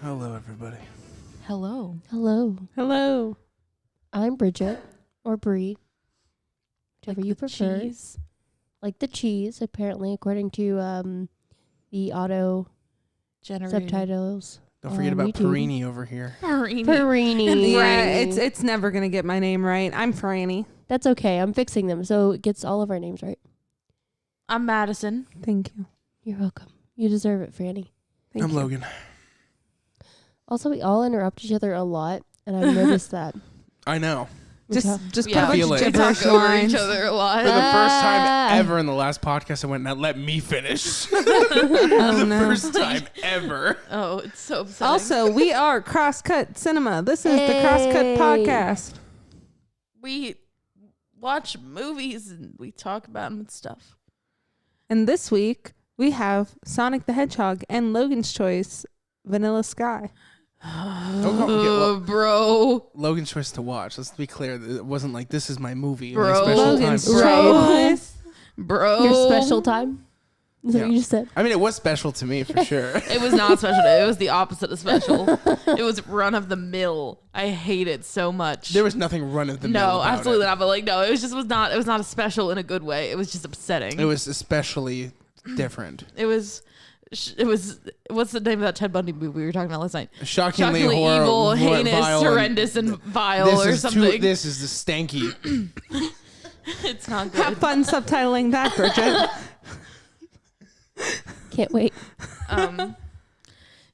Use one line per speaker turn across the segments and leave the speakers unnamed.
Hello, everybody.
Hello.
Hello.
Hello.
I'm Bridget, or Brie, whichever
Like
you
the
prefer.
cheese.
Like the cheese, apparently, according to the auto
Generated.
subtitles.
Don't forget about
YouTube.
Perini over here.
Perini.
Yeah, it's never gonna get my name right. I'm Frani.
That's okay. I'm fixing them, so it gets all of our names right.
I'm Madison.
Thank you.
You're welcome. You deserve it, Franny.
Thank
I'm
you.
Logan.
Also, we all interrupt each other a lot, and I've noticed that.
I know.
Just
Okay.
put
Yeah,
a bunch
feel
of
it.
gibberish
Talk over
lines.
each other a lot.
For the first time
Ah.
ever in the last podcast, I went, now let me finish.
Oh,
the
no.
first time ever.
Oh, it's so upsetting.
Also, we are Crosscut Cinema. This is the Crosscut
Hey.
Podcast.
we watch movies and we talk about them and stuff.
And this week, we have Sonic the Hedgehog and Logan's Choice, Vanilla Sky.
Bro.
Logan's choice to watch. Let's be clear. It wasn't like, this is my movie.
Bro.
My special
Logan's
time.
Choice.
Bro.
Your special time? Is that
Yeah.
what you just said?
I mean, it was special to me for sure.
It was not special. It was the opposite of special. It was run of the mill. I hate it so much.
There was nothing run of the mill
No,
about
absolutely
it.
not. But like, no, it was not a special in a good way. It was just upsetting.
It was especially different.
It was. What's the name of that Ted Bundy movie we were talking about last night?
Shockingly,
Shockingly evil, heinous,
vile, and
horrendous, and vile, or something.
This is the stanky.
It's not good.
Have fun subtitling that, Bridget.
Can't wait.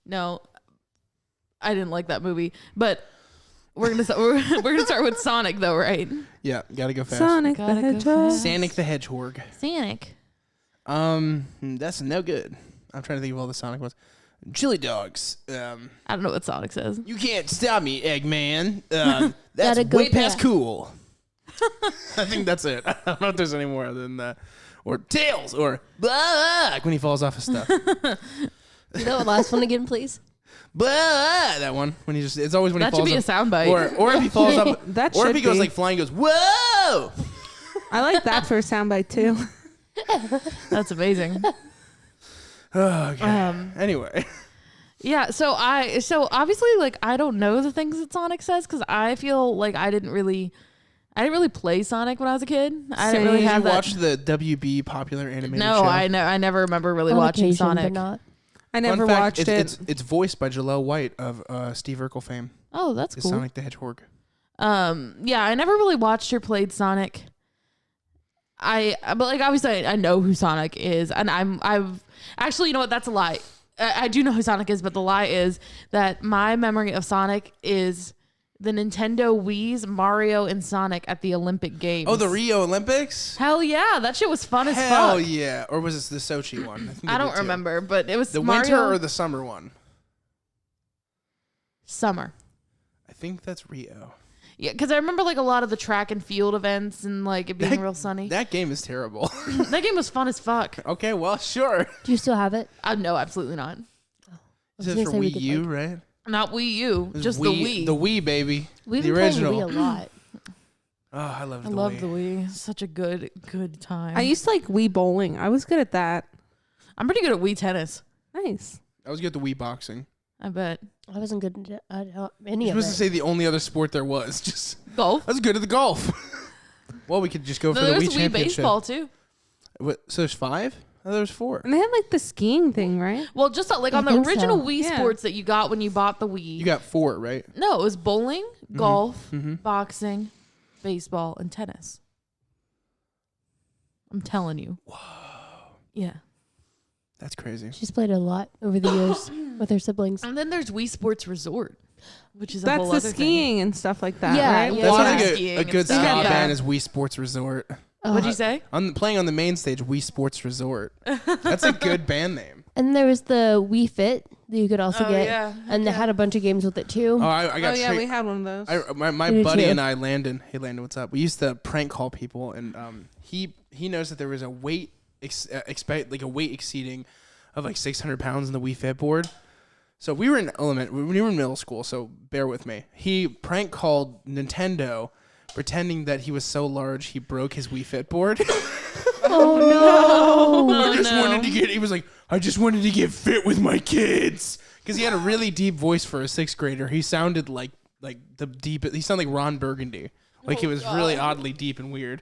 No, I didn't like that movie. But we're gonna start with Sonic, though, right?
Yeah, gotta go fast.
Sonic the
Gotta go
Hedgehog.
fast.
Sonic the Hedgehog.
Sonic.
That's no good. I'm trying to think of all the Sonic ones. Chili dogs.
I don't know what Sonic says.
You can't stop me, Eggman.
Gotta
That's
go
way past
fast.
cool. I think that's it. I don't know if there's any more other than that. Or Tails, or blah, when he falls off his stuff.
You know, last one again, please.
Blah, that one. When he just, it's always when
That
he
should
falls
be a
off.
soundbite.
Or if he falls up,
That
or if
should
he goes
be.
like flying, goes whoa.
I like that for a soundbite too.
That's amazing.
Okay. Anyway,
Yeah. So obviously, like, I don't know the things that Sonic says because I feel like I didn't really play Sonic when I was a kid. I didn't really
did you
have that.
watch the WB popular animated
No,
show?
I never remember really
On
watching
occasion,
Sonic.
but not.
I never
Fun fact,
watched it.
It's voiced by Jaleel White of Steve Urkel fame.
Oh, that's
It's
cool.
Sonic the Hedgehog.
Yeah, I never really watched or played Sonic. But like obviously I know who Sonic is, and I've actually, you know what? That's a lie. I do know who Sonic is, but the lie is that my memory of Sonic is the Nintendo Wii's Mario and Sonic at the Olympic Games.
Oh, the Rio Olympics?
Hell yeah, that shit was fun as
Hell
fuck.
yeah. Or was it the Sochi one? think
I
they
don't
did too.
remember, but it was
The
Mario
winter or the summer one?
summer.
I think that's Rio.
Yeah, because I remember like a lot of the track and field events and like it being real sunny.
That game is terrible.
That game was fun as fuck.
Okay, well, sure.
Do you still have it?
No, absolutely not.
Is
was
it
gonna
for
say we
Wii
could,
U,
like-
right?
Not Wii U,
It's
just the Wii.
The Wii, baby.
We've
The
been
original.
playing Wii a lot.
Oh, I love
I
the
love
Wii.
the Wii. Such a good time.
I used to like Wii bowling. I was good at that.
I'm pretty good at Wii tennis.
Nice.
I was good at the Wii boxing.
I bet.
I wasn't good at any
You're
of
supposed to
it.
say the only other sport there was. Just
Golf.
I was good at the golf. Well, we could just go
No,
for the
there's
Wii
Wii
championship.
baseball too.
What, so there's 5? Oh, there's 4.
And they had like the skiing thing, right?
Well, just like
I
on the
think
original
so.
Wii
Yeah.
sports that you got when you bought the Wii.
You got 4, right?
No, it was bowling, golf,
Mm-hmm.
boxing, baseball, and tennis. I'm telling you.
Whoa.
Yeah.
That's crazy.
She's played a lot over the years with her siblings.
And then there's Wii Sports Resort, which is a
That's
whole
the
other
skiing and stuff like that,
Yeah,
right?
yeah.
That sounds
Water
like
skiing
a
and
good
stuff.
ska
Yeah.
band is Wii Sports Resort.
What'd you say?
Playing on the main stage, Wii Sports Resort. That's a good band name.
And there was the Wii Fit that you could also get.
yeah.
And they had a bunch of games with it too.
Oh, I got
Oh yeah,
straight-
we had one of those.
my
Me too.
buddy and I, Landon. Hey, Landon, what's up? We used to prank call people, and he knows that there was a weight a weight exceeding of like 600 pounds in the Wii Fit board. So we were in we were in middle school. So bear with me. He prank called Nintendo, pretending that he was so large he broke his Wii Fit board.
Oh no!
I just wanted to get. He was like, I just wanted to get fit with my kids. because he had a really deep voice for a 6th grader. He sounded like the deep. He sounded like Ron Burgundy. Like it was really oddly deep and weird.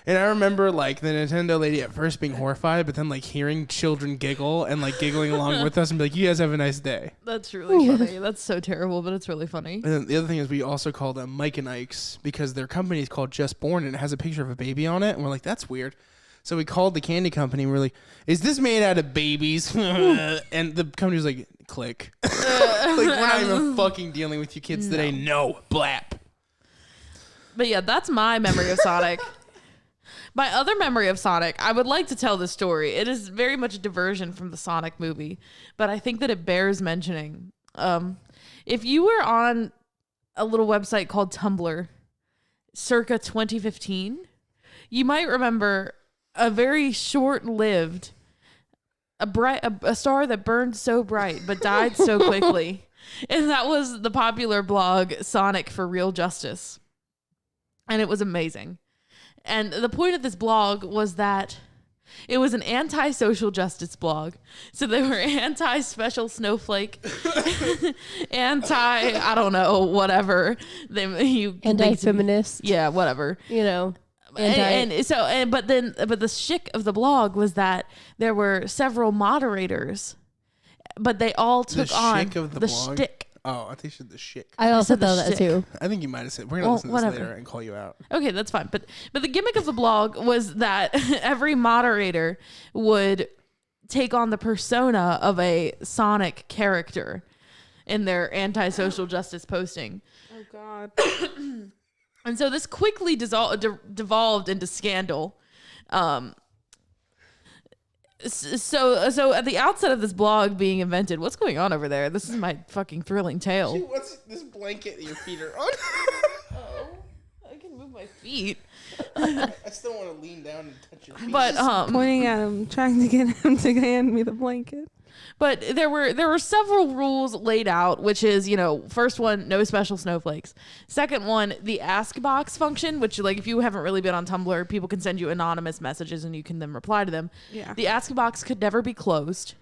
And I remember like the Nintendo lady at first being horrified, but then like hearing children giggle and like giggling along with us and be like, "You guys have a nice day."
That's really funny. That's so terrible, but it's really funny.
And then the other thing is we also call them Mike and Ike's because their company is called Just Born and it has a picture of a baby on it. And we're like, that's weird. So we called the candy company and we're like, is this made out of babies? And the company was like, click. Like, we're not even fucking dealing with you kids today. No. Blap.
But yeah, that's my memory of Sonic. My other memory of Sonic, I would like to tell this story. It is very much a diversion from the Sonic movie, but I think that it bears mentioning. If you were on a little website called Tumblr, circa 2015, you might remember a very short-lived, a star that burned so bright but died so quickly, and that was the popular blog Sonic for Real Justice, and it was amazing. And the point of this blog was that it was an anti-social justice blog. So they were anti-special snowflake, I don't know, whatever.
Anti-feminist.
Yeah, whatever.
You know.
But the shtick of the blog was that there were several moderators, but they all took on the shtick.
Oh, I think you said the shit.
I also
said the
thought that
shtick.
too.
I think you might have said. We're gonna listen to this later and call you out.
Okay, that's fine. But the gimmick of the blog was that every moderator would take on the persona of a Sonic character in their anti-social justice posting.
Oh God.
And so this quickly devolved into scandal. So at the outset of this blog being invented, what's going on over there? This is my fucking thrilling tale.
What's this blanket that your feet are on?
Oh, I can move my feet.
I still want to lean down and touch your feet.
But
Pointing at him, trying to get him to hand me the blanket.
But there were several rules laid out, which is, first one, no special snowflakes. Second one, the ask box function, which, like, if you haven't really been on Tumblr, people can send you anonymous messages and you can then reply to them.
Yeah.
The ask box could never be closed.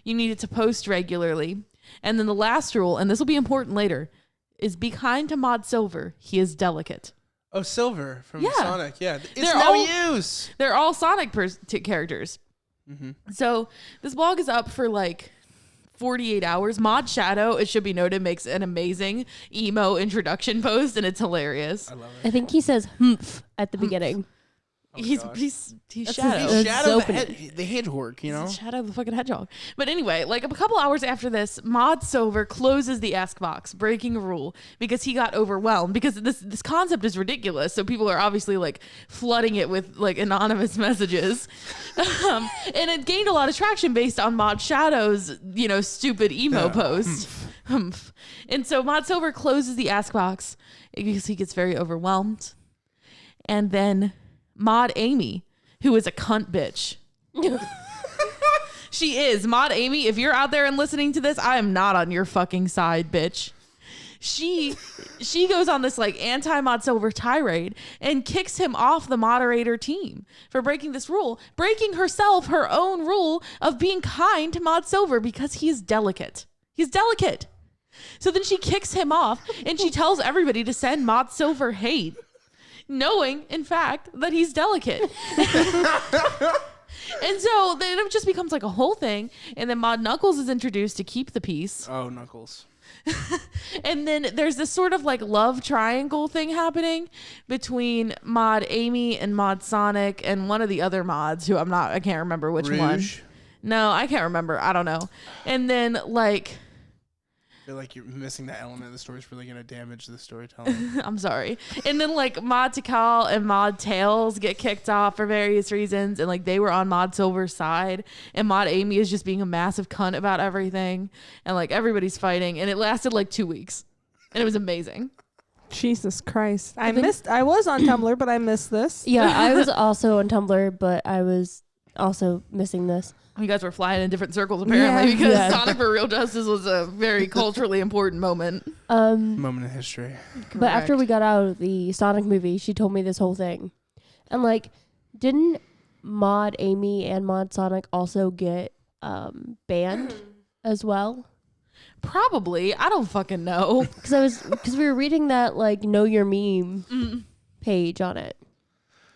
You needed to post regularly. And then the last rule, and this will be important later, is be kind to Mod Silver. He is delicate.
Oh, Silver from Sonic. Yeah. It's use.
They're all Sonic characters.
Mm-hmm.
So this blog is up for like 48 hours. Mod Shadow, it should be noted, makes an amazing emo introduction post, and it's hilarious.
I love it.
I think he says "humph" at the beginning.
Oh, he's
That's
Shadow.
his-
Shadow
opening.
the hedgehog,
He's Shadow the fucking Hedgehog. But anyway, like a couple hours after this, Mod Silver closes the ask box, breaking a rule because he got overwhelmed because this concept is ridiculous. So people are obviously like flooding it with like anonymous messages. And it gained a lot of traction based on Mod Shadow's, stupid emo post. Humph. And so Mod Silver closes the ask box because he gets very overwhelmed. And then Mod Amy, who is a cunt bitch. She is. Mod Amy, if you're out there and listening to this, I am not on your fucking side, bitch. She goes on this like anti-Mod Silver tirade and kicks him off the moderator team for breaking this rule, breaking herself her own rule of being kind to Mod Silver because he is delicate. He's delicate. So then she kicks him off and she tells everybody to send Mod Silver hate, knowing, in fact, that he's delicate. And so then it just becomes like a whole thing. And then Mod Knuckles is introduced to keep the peace.
Oh, Knuckles.
And then there's this sort of like love triangle thing happening between Mod Amy and Mod Sonic and one of the other mods who I can't remember which one.
Rouge.
No, I can't remember. I don't know. And then like...
I feel like you're missing that element of the story is really going to damage the storytelling.
I'm sorry. And then like Mod Tikal and Mod Tails get kicked off for various reasons. And like they were on Mod Silver's side. And Mod Amy is just being a massive cunt about everything. And like everybody's fighting. And it lasted like 2 weeks. And it was amazing.
Jesus Christ. I was on Tumblr, but I missed this.
Yeah, I was also on Tumblr, but I was also missing this.
You guys were flying in different circles apparently because
Yeah.
Sonic for Real Justice was a very culturally important moment.
Moment in history.
But after we got out of the Sonic movie, she told me this whole thing. And like, didn't Mod Amy and Mod Sonic also get banned as well?
Probably. I don't fucking know.
Because we were reading that like know your meme page on it,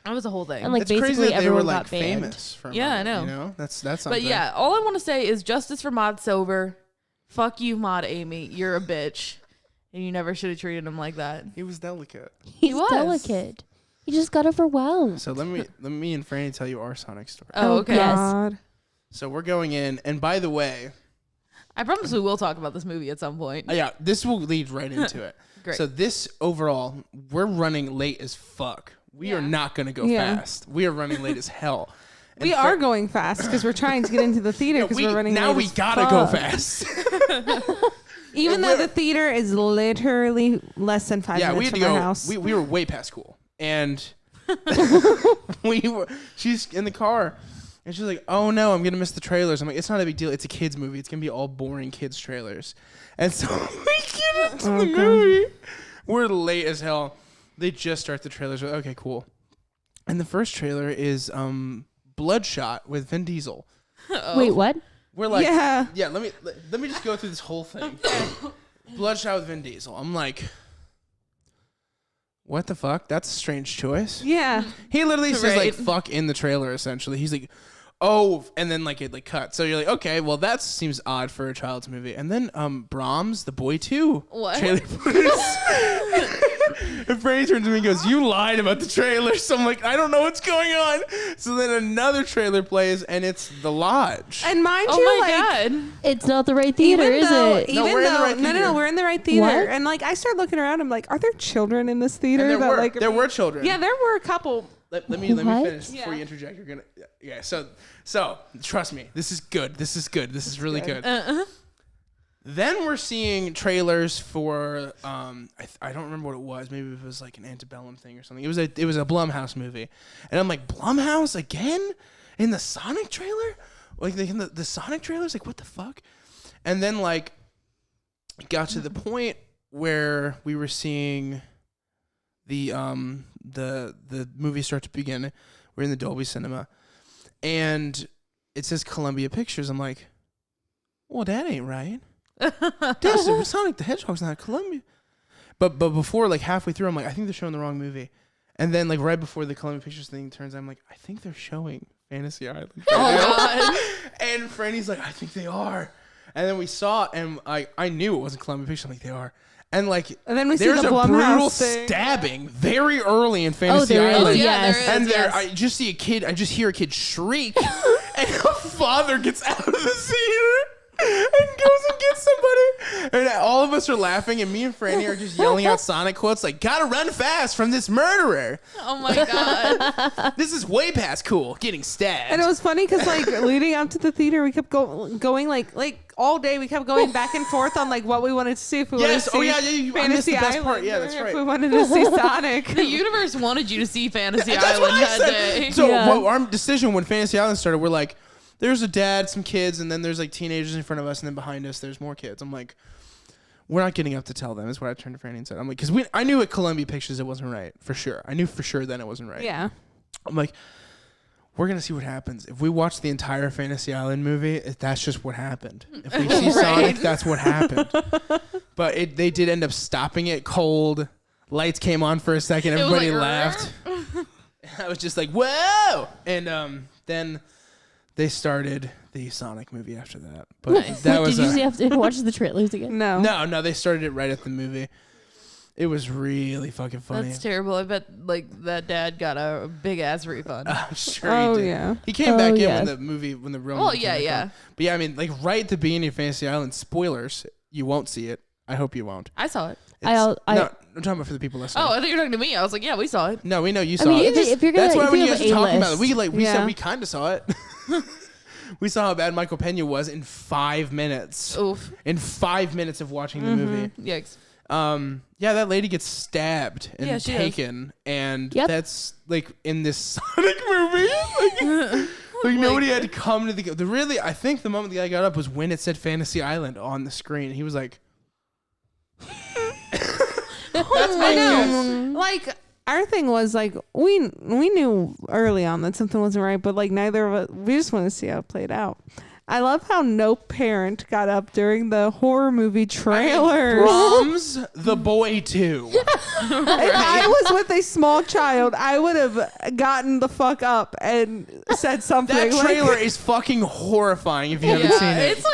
That was a whole thing.
and like
It's crazy
basically
that they were
everyone
like
got banned.
famous from
Yeah,
it,
I know.
You know, that's something.
But yeah, all I want to say is justice for Mod Sober. Fuck you, Mod Amy. You're a bitch. And you never should have treated him like that.
He was delicate.
He's
was.
delicate. He just got overwhelmed.
So let me and Franny tell you our Sonic story.
Oh, okay.
yes.
God.
So we're going in, and by the way,
I promise we will talk about this movie at some point.
yeah, this will lead right into it.
Great.
So this overall, we're running late as fuck. We are not going to go
Yeah.
fast. We are running late as hell. And
We are going fast because we're trying to get into the theater because we're running
now
late
we
as
gotta
fuck.
go fast.
Even though the theater is literally less than 5
Yeah, we
minutes
had to
from
go.
our house.
We were way past school, and she's in the car, and she's like, "Oh no, I'm gonna miss the trailers." I'm like, "It's not a big deal. It's a kids movie. It's gonna be all boring kids trailers." And so we get into the movie. We're late as hell. They just start the trailers. We're like, okay, cool. And the first trailer is Bloodshot with Vin Diesel.
Wait, what?
We're like,
Yeah.
Let me just go through this whole thing. Bloodshot with Vin Diesel. I'm like, what the fuck? That's a strange choice.
Yeah.
He literally says like
Right.
fuck in the trailer essentially. He's like, oh, and then like it like cut. So you're like, okay, well that seems odd for a child's movie. And then Brahms, the Boy 2
What?
trailer plays. And Franny turns to me and goes, you lied about the trailer. So I'm like, I don't know what's going on. So then another trailer plays and it's The Lodge.
And mind
Oh
you,
my
like,
god.
It's not the right theater, is it?
Even
we're in the
though,
right theater.
no, we're in the right theater.
What?
And like, I start looking around. I'm like, are there children in this theater?
And
that, like,
there were children.
Yeah, there were a couple.
Let me
What?
finish before
Yeah.
you interject. You're gonna yeah. So trust me, this is good. This is good. This is really good. Then we're seeing trailers for I don't remember what it was. Maybe it was like an Antebellum thing or something. It was a Blumhouse movie, and I'm like, Blumhouse again in the Sonic trailer? Like in the Sonic trailers? Like what the fuck? And then like it got to the point where we were seeing the movie start to begin. We're in the Dolby Cinema, and it says Columbia Pictures. I'm like, well, that ain't right. That's Sonic the Hedgehog's not Columbia. But before like halfway through, I'm like, I think they're showing the wrong movie. And then like right before the Columbia Pictures thing turns, I'm like, I think they're showing Fantasy Island.
Oh god.
And Franny's like, I think they are. And then we saw it, and I knew it wasn't Columbia Pictures. I'm like, they are. And like,
And then we see
there's
the
a brutal
Blumhouse thing.
stabbing very early in Fantasy
there is.
Island.
Oh, yeah,
yes.
there is.
And there,
yes.
I just see a kid. I just hear a kid shriek, and a father gets out of the theater and goes and gets somebody. And all of us are laughing, and me and Franny are just yelling out Sonic quotes like, "Gotta run fast from this murderer.
Oh my god.
This is way past cool. Getting stabbed."
And it was funny because like leading up to the theater, we kept going like all day. We kept going back and forth on like what we wanted to see. If we wanted
Yes.
to see
Oh yeah. I missed
Fantasy
the best
Island,
part. Yeah,
or
that's
if
right.
we wanted to see Sonic.
The universe wanted you to see Fantasy
That's what
Island
I
that
said.
day.
So
Yeah.
well, our decision when Fantasy Island started, we're like, there's a dad, some kids, and then there's like teenagers in front of us, and then behind us there's more kids. I'm like, we're not getting up to tell them. Is what I turned to Franny and said. I'm like, because I knew at Columbia Pictures it wasn't right for sure. I knew for sure then it wasn't right.
Yeah.
I'm like, we're gonna see what happens if we watch the entire Fantasy Island movie. That's just what happened. If we see Sonic, that's what happened. But they did end up stopping it cold. Lights came on for a second.
It was
Everybody
like,
laughed. I was just like, whoa! And then they started the Sonic movie after that. But that was
Did you have to watch the trailers again?
No.
no. They started it right at the movie. It was really fucking funny.
That's terrible. I bet like that dad got a big ass refund.
I'm sure
Oh
he did.
yeah.
He came
Oh,
back in
yeah.
when the real
Well,
movie came
yeah,
back
yeah.
on. But yeah, I mean, like right at the beginning of Fantasy Island, spoilers. You won't see it. I hope you won't.
I saw it.
It's-
I-
no, I'm talking about for the people listening.
Oh, I thought you were talking to me. I was like, yeah, we saw it.
No, we know you
I
saw
mean,
it.
if you're gonna,
That's why
if
when
you
you
have
guys
an
are talking about it,
A-list,
we said
Yeah.
we kind of saw it. We saw how bad Michael Pena was in 5 minutes.
Oof.
In 5 minutes of watching the movie.
Yikes.
Yeah, that lady gets stabbed and
Yeah, she does.
taken, and
Yep.
that's like in this Sonic movie. Like nobody had to come to the really. I think the moment the guy got up was when it said Fantasy Island on the screen. He was like, "That's my
I
guess."
know. Like our thing was like we knew early on that something wasn't right, but like neither of us, we just wanted to see how it played out. I love how no parent got up during the horror movie trailers.
Brahms, the boy too.
If I was with a small child, I would have gotten the fuck up and said something.
That
like-
trailer is fucking horrifying if you haven't seen it.
It's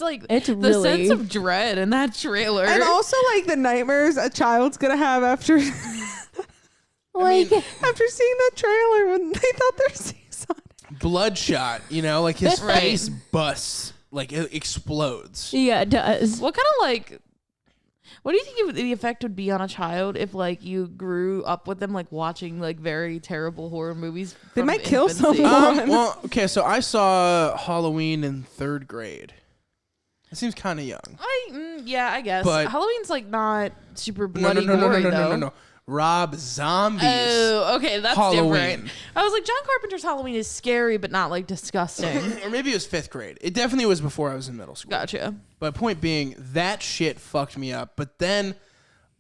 like
It's
the
really-
sense of dread in that trailer.
and also like the nightmares a child's gonna have after
Like,
after seeing that trailer when they thought they were seeing Sonic.
Bloodshot, you know, like his
Right.
face busts, like it explodes.
yeah, it does.
What kind of like? What do you think the effect would be on a child if like you grew up with them like watching like very terrible horror movies?
They
from
might kill
infancy?
someone.
Well, okay, so I saw Halloween in 3rd grade. It seems kind of young.
Yeah, I guess.
But-
Halloween's like not super
No,
bloody
no,
gory though.
no. Rob Zombies.
Oh, okay, that's
Halloween.
different. I was like, John Carpenter's Halloween is scary, but not like disgusting.
Or maybe it was 5th grade. It definitely was before I was in middle school.
Gotcha.
But point being, that shit fucked me up. But then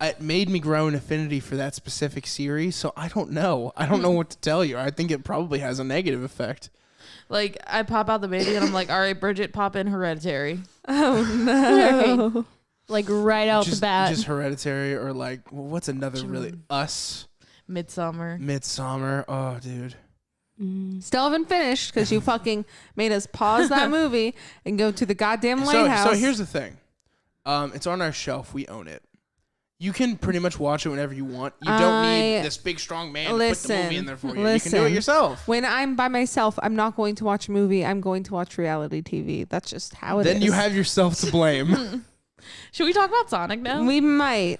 it made me grow an affinity for that specific series. So I don't know. I don't know what to tell you. I think it probably has a negative effect.
Like I pop out the baby and I'm like, all right, Bridget, pop in Hereditary.
Oh no.
Like right out the bat.
Just Hereditary, or like, what's another really? Us.
Midsummer.
Midsummer. Oh, dude.
Still haven't finished because you fucking made us pause that movie and go to the goddamn lighthouse.
So here's the thing. It's on our shelf. We own it. You can pretty much watch it whenever you want. You don't need this big strong man to put the movie in there for you. You can do it yourself.
When I'm by myself, I'm not going to watch a movie. I'm going to watch reality TV. That's just how it is.
Then you have yourself to blame.
Should we talk about Sonic now?
We might.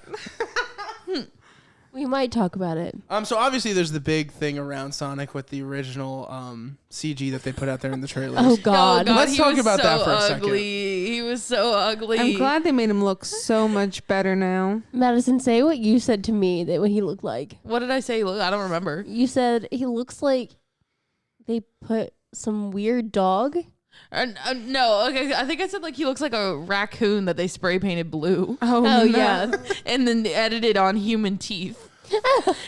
We might talk about it.
So obviously there's the big thing around Sonic with the original CG that they put out there in the trailers.
Oh God.
Let's
he
talk
was
about that
so
for a second.
ugly. He was so ugly.
I'm glad they made him look so much better now.
Madison, say what you said to me that what he looked like.
What did I say? Look, I don't remember.
You said he looks like they put some weird dog.
No, okay. I think I said like he looks like a raccoon that they spray painted blue.
Oh
no.
yeah.
And then edited on human teeth.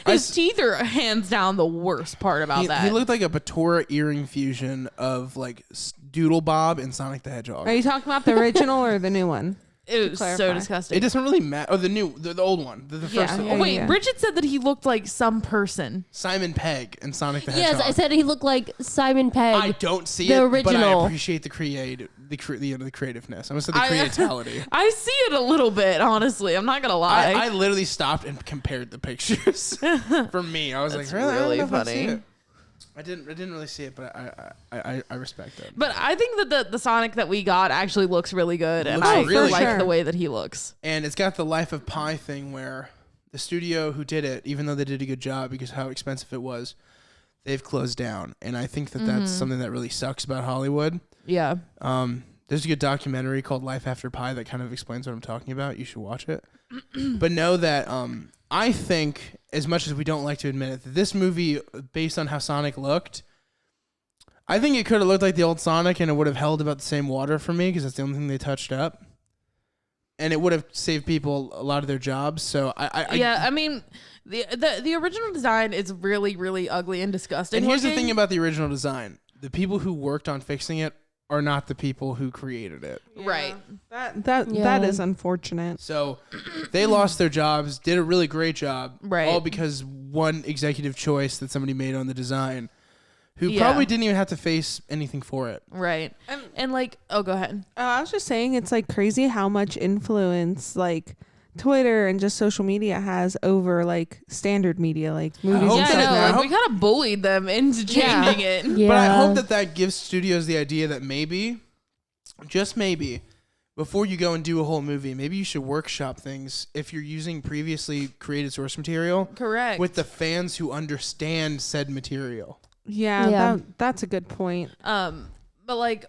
His teeth are hands down the worst part about that.
He looked like a Batora earring fusion of like Doodle Bob and Sonic the Hedgehog.
Are you talking about the original or the new one?
It was so
clarify.
disgusting.
It doesn't really matter. Oh, the old one, the
Yeah,
first
yeah,
one.
Wait,
yeah.
Bridget said that he looked like some person.
Simon Pegg and Sonic the Hedgehog.
Yes, I said he looked like Simon Pegg.
I don't see
the
it, but I
original.
appreciate the creativeness. I'm gonna say the creativity.
I see it a little bit, honestly. I'm not gonna lie.
I literally stopped and compared the pictures. For me, I was
That's
like, really, I
really
don't know if I see
funny.
it. I didn't really see it, but I respect it.
But I think that the Sonic that we got actually looks really good, and
Looks
I
really
like
good.
the way that he looks.
And it's got the Life of Pi thing where the studio who did it, even though they did a good job because of how expensive it was, they've closed down. And I think that that's something that really sucks about Hollywood.
Yeah.
There's a good documentary called Life After Pi that kind of explains what I'm talking about. You should watch it. But know that I think, as much as we don't like to admit it, that this movie, based on how Sonic looked, I think it could have looked like the old Sonic and it would have held about the same water for me because that's the only thing they touched up. And it would have saved people a lot of their jobs. So
I mean, the original design is really, really ugly and disgusting.
And here's the
looking.
thing about the original design. The people who worked on fixing it are not the people who created it.
Right.
That
Yeah.
is unfortunate.
So they lost their jobs, did a really great job,
Right.
all because one executive choice that somebody made on the design who
Yeah.
probably didn't even have to face anything for it.
Right. And like, oh, go ahead.
I was just saying, it's like crazy how much influence like Twitter and just social media has over like standard media, like movies
hope
Yeah,
and
I
so.
stuff.
know.
I
Like,
hope-
we kind of bullied them into
Yeah.
changing it.
Yeah.
But I hope that gives studios the idea that maybe, just maybe, before you go and do a whole movie, maybe you should workshop things if you're using previously created source material
Correct.
with the fans who understand said material.
Yeah,
Yeah.
that's a good point.
but like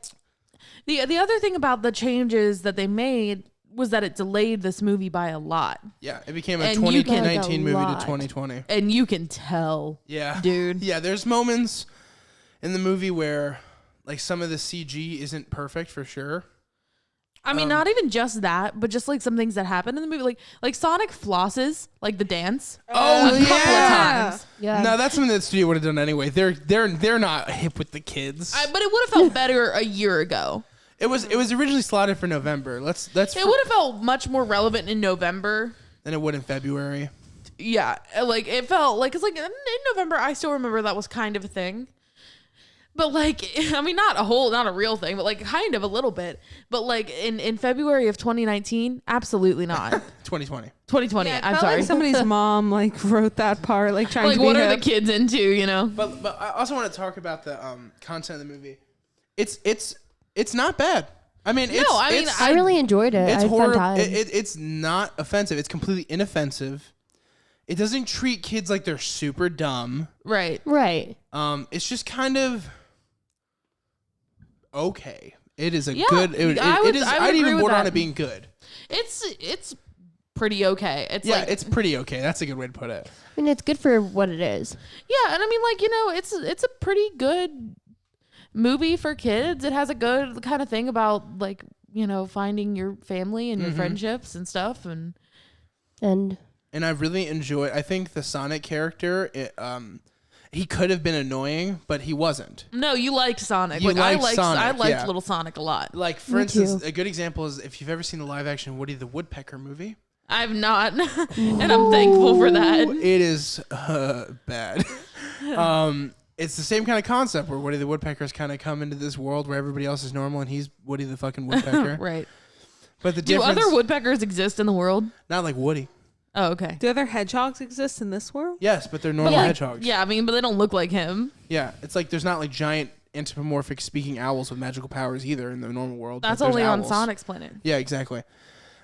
the other thing about the changes that they made was that it delayed this movie by a lot.
Yeah, it became a
And you can-
2019
Like a
movie to
lot.
2020.
And you can tell,
Yeah.
dude.
Yeah, there's moments in the movie where like some of the CG isn't perfect for sure.
I mean, not even just that, but just like some things that happen in the movie, like Sonic flosses, like the dance.
Oh,
a couple of times.
Yeah.
No, that's something that the studio would have done anyway. They're not hip with the kids.
But it would have felt better a year ago.
It was originally slotted for November. It
would have felt much more relevant in November
than it would in February.
Yeah, like it felt like, it's like in November, I still remember that was kind of a thing. But like, I mean, not a real thing, but like kind of a little bit. But like in February of 2019, absolutely not.
2020.
2020.
Yeah, it
I'm
felt
sorry.
like somebody's mom like wrote that part, like trying
Like,
to be
what are
hip.
the kids into? You know.
But I also want to talk about the content of the movie. It's not bad. I mean,
I really enjoyed it.
It's
I had a fun
horrible.
time.
It's not offensive. It's completely inoffensive. It doesn't treat kids like they're super dumb.
Right.
Right.
It's just kind of okay. It is a
Yeah,
good.
I would
I'd
agree
even
with
board on
that.
it being good.
It's pretty okay.
It's pretty okay. That's a good way to put it.
I mean, it's good for what it is.
Yeah, and I mean, like, you know, it's a pretty good movie for kids. It has a good kind of thing about, like, you know, finding your family and your friendships and stuff, and
I really enjoy. I think the Sonic character, he could have been annoying, but he wasn't.
No, you liked Sonic.
You
I
liked Sonic,
I liked
yeah.
Little Sonic a lot.
Like, for
Me
instance,
too.
a good example is if you've ever seen the live action Woody the Woodpecker movie.
I've not, and I'm thankful for that.
It is bad. It's the same kind of concept where Woody the Woodpecker's kind of come into this world where everybody else is normal and he's Woody the fucking Woodpecker.
Right.
But the
Do
difference,
other woodpeckers exist in the world?
not like Woody.
Oh, okay.
Do other hedgehogs exist in this world?
Yes, but they're normal
But, like,
hedgehogs.
Yeah, I mean, but they don't look like him.
Yeah, it's like there's not like giant anthropomorphic speaking owls with magical powers either in the normal world. but
That's
there's
only on
owls.
Sonic's planet.
Yeah, exactly.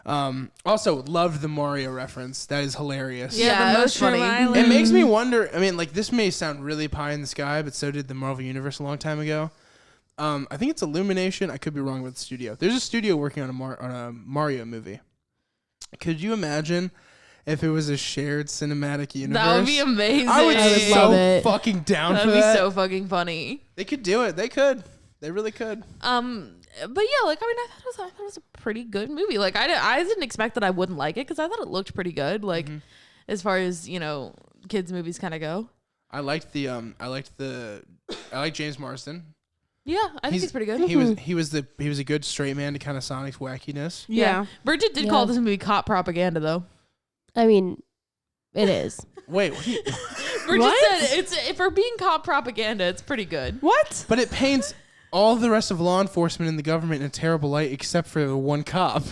Also, loved the Mario reference. That is hilarious.
Yeah,
the
it was
Mushroom
funny.
Island.
It makes me wonder. I mean, like, this may sound really pie in the sky, but so did the Marvel Universe a long time ago. I think it's Illumination. I could be wrong with the studio. There's a studio working on a Mario movie. Could you imagine if it was a shared cinematic universe?
That would be amazing.
I would
I would
so
love it.
fucking down
That'd
for
be
that.
so fucking funny.
They could do it. They could. They really could.
But yeah, like, I mean, I thought it was a pretty good movie. Like, I didn't expect that I wouldn't like it because I thought it looked pretty good. Like, as far as, you know, kids movies kind of go.
I liked James Marsden.
Yeah, I think he's pretty good.
He was a good straight man to kind of Sonic's wackiness.
Yeah.
Bridget did
Yeah.
call this movie cop propaganda, though.
I mean, it is.
Wait, what?
Bridget
What?
said if for being cop propaganda, it's pretty good.
What?
But it paints all the rest of law enforcement and the government in a terrible light except for the one cop.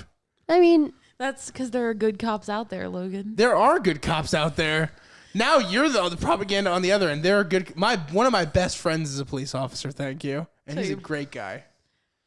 I mean,
That's because there are good cops out there, Logan.
There are good cops out there. Now you're the propaganda on the other end. There are good. One of my best friends is a police officer. Thank you, and he's a great guy.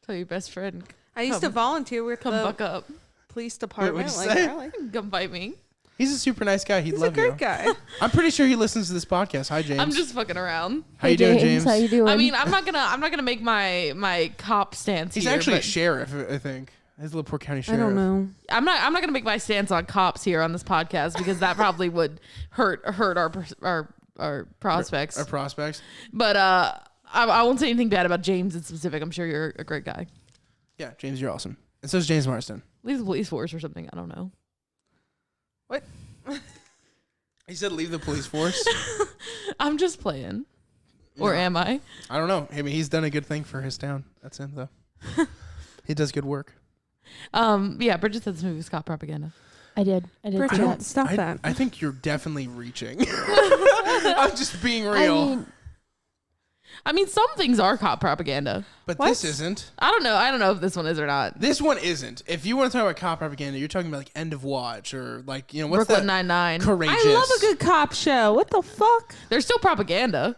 Tell your best friend,
I used to volunteer with
come
the
buck up.
police department.
what'd you say?
I like-
Come fight me.
He's a super nice guy. He'd
He's a
love
great
you.
guy.
I'm pretty sure he listens to this podcast. Hi, James.
I'm just fucking around.
How you doing,
James?
James?
How you doing?
I mean, I'm not gonna make my cop stance
He's
here.
actually a
but
sheriff, I think. He's a LaPorte County
I
sheriff.
don't know.
I'm not gonna make my stance on cops here on this podcast because that probably would hurt our prospects.
Our prospects.
But I won't say anything bad about James in specific. I'm sure you're a great guy.
Yeah, James, you're awesome. And so is James Marsden.
Leave the police force or something. I don't know.
What? He said leave the police force.
I'm just playing. Or
No.
am I?
I don't know. I mean, he's done a good thing for his town. That's him, though. He does good work.
Yeah, Bridget said this movie was cop propaganda.
I did.
Bridget,
see that.
stop that.
I think you're definitely reaching. I'm just being real.
I mean, some things are cop propaganda.
but
What?
this isn't.
I don't know if this one is or not.
This one isn't. If you want to talk about cop propaganda, you're talking about like End of Watch or like, you know, what's
Brooklyn
that?
Nine-Nine.
Courageous.
I love a good cop show. What the fuck?
There's still propaganda.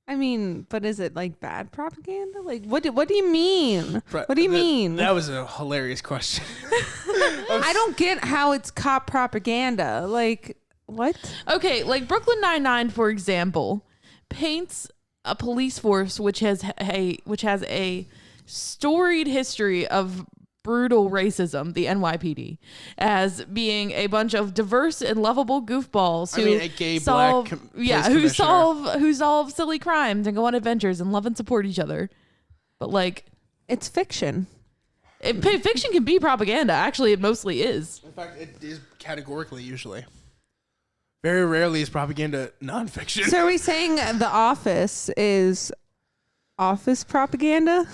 I mean, but is it like bad propaganda? Like, what do you mean?
Right,
What do you mean?
That was a hilarious question.
I don't get how it's cop propaganda. Like, what?
Okay, like Brooklyn Nine-Nine, for example, paints a police force which has a storied history of brutal racism, the NYPD, as being a bunch of diverse and lovable goofballs who
a gay
solve,
black
police
commissioner.
who solve silly crimes and go on adventures and love and support each other. But like,
It's fiction.
Fiction can be propaganda. Actually, it mostly is.
In fact, it is categorically usually. Very rarely is propaganda nonfiction.
So are we saying The Office is office propaganda?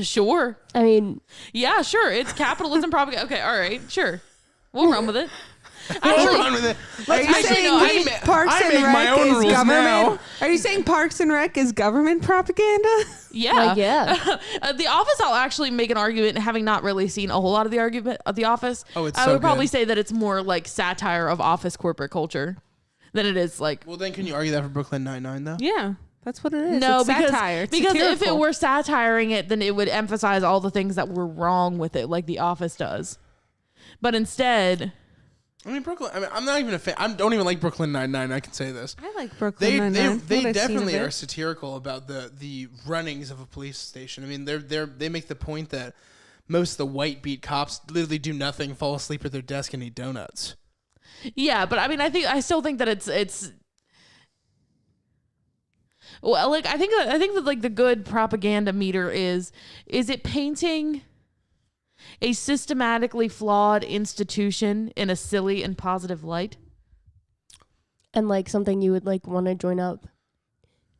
Sure.
I mean,
Yeah, sure. It's capitalism propaganda. Okay, all right, sure. We'll run with it.
Hold on with it.
Are you
Actually,
saying
no, I
ma-
Parks
I
and
make my
Rec
own
is
rules
government?
now.
Are you saying Parks and Rec is government propaganda?
Yeah.
yeah.
The Office, I'll actually make an argument, having not really seen a whole lot of the argument of The Office.
Oh, it's
I
so
would probably
good.
say that it's more like satire of office corporate culture than it is like.
Well, then can you argue that for Brooklyn Nine-Nine, though?
Yeah, that's what it is.
No,
it's
because
satire. It's
because if it
satirical.
were satiring it, then it would emphasize all the things that were wrong with it, like The Office does. But instead,
I mean, Brooklyn. I mean, I'm not even a fan. I don't even like Brooklyn Nine-Nine. I can say this.
I like Brooklyn
They
Nine-Nine.
they
What I've seen
definitely
of
are
it.
satirical about the runnings of a police station. I mean, they make the point that most of the white beat cops literally do nothing, fall asleep at their desk, and eat donuts.
yeah. But I mean, I still think that it's. Well, like I think that like the good propaganda meter is it painting a systematically flawed institution in a silly and positive light?
And like something you would like want to join up,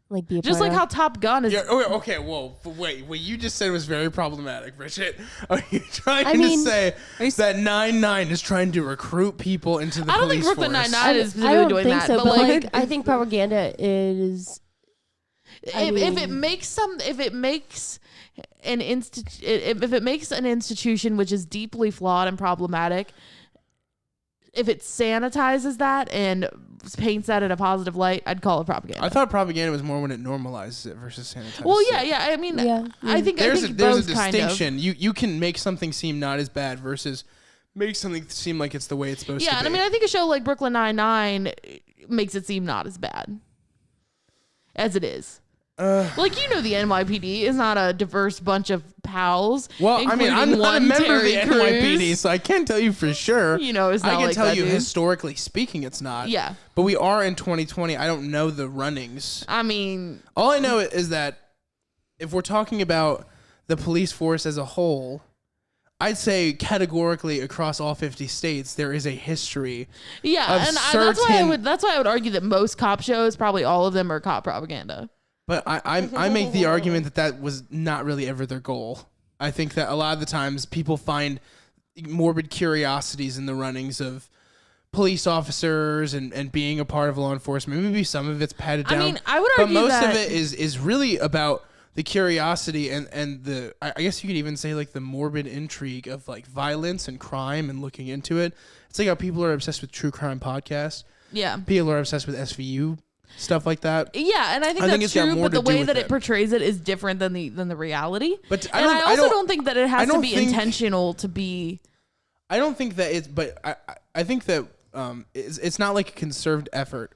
like be a
Just
part
like
of.
how Top Gun is.
Yeah. Okay. Whoa. But wait. What you just said was very problematic, Bridget. Are you trying
I
to
mean-
say that 9-9 is trying to recruit people into the
I don't think
police
Brooklyn
force?
Nine-Nine is
I
specifically
don't
doing
think
that,
so,
but
but
like,
like I think propaganda is. I
if it
mean-
makes an institution which is deeply flawed and problematic, if it sanitizes that and paints that in a positive light, I'd call it propaganda.
I thought propaganda was more when it normalizes it versus sanitizes.
Well,
it.
yeah. I mean,
Yeah.
I think
There's
I
a
think
there's a
both kind of.
distinction. You can make something seem not as bad versus make something seem like it's the way it's supposed to
Yeah,
be.
and I mean, I think a show like Brooklyn Nine-Nine makes it seem not as bad as it is. Like, you know, the NYPD is not a diverse bunch of pals.
Well, I mean, I'm
including
not a
one
member of the
Terry
NYPD,
Crews.
so I can't tell you for sure.
You know, it's not
I can
like
tell
that,
you
dude.
historically speaking, it's not.
Yeah.
But we are in 2020. I don't know the runnings.
I mean,
All I know is that if we're talking about the police force as a whole, I'd say categorically across all 50 states there is a history.
yeah,
Of
and that's why I
certain-
would argue that most cop shows, probably all of them, are cop propaganda.
But I make the argument that was not really ever their goal. I think that a lot of the times people find morbid curiosities in the runnings of police officers and being a part of law enforcement. Maybe some of it's padded down.
I mean, I would
but
argue
most
that
of it is really about the curiosity and the I guess you could even say like the morbid intrigue of like violence and crime and looking into it. It's like how people are obsessed with true crime podcasts.
yeah.
People are obsessed with SVU stuff like that.
Yeah, and I think
I think
that's
it's got
true,
more
but the
to do
way
with
that
it.
it portrays it is different than the reality.
But
And I also don't think that it
I
has to
don't
be
think-
intentional to be.
I don't think that it's, but I think that it's not like a conserved effort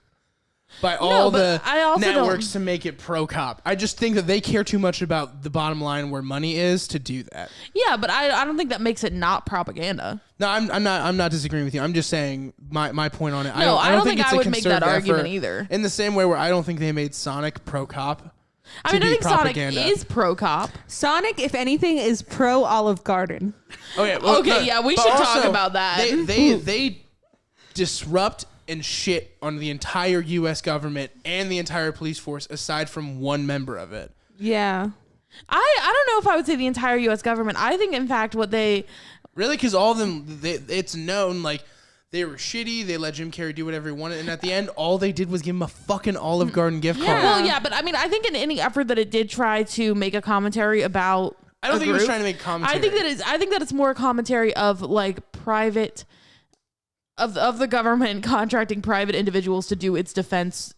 by all the
but I also
networks
don't-
to make it pro cop. I just think that they care too much about the bottom line where money is to do that.
Yeah, but I don't think that makes it not propaganda.
No, I'm not disagreeing with you. I'm just saying my point on it.
No, I don't think
it's
I
a
would make that
conserved
argument
effort
either.
In the same way where I don't think they made Sonic pro cop.
I
to
mean, I
be
think
propaganda.
Sonic is pro cop.
Sonic, if anything, is pro Olive Garden.
Okay,
Okay, yeah, we
but
should talk
also,
about that.
They disrupt and shit on the entire U.S. government and the entire police force, aside from one member of it.
Yeah.
I don't know if I would say the entire U.S. government. I think, in fact, what they
Really, because all of them, it's known like they were shitty. They let Jim Carrey do whatever he wanted, and at the end, all they did was give him a fucking Olive Garden gift card.
Well, yeah, but I mean, I think in any effort that it did try to make a commentary about,
I don't
a
think it was
group,
trying to make commentary.
I think that it's more a commentary of like private of the government contracting private individuals to do its defense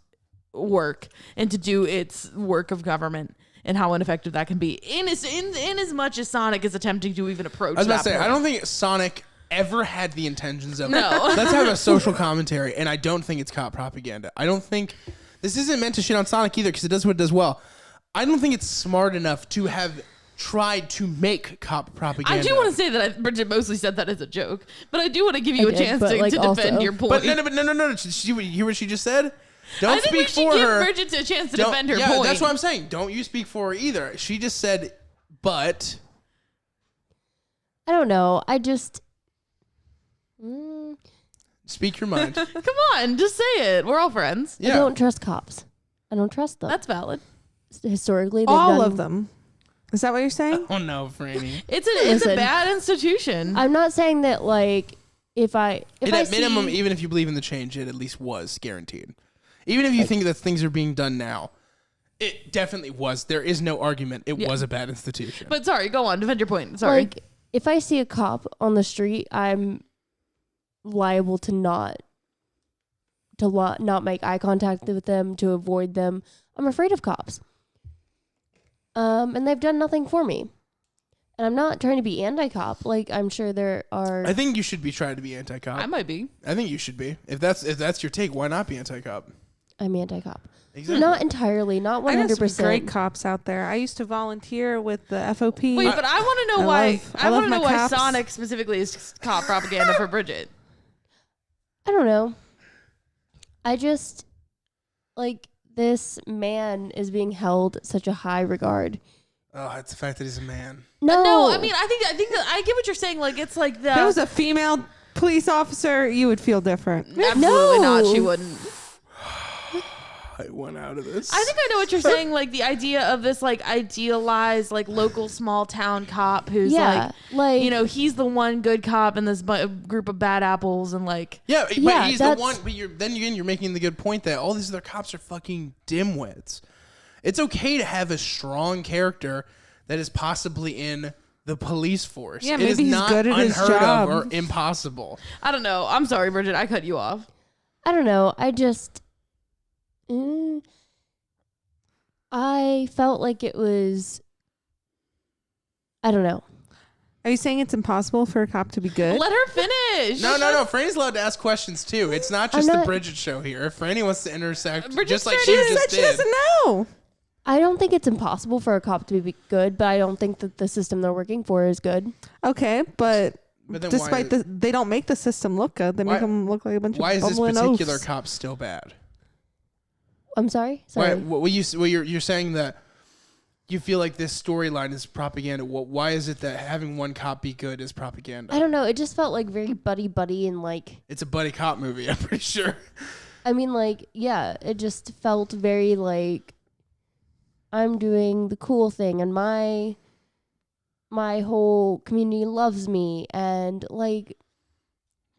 work and to do its work of government and how ineffective that can be. In as much as Sonic is attempting to even approach.
I was about
that
to say, I
point.
don't think Sonic ever had the intentions of
No.
let's have a social commentary, and I don't think it's cop propaganda. I don't think this isn't meant to shit on Sonic either because it does what it does well. I don't think it's smart enough to have tried to make cop propaganda.
I do want to say that Bridget mostly said that as a joke, but I do want to give you
I
a
did,
chance
but,
to,
like,
to defend
also-
your point.
But no. You hear what she just said? Don't
I think we
speak
should
for
give
her.
Bridget a chance to
Don't-
defend her
yeah,
point.
that's what I'm saying. Don't you speak for her either. She just said, but
I don't know. I just
Speak your mind.
Come on, just say it. We're all friends.
I don't trust cops. I don't trust them.
That's valid.
Historically, they've
All
done,
of them. Is that what you're saying?
Oh no, Franny.
It's a
Listen.
bad institution.
I'm not saying that like if I
At minimum, even if you believe in the change, it at least was guaranteed. Even if you think that things are being done now, it definitely was. There is no argument. It was a bad institution.
But sorry, go on. Defend your point. Sorry.
like if I see a cop on the street, I'm liable to not make eye contact with them, to avoid them. I'm afraid of cops. And they've done nothing for me. And I'm not trying to be anti-cop. Like, I'm sure there are.
I think you should be trying to be anti-cop.
I might be.
I think you should be. If that's your take, why not be anti-cop?
I'm anti-cop.
Exactly.
Not entirely, not 100%.
I know some great cops out there. I used to volunteer with the FOP.
Wait, but I want to know
I
want to know
my
why
cops.
Sonic specifically is cop propaganda for Bridget.
I don't know. I just like this man is being held such a high regard.
Oh, it's the fact that he's a man.
No,
I mean, I think that I get what you're saying. Like, it's like the
If it was a female police officer, you would feel different.
absolutely not. She
No.
wouldn't.
I went out of this.
I think I know what you're saying. Like the idea of this like idealized like local small town cop who's
like
you know, he's the one good cop in this group of bad apples and like
Yeah, but
Yeah,
he's the
that's-
one. But you're making the good point that all these other cops are fucking dimwits. It's okay to have a strong character that is possibly in the police force.
Yeah,
it
maybe
is
he's
not
good at his
unheard
job.
of or impossible.
I don't know. I'm sorry, Bridget. I cut you off.
I don't know. I just I felt like it was I don't know.
Are you saying it's impossible for a cop to be good?
Let her finish.
No. Franny's allowed to ask questions too. It's not just the Bridget show here. If Franny wants to intersect,
Bridget
just like
said
she
you
just
She
did.
doesn't know.
I don't think it's impossible for a cop to be good, but I don't think that the system they're working for is good.
Okay, but
But then
despite they don't make the system look good. They
Why-
make them look like a bunch
why
of
is this
bumbling
particular
oafs.
cop still bad?
I'm sorry.
Why,
Sorry.
you're saying that you feel like this storyline is propaganda. Why is it that having one cop be good is propaganda?
I don't know. It just felt like very buddy and like
It's a buddy cop movie, I'm pretty sure.
I mean like yeah, it just felt very like I'm doing the cool thing and my whole community loves me and like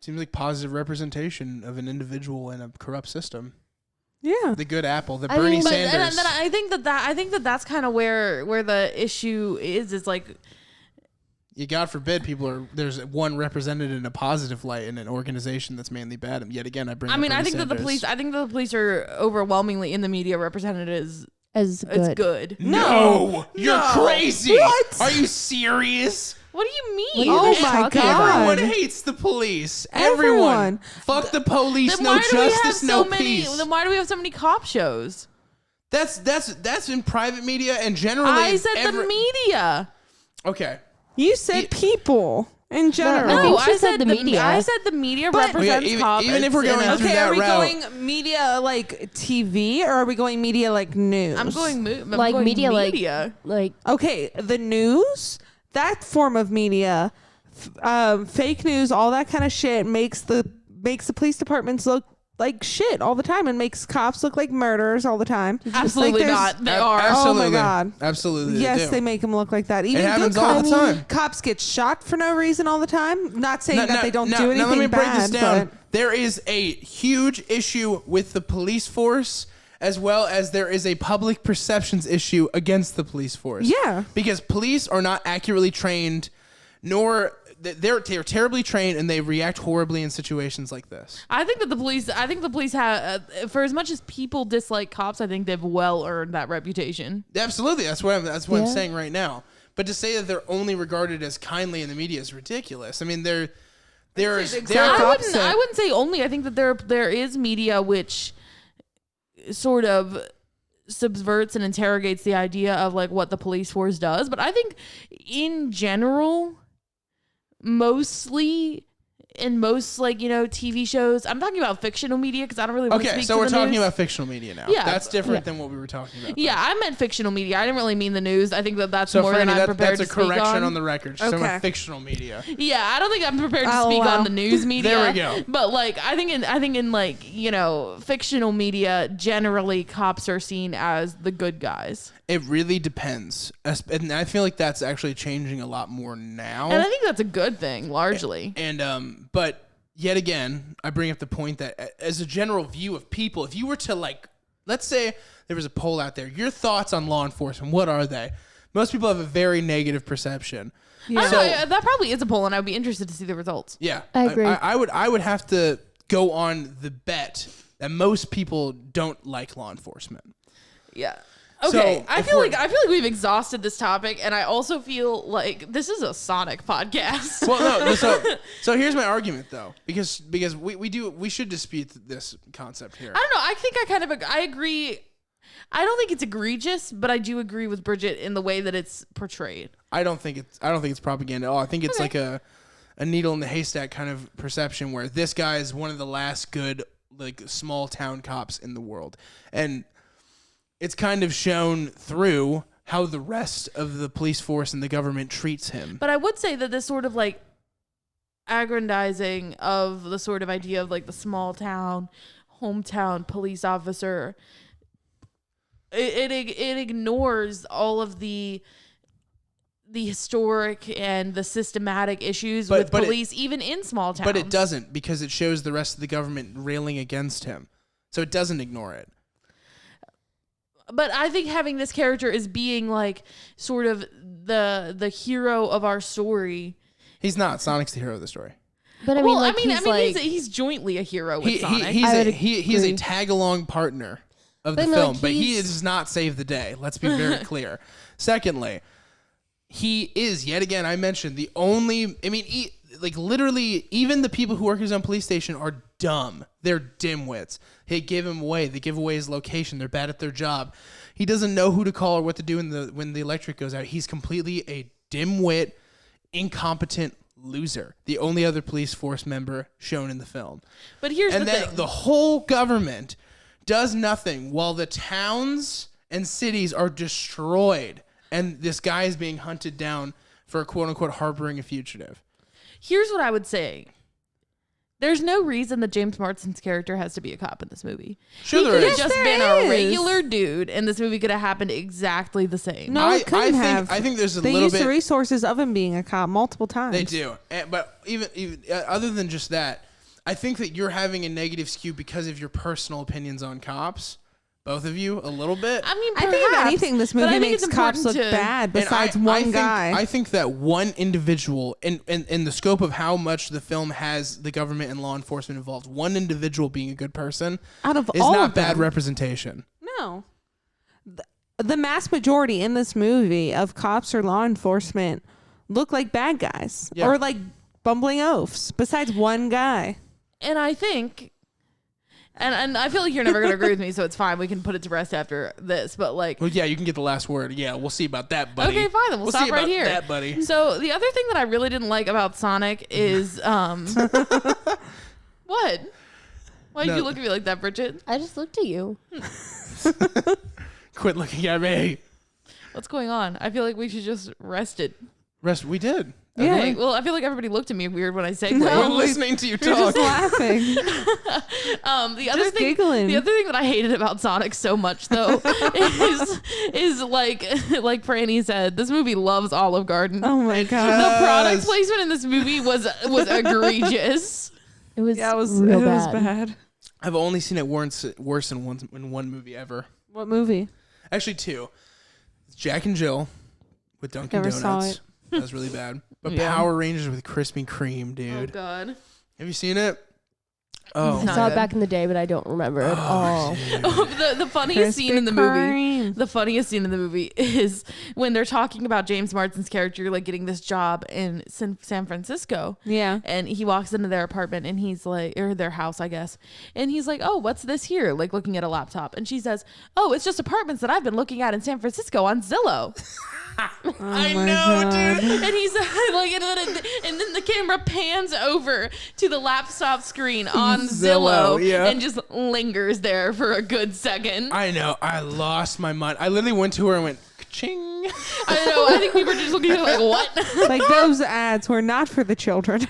Seems like positive representation of an individual in a corrupt system.
Yeah.
The good apple, the
I
Bernie
mean-
But
Sanders.
and then I think that's kind of where the issue is. It's like
You God forbid there's one represented in a positive light in an organization that's mainly bad. And yet again, I bring.
I
up
mean, I
Bernie
think that the
Sanders.
police are overwhelmingly in the media represented as
as good.
it's good.
No, you're crazy.
What?
Are you serious?
What do you mean?
What are you
Oh
guys
my
talking
God.
about?
Everyone hates the police.
Everyone.
Fuck the police.
Then
No
why do we have
justice.
so
No
many?
peace.
Then why do we have so many cop shows?
That's in private media and generally.
I said the media.
Okay.
You said people in general.
I think
No,
she said the media.
I said the media
But-
represents
Okay,
cops.
even if we're going through
Okay,
that
are we
route.
going media like TV or are we going media like news?
I'm going
Like media, like-
media.
Like
Okay, the news, that form of media, fake news, all that kind of shit makes the police departments look like shit all the time and makes cops look like murderers all the time.
Absolutely
there's-
not. They are.
Absolutely.
Oh my God.
Absolutely.
Yes,
do.
they make them look like that. Even
It happens
good
all the
cops,
time.
Cops get shot for no reason all the time. Not saying that they don't
now,
do anything
now let me break
bad,
this down.
but
There is a huge issue with the police force, as well as there is a public perceptions issue against the police force.
Yeah.
Because police are not accurately trained, nor they're terribly trained, and they react horribly in situations like this.
I think the police have, for as much as people dislike cops, I think they've well earned that reputation.
Absolutely, that's what I'm
Yeah.
saying right now. But to say that they're only regarded as kindly in the media is ridiculous. I mean, there's
I wouldn't say only. I think that there is media which sort of subverts and interrogates the idea of like what the police force does. But I think in general, mostly in most like, you know, TV shows. I'm talking about fictional media because I don't really want to
Okay,
speak
so
to
we're
the
talking
news.
about fictional media now.
Yeah.
That's different than what we were talking about.
Yeah, I meant fictional media. I didn't really mean the news. I think that's
So
more than
Franny,
I'm prepared
that's
to
a
speak
correction
on.
on the record. She's talking
Okay.
about fictional media.
Yeah, I don't think I'm prepared to
Oh,
speak
wow.
on the news media.
There we go.
But like, I think in like, you know, fictional media, generally cops are seen as the good guys,
It really depends, and I feel like that's actually changing a lot more now.
and I think that's a good thing, largely.
And but yet again, I bring up the point that as a general view of people, if you were to like, let's say there was a poll out there, your thoughts on law enforcement, what are they? Most people have a very negative perception.
I don't
So-
know, that probably is a poll, and I'd be interested to see the results.
Yeah,
I agree.
I would have to go on the bet that most people don't like law enforcement.
Yeah.
So,
Okay, I
if
feel
we're-
like we've exhausted this topic, and I also feel like this is a Sonic podcast.
Well, no. So here's my argument though, because we should dispute this concept here.
I don't know. I think I agree. I don't think it's egregious, but I do agree with Bridget in the way that it's portrayed.
I don't think it's propaganda at all. I think it's like a needle in the haystack kind of perception where this guy is one of the last good like small town cops in the world, and it's kind of shown through how the rest of the police force and the government treats him.
But I would say that this sort of like aggrandizing of the sort of idea of like the small town, hometown police officer, it ignores all of the historic and the systematic issues with police, even in small towns.
But it doesn't, because it shows the rest of the government railing against him. So it doesn't ignore it.
But I think having this character as being like sort of the hero of our story.
He's not. Sonic's the hero of the story.
But I mean, like,
he's jointly a hero with Sonic.
He's a tag-along partner of the
But,
film,
like,
but he
he's-
does not save the day. Let's be very clear. Secondly, he is, yet again, I mentioned, the only, I mean, like literally, even the people who work at his own police station are dumb. They're dimwits. They give him away. They give away his location. They're bad at their job. He doesn't know who to call or what to do when the electric goes out. He's completely a dimwit, incompetent loser. The only other police force member shown in the film.
But here's
And
the
then
thing.
the whole government does nothing while the towns and cities are destroyed, and this guy is being hunted down for quote unquote harboring a fugitive.
Here's what I would say. There's no reason that James Marsden's character has to be a cop in this movie.
Sure
He
there
could
is.
have just
there
been a
is.
regular dude, and this movie could have happened exactly the same.
No, it couldn't have.
I think there's a
They
little
use
bit.
the resources of him being a cop multiple times.
They do, but even other than just that, I think that you're having a negative skew because of your personal opinions on cops. Both of you, a little bit.
I mean,
I think if
perhaps,
anything, this
but I
movie
think
makes
it's
cops look
important to-
bad.
And
Besides
I think,
guy,
I think that one individual, in the scope of how much the film has the government and law enforcement involved, one individual being a good person
out of
is
all
not
of
bad
them,
representation.
no, the mass majority in this movie of cops or law enforcement look like bad guys
Yeah.
or like bumbling oafs. Besides one guy.
And I think, and I feel like you're never going to agree with me, so it's fine. We can put it to rest after this. But like,
Well, yeah, you can get the last word. Yeah, we'll see about that, buddy.
okay, fine. Then we'll
see
stop right
about
here.
that, buddy.
So the other thing that I really didn't like about Sonic is what? Why did
No.
you look at me like that, Bridget?
I just looked at you.
Quit looking at me.
What's going on? I feel like we should just rest it.
Rest. We did.
Yeah.
Okay, well, I feel like everybody looked at me weird when I segued.
No.
I'm listening to you
You're
talk.
just laughing.
The other
Just
thing,
giggling.
the other thing that I hated about Sonic so much though is like Franny said, this movie loves Olive Garden.
Oh my god.
The product placement in this movie was egregious.
It was
Yeah, it was
real
bad.
I've only seen it worse in one movie ever.
What movie?
Actually, two. It's Jack and Jill with Dunkin'
Never
Donuts.
saw it.
That was really bad. But
Yeah.
Power Rangers with Krispy Kreme,
Oh
dude.
God.
Have you seen it? Oh,
I
Not
saw
good.
it back in the day, but I don't remember at all.
The funniest scene in the movie.
Kreme.
The funniest scene in the movie is when they're talking about James Marsden's character like getting this job in San Francisco.
Yeah.
And he walks into their apartment and he's like, or their house, I guess. And he's like, oh, what's this here? Like looking at a laptop. And she says, oh, it's just apartments that I've been looking at in San Francisco on Zillow.
I know, dude.
And he's like, and then the camera pans over to the laptop screen on Zillow,
yeah.
and just lingers there for a good second.
I know. I lost my mind. I literally went to her and went, ka-ching.
I know. I think we were just looking at it like, what?
Like those ads were not for the children.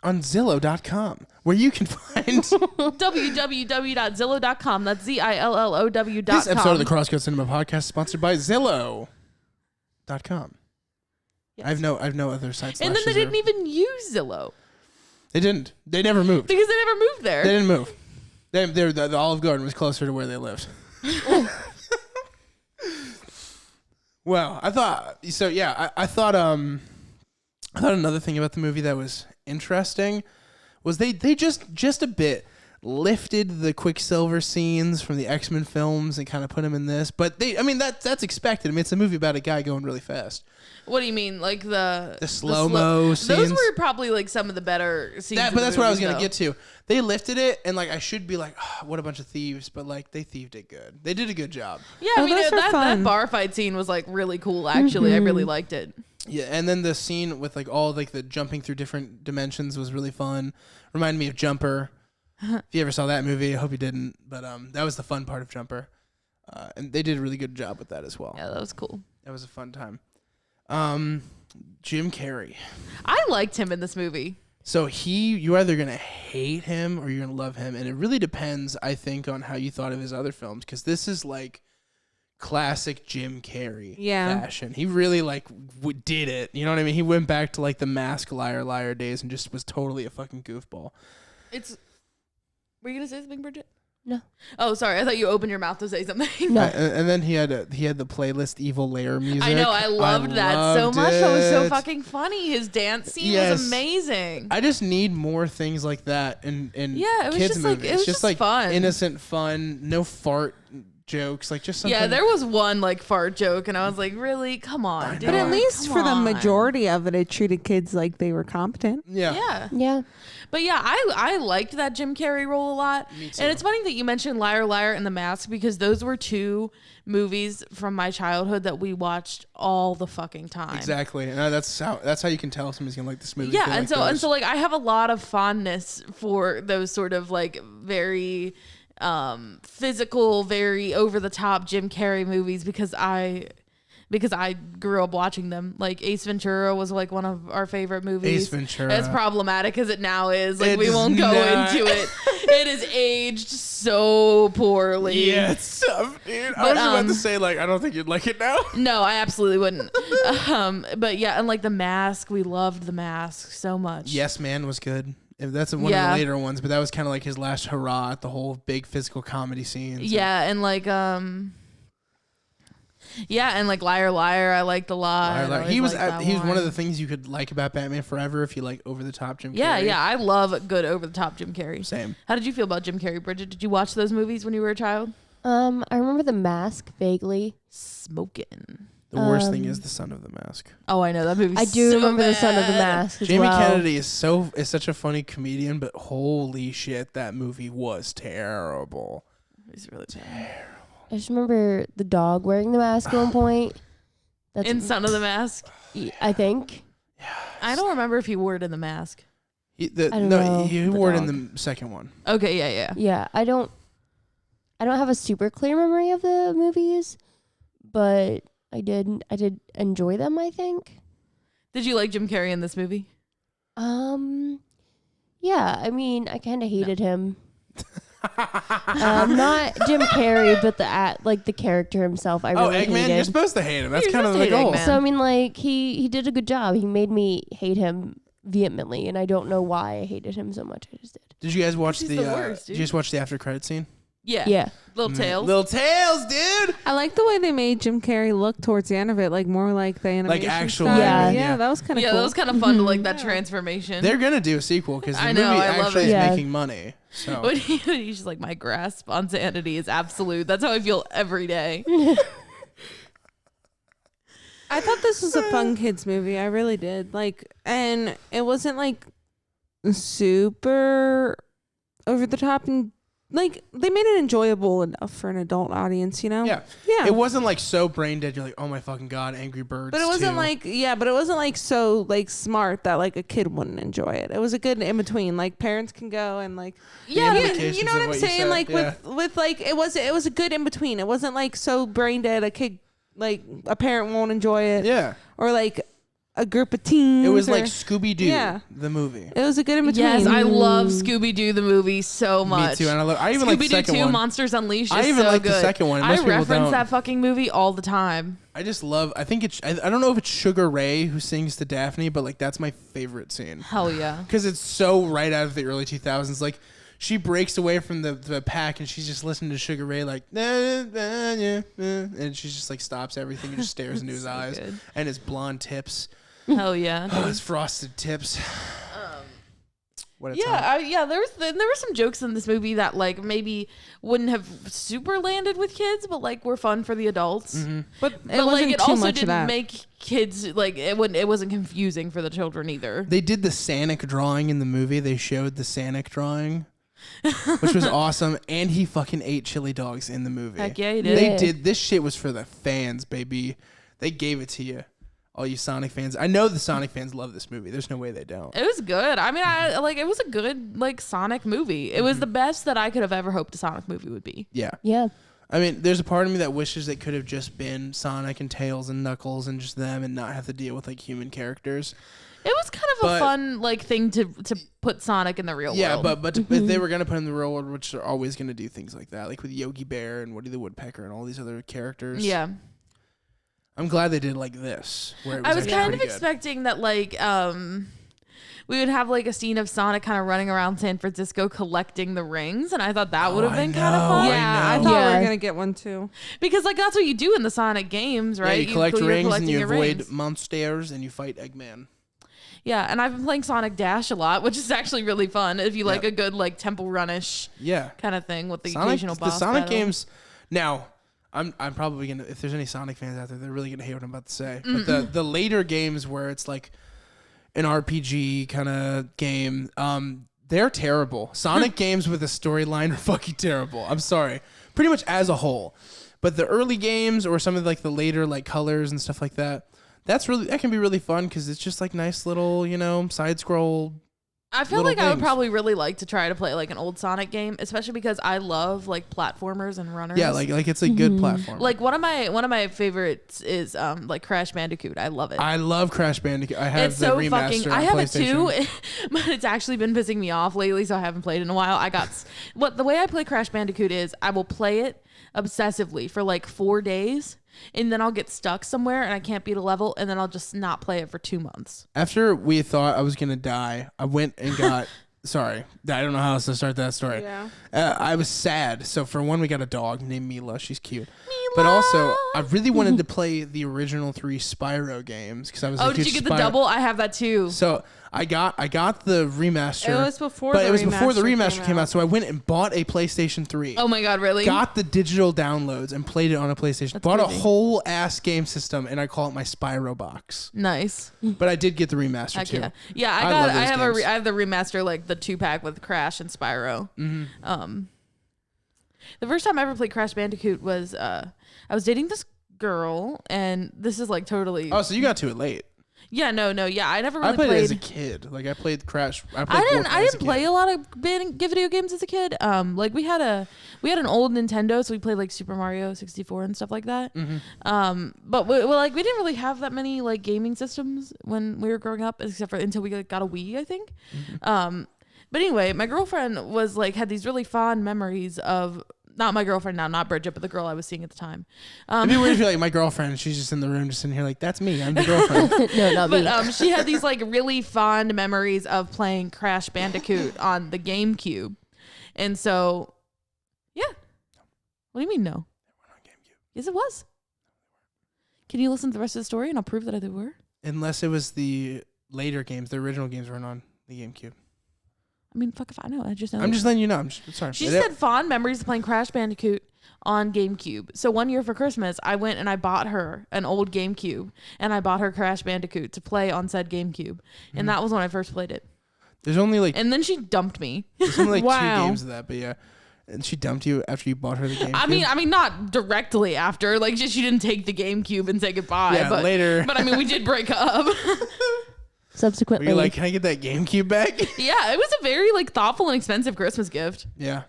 On Zillow.com, where you can find
www.zillow.com. That's ZILLOW.com.
this episode of the Crosscode Cinema Podcast is sponsored by Zillow.com.
Yes.
I have no other sites.
And then they didn't even use Zillow
They didn't. They never moved.
because they never moved there.
They didn't move. The Olive Garden was closer to where they lived. Well, I thought so. Yeah, I thought another thing about the movie that was interesting was they just a bit lifted the Quicksilver scenes from the X-Men films and kind of put them in this. But that's expected. I mean, it's a movie about a guy going really fast.
What do you mean, like the
slow-mo scenes?
Those were probably like some of the better scenes.
But that's what I was gonna get to. They lifted it, and like I should be like, oh, what a bunch of thieves, but like they thieved it good. They did a good job.
Yeah, I mean
those were
that
fun.
bar fight scene was like really cool. Actually, I really liked it.
Yeah, and then the scene with like all like the jumping through different dimensions was really fun. Reminded me of Jumper. If you ever saw that movie, I hope you didn't. But that was the fun part of Jumper, and they did a really good job with that as well.
Yeah, that was cool.
That was a fun time. Jim Carrey.
I liked him in this movie.
So you're either gonna hate him or you're gonna love him, and it really depends, I think, on how you thought of his other films, because this is like classic Jim Carrey fashion. He really like did it. You know what I mean? He went back to like the Mask Liar Liar days and just was totally a fucking goofball.
Were you gonna say something, Bridget?
No.
Oh, sorry. I thought you opened your mouth to say something.
No.
And then he had the playlist Evil Lair music.
I know. I loved that so much. That was so
it.
fucking funny. His dance scene
Yes.
was amazing.
I just need more things like that in
Yeah, it was
kids
just like-
movies.
it was
just
just
like
fun.
innocent fun, no fart jokes, like just something.
Yeah, there was one like fart joke, and I was like, really? Come on, dude.
But at least
Come
for the
on.
majority of it, it treated kids like they were competent.
Yeah.
Yeah.
Yeah.
But yeah, I liked that Jim Carrey role a lot.
Me too.
And it's funny that you mentioned Liar Liar and The Mask, because those were two movies from my childhood that we watched all the fucking time.
Exactly, and that's how you can tell somebody's gonna like this movie.
Yeah,
if they
and
like
so
those.
like I have a lot of fondness for those sort of like very physical, very over the top Jim Carrey movies because I grew up watching them. Like Ace Ventura was like one of our favorite movies.
Ace Ventura.
As problematic as it now is, like we
It's
won't go
not.
into it. It is aged so poorly.
Yeah, it's tough, dude. I
But,
was about to say like I don't think you'd like it now.
No, I absolutely wouldn't. But yeah, and like The Mask, we loved The Mask so much.
Yes Man was good. That's one of
Yeah.
the later ones, but that was kind of like his last hurrah at the whole big physical comedy scenes.
Yeah, and like yeah, and like Liar Liar, I liked a lot.
Liar,
I
Liar.
always
He was
liked that
one of the things you could like about Batman Forever if you like over the top Jim
Yeah,
Carrey.
yeah, I love good over the top Jim Carrey.
Same.
How did you feel about Jim Carrey, Bridget? Did you watch those movies when you were a child?
I remember The Mask vaguely.
Smoking.
The worst thing is The Son of the Mask.
Oh, I know that movie.
I do
so
remember The Son of the
bad.
Mask as
Jamie
well.
Kennedy is such a funny comedian, but holy shit, that movie was terrible.
He's really bad.
I just remember the dog wearing the mask at one point. That's
In Son of the Mask,
I think.
I don't remember if he wore it in The Mask.
He
don't know
he
the
wore it in
dog.
the second one.
Okay, yeah, yeah.
Yeah, I don't have a super clear memory of the movies, but I did enjoy them, I think.
Did you like Jim Carrey in this movie?
Yeah, I mean, I kind of hated him. Not Jim Carrey, but the character himself. I really
Eggman,
hated.
you're supposed to hate him. That's
You're
kind of
supposed
the
to hate
goal.
Eggman.
So I mean, like he did a good job. He made me hate him vehemently, and I don't know why I hated him so much. I just did.
Did you guys watch
He's
the?
the worst,
Did
dude.
you just watch the after credit scene?
Yeah.
Yeah.
Little Tails.
Little Tails, dude.
I like the way they made Jim Carrey look towards the end of it, like more like the animation
actual
style.
animation,
Yeah,
yeah.
that was kind of
Yeah,
cool.
that was kind of fun to like
Mhm.
that transformation.
They're gonna do a sequel because the
I
movie
know, I love
actually
it.
is
Yeah.
making money. So
When he's just like, my grasp on sanity is absolute. That's how I feel every day.
I thought this was a fun kids movie. I really did. Like, and it wasn't like super over the top and like they made it enjoyable enough for an adult audience, you know?
Yeah.
Yeah.
It wasn't like so brain dead. You're like, oh my fucking God, Angry Birds.
But it wasn't
2.
like, but it wasn't like so like smart that like a kid wouldn't enjoy it. It was a good in between. Like parents can go and like,
Yeah,
The
you
implications
know
of
what I'm
what you
saying?
said,
Like
yeah.
with like it was a good in between. It wasn't like so brain dead a kid like a parent won't enjoy it.
Yeah.
Or like a group of teens.
It was
or,
like Scooby-Doo,
Yeah.
the movie.
it was a good in between.
Yes, I love Scooby-Doo the movie so much.
Me too. And I even like the
Scooby-Doo
second
2
one.
Monsters Unleashed
I
is
even
so
like the
good.
second one.
I
Most people
reference
don't.
that fucking movie all the time.
I just love, I think it's, I don't know if it's Sugar Ray who sings to Daphne, but like that's my favorite scene.
Hell yeah.
Because it's so right out of the early 2000s. Like, she breaks away from the pack and she's just listening to Sugar Ray like, and she just like stops everything and just stares into his
So
eyes.
good.
And his blonde tips.
Hell yeah.
Oh, his frosted tips. What a
Yeah,
time.
there were some jokes in this movie that like maybe wouldn't have super landed with kids, but like were fun for the adults.
Mm-hmm.
but it
But like
wasn't
it
too
also
much of
didn't
that.
make kids like it wasn't confusing for the children either.
They did the Sanic drawing in the movie. They showed the Sanic drawing, which was awesome. And he fucking ate chili dogs in the movie.
Heck yeah, he did.
They
Yeah.
did. This shit was for the fans, baby. They gave it to you. All you Sonic fans. I know the Sonic fans love this movie. There's no way they don't.
It was good. I mean, it was a good like Sonic movie. It was the best that I could have ever hoped a Sonic movie would be.
Yeah.
Yeah.
I mean, there's a part of me that wishes it could have just been Sonic and Tails and Knuckles and just them and not have to deal with like human characters.
It was kind of
But-
a fun like thing to put Sonic in the real
Yeah,
world.
but if they were gonna put in the real world, which they're always gonna do things like that, like with Yogi Bear and Woody the Woodpecker and all these other characters.
yeah.
I'm glad they did it like this. Where it was
I was
actually
kind of
pretty good.
expecting that like we would have like a scene of Sonic kind of running around San Francisco collecting the rings, and I thought that would have
I
been kind of
know.
fun.
Yeah, I
know.
thought we
Yeah.
were gonna get one too.
Because like that's what you do in the Sonic games, right?
Yeah, you collect
you're
rings and
collecting
you
your
avoid
rings.
monsters and you fight Eggman.
Yeah, and I've been playing Sonic Dash a lot, which is actually really fun if you like
Yep.
a good like temple run-ish
Yeah.
kind of thing with the
Sonic,
occasional
the
boss
Sonic
battle.
games. Now, I'm probably gonna. If there's any Sonic fans out there, they're really gonna hate what I'm about to say. But the later games where it's like an RPG kind of game, they're terrible. Sonic games with a storyline are fucking terrible. I'm sorry, pretty much as a whole. But the early games or some of like the later like colors and stuff like that, that can be really fun because it's just like nice little side scroll.
I feel
little
like I would
things.
probably really like to try to play like an old Sonic game, especially because I love like platformers and runners.
Yeah, like it's a good platform.
Like one of my favorites is like Crash Bandicoot. I love it.
I love Crash Bandicoot. I have
It's
the
so
remaster
fucking.
on
I have
PlayStation.
it too, but it's actually been pissing me off lately, so I haven't played it in a while. The way I play Crash Bandicoot is I will play it obsessively for like 4 days, and then I'll get stuck somewhere and I can't beat a level, and then I'll just not play it for 2 months.
After we thought I was gonna die, I went and got. Sorry, I don't know how else to start that story.
Yeah.
I was sad. So for one, we got a dog named Mila. She's cute. But also, I really wanted to play the original 3 Spyro games because I was.
Oh,
a
did
huge
you get the
Spyro-
double? I have that too.
So I got the remaster.
It was before
but
the
it was before the
remaster
remaster came out. So I went and bought a PlayStation 3.
Oh my god, really?
Got the digital downloads and played it on a PlayStation.
That's
Bought a
crazy.
whole ass game system and I call it my Spyro box.
Nice.
But I did get the remaster
Heck
too.
yeah. Yeah,
I love those games.
I have the remaster, like the 2-pack with Crash and Spyro.
Mm-hmm.
The first time I ever played Crash Bandicoot was I was dating this girl, and this is like totally.
Oh, so you got to it late.
Yeah, no, yeah. I never really
I played
played.
it as a kid. Like I played Crash. I played
I
Warfare as a
didn't play
kid.
a lot of video games as a kid. Like we had an old Nintendo, so we played like Super Mario 64 and stuff like that.
Mm-hmm.
But we didn't really have that many like gaming systems when we were growing up, except for until we got a Wii, I think.
Mm-hmm.
But anyway, my girlfriend was like had these really fond memories of. Not my girlfriend now, not Bridget, but the girl I was seeing at the time.
It'd be weird if you're like my girlfriend and she's just in the room, just sitting here like, that's me. I'm the girlfriend.
No, not me.
But she had these like really fond memories of playing Crash Bandicoot on the GameCube. And so, yeah. What do you mean no? Yes, it was. Can you listen to the rest of the story and I'll prove that they were?
Unless it was the later games, the original games weren't on the GameCube.
I mean, fuck if I know. I just know.
I'm just letting you know. I'm just, sorry.
She said fond memories of playing Crash Bandicoot on GameCube. So one year for Christmas, I went and I bought her an old GameCube, and I bought her Crash Bandicoot to play on said GameCube, and that was when I first played it.
There's only like
And then she dumped me.
there's only like
Wow.
2 games of that, but yeah. And she dumped you after you bought her the GameCube?
I mean, not directly after. Like, just she didn't take the GameCube and say goodbye.
Yeah,
but
later.
But I mean, we did break up.
Subsequently,
Were you like, can I get that GameCube back?
Yeah, it was a very like thoughtful and expensive Christmas gift.
Yeah,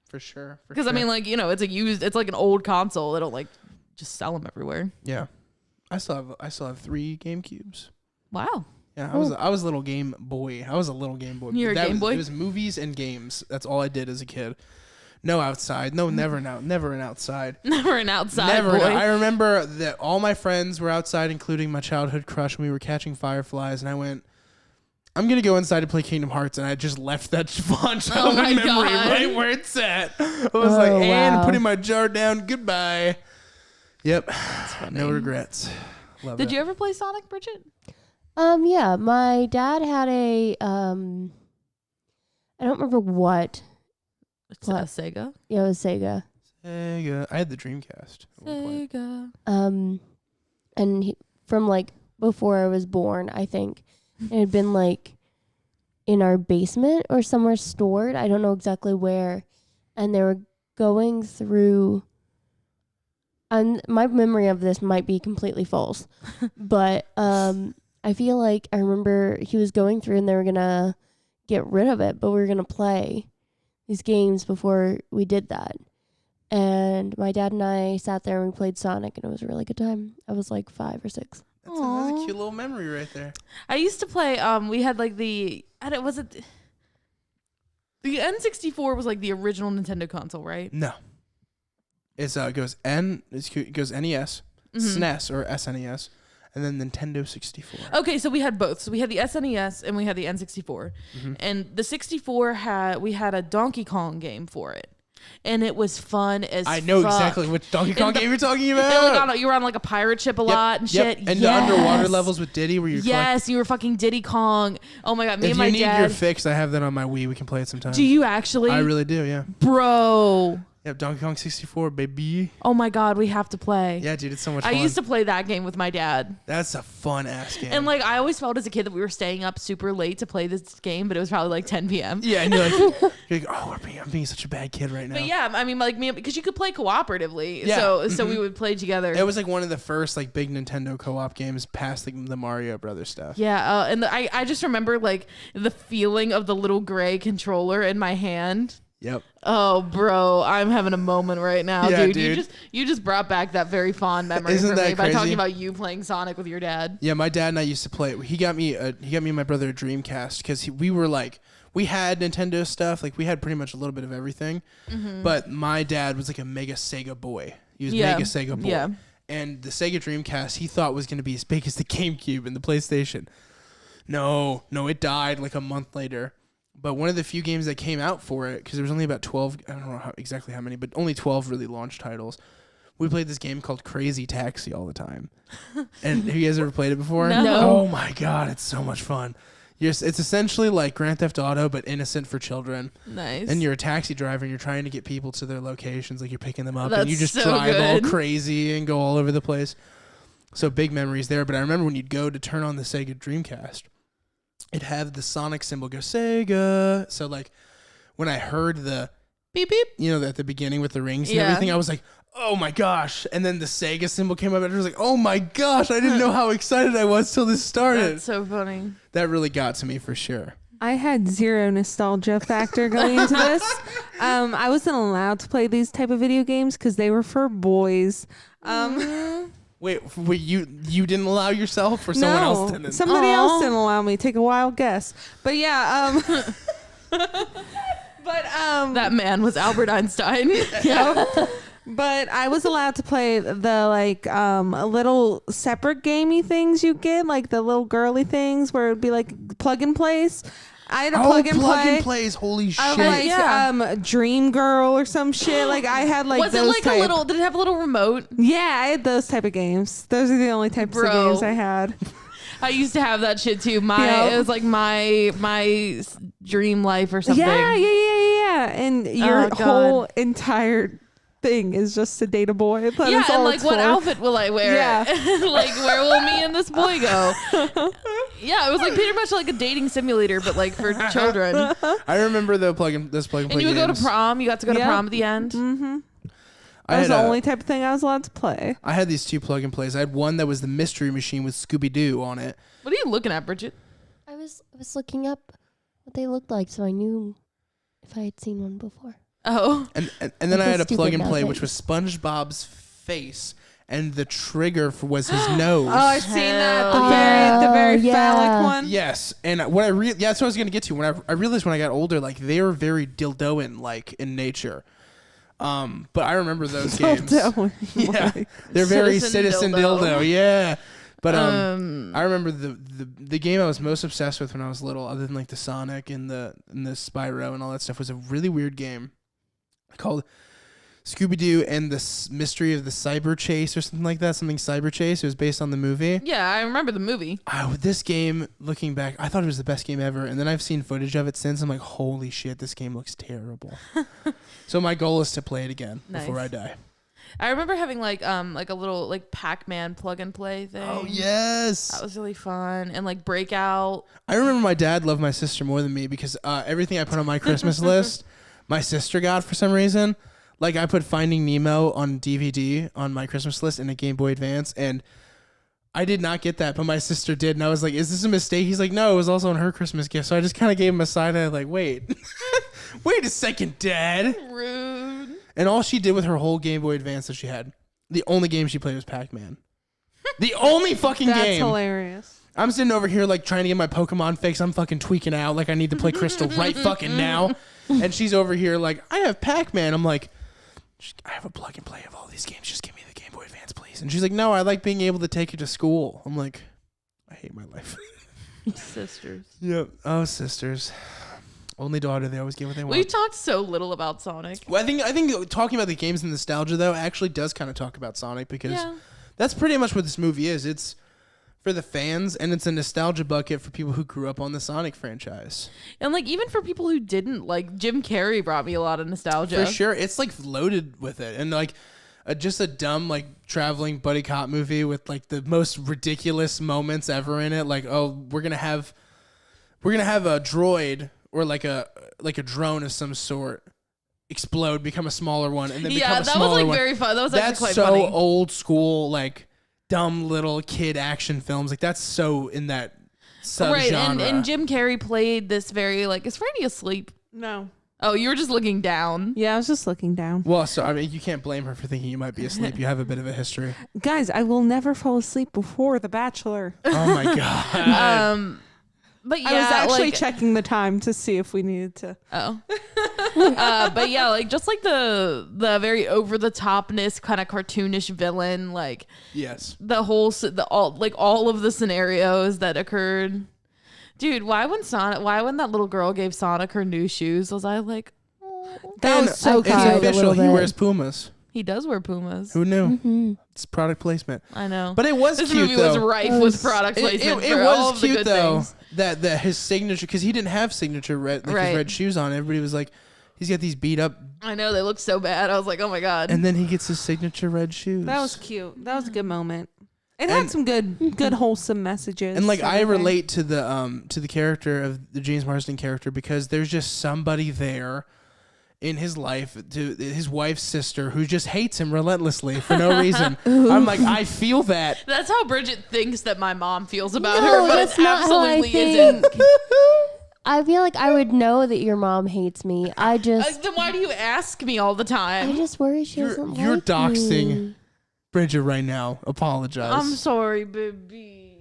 for sure.
Because I mean, like, you know, it's like an old console. They don't like just sell them everywhere.
Yeah, I still have 3 GameCubes.
Wow.
Yeah, I was a little Game Boy. I was a little Game Boy.
You were a Game Boy?
It was movies and games. That's all I did as a kid. No outside. No, never an outside.
Never an outside
Never.
boy.
I remember that all my friends were outside, including my childhood crush, when we were catching fireflies, and I went, I'm going to go inside to play Kingdom Hearts, and I just left that fond childhood
my
memory
God.
right where it's at. I was like, and
wow.
putting my jar down, goodbye. Yep. No regrets. Love
Did
it.
you ever play Sonic, Bridget?
Yeah, my dad had a I don't remember what.
It's
What?
a Sega.
Yeah, it was Sega.
Sega. I had the Dreamcast. at one point.
Sega.
And from like before I was born, I think it had been like in our basement or somewhere stored. I don't know exactly where, and they were going through. And my memory of this might be completely false, but I feel like I remember he was going through and they were gonna get rid of it, but we were gonna play these games before we did that. And my dad and I sat there and we played Sonic, and it was a really good time. I was like 5 or 6.
That's a cute little memory right there.
I used to play. We had like the N64 was like the original Nintendo console, right?
No. It goes NES, SNES or SNES, and then Nintendo 64.
Okay, so we had both. So we had the SNES and we had the N64, and the 64 we had a Donkey Kong game for it, and it was fun as
I know
fuck.
exactly which Donkey Kong game you're talking about.
And, like, you were on like a pirate ship a lot and shit.
And
yes.
the underwater levels with Diddy where you're
Yes, you were fucking Diddy Kong. Oh my god, me
If
and my
you need
dad.
your fix, I have that on my Wii. We can play it sometime.
Do you actually?
I really do, yeah.
Bro.
Yep, Donkey Kong 64, baby.
Oh my god, we have to play.
Yeah, dude, it's so much
I
fun.
used to play that game with my dad.
That's a fun ass game.
And like I always felt as a kid that we were staying up super late to play this game, but it was probably like 10 p.m.
Yeah, and you're like, oh, I'm being such a bad kid right now.
But yeah, I mean, like me, because you could play cooperatively.
Yeah.
So we would play together.
It was like one of the first like big Nintendo co-op games past like the Mario Brothers stuff.
Yeah, and I just remember like the feeling of the little gray controller in my hand.
Yep.
Oh, bro, I'm having a moment right now,
Yeah,
dude. You just brought back that very fond memory
Isn't
for
that
me by
crazy?
talking about you playing Sonic with your dad.
Yeah, my dad and I used to play. He got me and my brother a Dreamcast because we were like, we had Nintendo stuff. Like we had pretty much a little bit of everything. But my dad was like a mega Sega boy. He was mega Sega boy.
Yeah.
And the Sega Dreamcast he thought was going to be as big as the GameCube and the PlayStation. No, it died like a month later. But one of the few games that came out for it, because there was only about 12, I don't know exactly how many, but only 12 really launched titles. We played this game called Crazy Taxi all the time. And have you guys ever played it before?
No.
Oh my God, it's so much fun. It's essentially like Grand Theft Auto, but innocent for children.
Nice.
And you're a taxi driver and you're trying to get people to their locations, like you're picking them up
That's
and you just
so
drive all
good.
crazy and go all over the place. So big memories there. But I remember when you'd go to turn on the Sega Dreamcast, it had the Sonic symbol go Sega. So like when I heard the
beep beep,
at the beginning with the rings and
Yeah.
everything, I was like, oh my gosh. And then the Sega symbol came up and I was like, oh my gosh, I didn't know how excited I was till this started.
that's so funny.
That really got to me for sure.
I had zero nostalgia factor going into this. I wasn't allowed to play these type of video games because they were for boys.
Wait, you didn't allow yourself or someone else didn't?
Somebody
Aw.
else didn't allow me. Take a wild guess. But yeah,
That man was Albert Einstein.
but I was allowed to play the like little separate gamey things you get, like the little girly things where it'd be like plug and plays. I had a plug and play.
Holy shit.
Of like
Yeah.
Dream Girl or some shit. Like I had like
Was it
those
like
type.
a little? Did it have a little remote?
Yeah, I had those type of games. Those are the only types
Bro.
of games I had.
I used to have that shit too.
Yeah.
It was like my dream life or something.
Yeah. And your
Oh, God.
whole entire thing is just to date a boy. That
Yeah,
is all
and like
it's
what
for.
outfit will I wear?
Yeah.
Like where will me and this boy go? Yeah, it was like pretty much like a dating simulator, but like for children.
I remember the plug and play
And you would go to prom. You got to go to
Yep.
prom at the end.
Mm-hmm.
I
That was
had
the only type of thing I was allowed to play.
I had these 2 plug and plays. I had one that was the mystery machine with Scooby Doo on it.
What are you looking at, Bridget?
I was looking up what they looked like, so I knew if I had seen one before.
Oh.
And then I
Like
had a
a
plug and
stupid
play,
nugget.
which was SpongeBob's face, and the trigger was his nose.
Oh, I've seen that.
Oh,
The very
yeah.
phallic one.
Yes, and what that's what I was gonna get to. When I realized when I got older, like they were very dildoan like in nature. But I remember those games. Yeah, they're very
Citizen
citizen
dildo.
dildo. Yeah, but I remember the game I was most obsessed with when I was little, other than like the Sonic and the Spyro and all that stuff, was a really weird game called Scooby Doo and the Mystery of the Cyber Chase or something like that. Something Cyber Chase. It was based on the movie.
Yeah, I remember the movie.
This game, looking back, I thought it was the best game ever, and then I've seen footage of it since. I'm like, holy shit, this game looks terrible. So my goal is to play it again before I
Nice.
die.
I remember having like a little like Pac-Man plug and play thing.
Oh yes,
That was really fun. And like Breakout.
I remember my dad loved my sister more than me because everything I put on my Christmas list, my sister got for some reason. Like I put Finding Nemo on DVD on my Christmas list in a Game Boy Advance, and I did not get that, but my sister did, and I was like, "Is this a mistake?" He's like, "No, it was also on her Christmas gift." So I just kind of gave him a side eye, like, "Wait, wait a second, Dad."
Rude.
And all she did with her whole Game Boy Advance that she had, the only game she played was Pac-Man. The only fucking
That's
game.
hilarious.
I'm sitting over here like trying to get my Pokemon fix. I'm fucking tweaking out like I need to play Crystal right fucking now. And she's over here like, I have Pac-Man. I'm like, I have a plug and play of all these games. Just give me the Game Boy Advance, please. And she's like, no, I like being able to take it to school. I'm like, I hate my life.
Sisters.
Yep. Oh, sisters. Only daughter. They always get what they want.
We talked so little about Sonic.
Well, I think talking about the games and nostalgia though actually does kind of talk about Sonic because that's pretty much what this movie is. It's for the fans and it's a nostalgia bucket for people who grew up on the Sonic franchise.
And like even for people who didn't, like Jim Carrey brought me a lot of nostalgia.
For sure, it's like loaded with it and like just a dumb like traveling buddy cop movie with like the most ridiculous moments ever in it. Like, oh, we're gonna have a droid or like a drone of some sort explode, become a smaller one, and then become a smaller one.
That was like very fun. That was
That's
actually quite
so
funny.
old school, like dumb little kid action films. Like that's so in that subgenre.
Right, and Jim Carrey played this very like, is Franny asleep?
No.
Oh, you were just looking down.
Yeah, I was just looking down.
Well, so I mean, you can't blame her for thinking you might be asleep. You have a bit of a history.
Guys, I will never fall asleep before The Bachelor.
Oh my god.
But yeah,
I was actually
like,
checking the time to see if we needed to.
Oh. But yeah, like just like the very over the topness kind of cartoonish villain, like
Yes.
all of the scenarios that occurred. Dude, why when that little girl gave Sonic her new shoes, was I like, oh.
That
And
was so
it's
cried a
official.
little
He
bit.
wears Pumas.
He does wear Pumas.
Who knew?
Mm-hmm.
It's product placement.
I know.
But it was
This
cute
movie
though.
was rife with product placement
It
for all
was
of the
cute
good
though
things.
that his signature, because he didn't have signature red like
Right.
his red shoes on. Everybody was like, he's got these beat up,
I know, they look so bad. I was like, oh my God.
and then he gets his signature red shoes.
That was cute. That was a good moment. It
And-
had some good wholesome messages.
And like I
everything.
relate to the character of the James Marsden character because there's just somebody there in his life, to his wife's sister, who just hates him relentlessly for no reason. I'm like, I feel that.
That's how Bridget thinks that my mom feels about
No,
her, but
that's
it
not how I
absolutely
think.
isn't.
I feel like I would know that your mom hates me. I just
Then why do you ask me all the
I
time?
just worry she
You're-
doesn't
you're
like
doxing.
me.
Bridget right now, apologize.
I'm sorry, baby.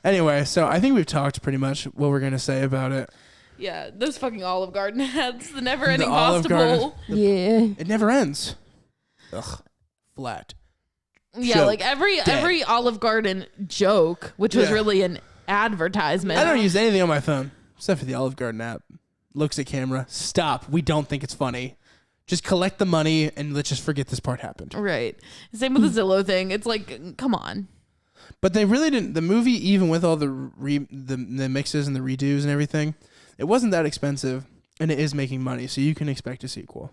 Anyway, so I think we've talked pretty much what we're gonna say about it.
Yeah, those fucking Olive Garden ads, the never-ending
The Olive
Garden.
Yeah.
It never ends. Ugh, flat.
Yeah,
Joke.
like every Olive Garden joke, which was
Yeah.
really an advertisement.
I don't use anything on my phone except for the Olive Garden app. Looks at camera. Stop. We don't think it's funny. Just collect the money and let's just forget this part happened.
Right. Same with the Zillow thing. It's like, come on.
But they really didn't. The movie, even with all the mixes and the redos and everything, it wasn't that expensive, and it is making money, so you can expect a sequel.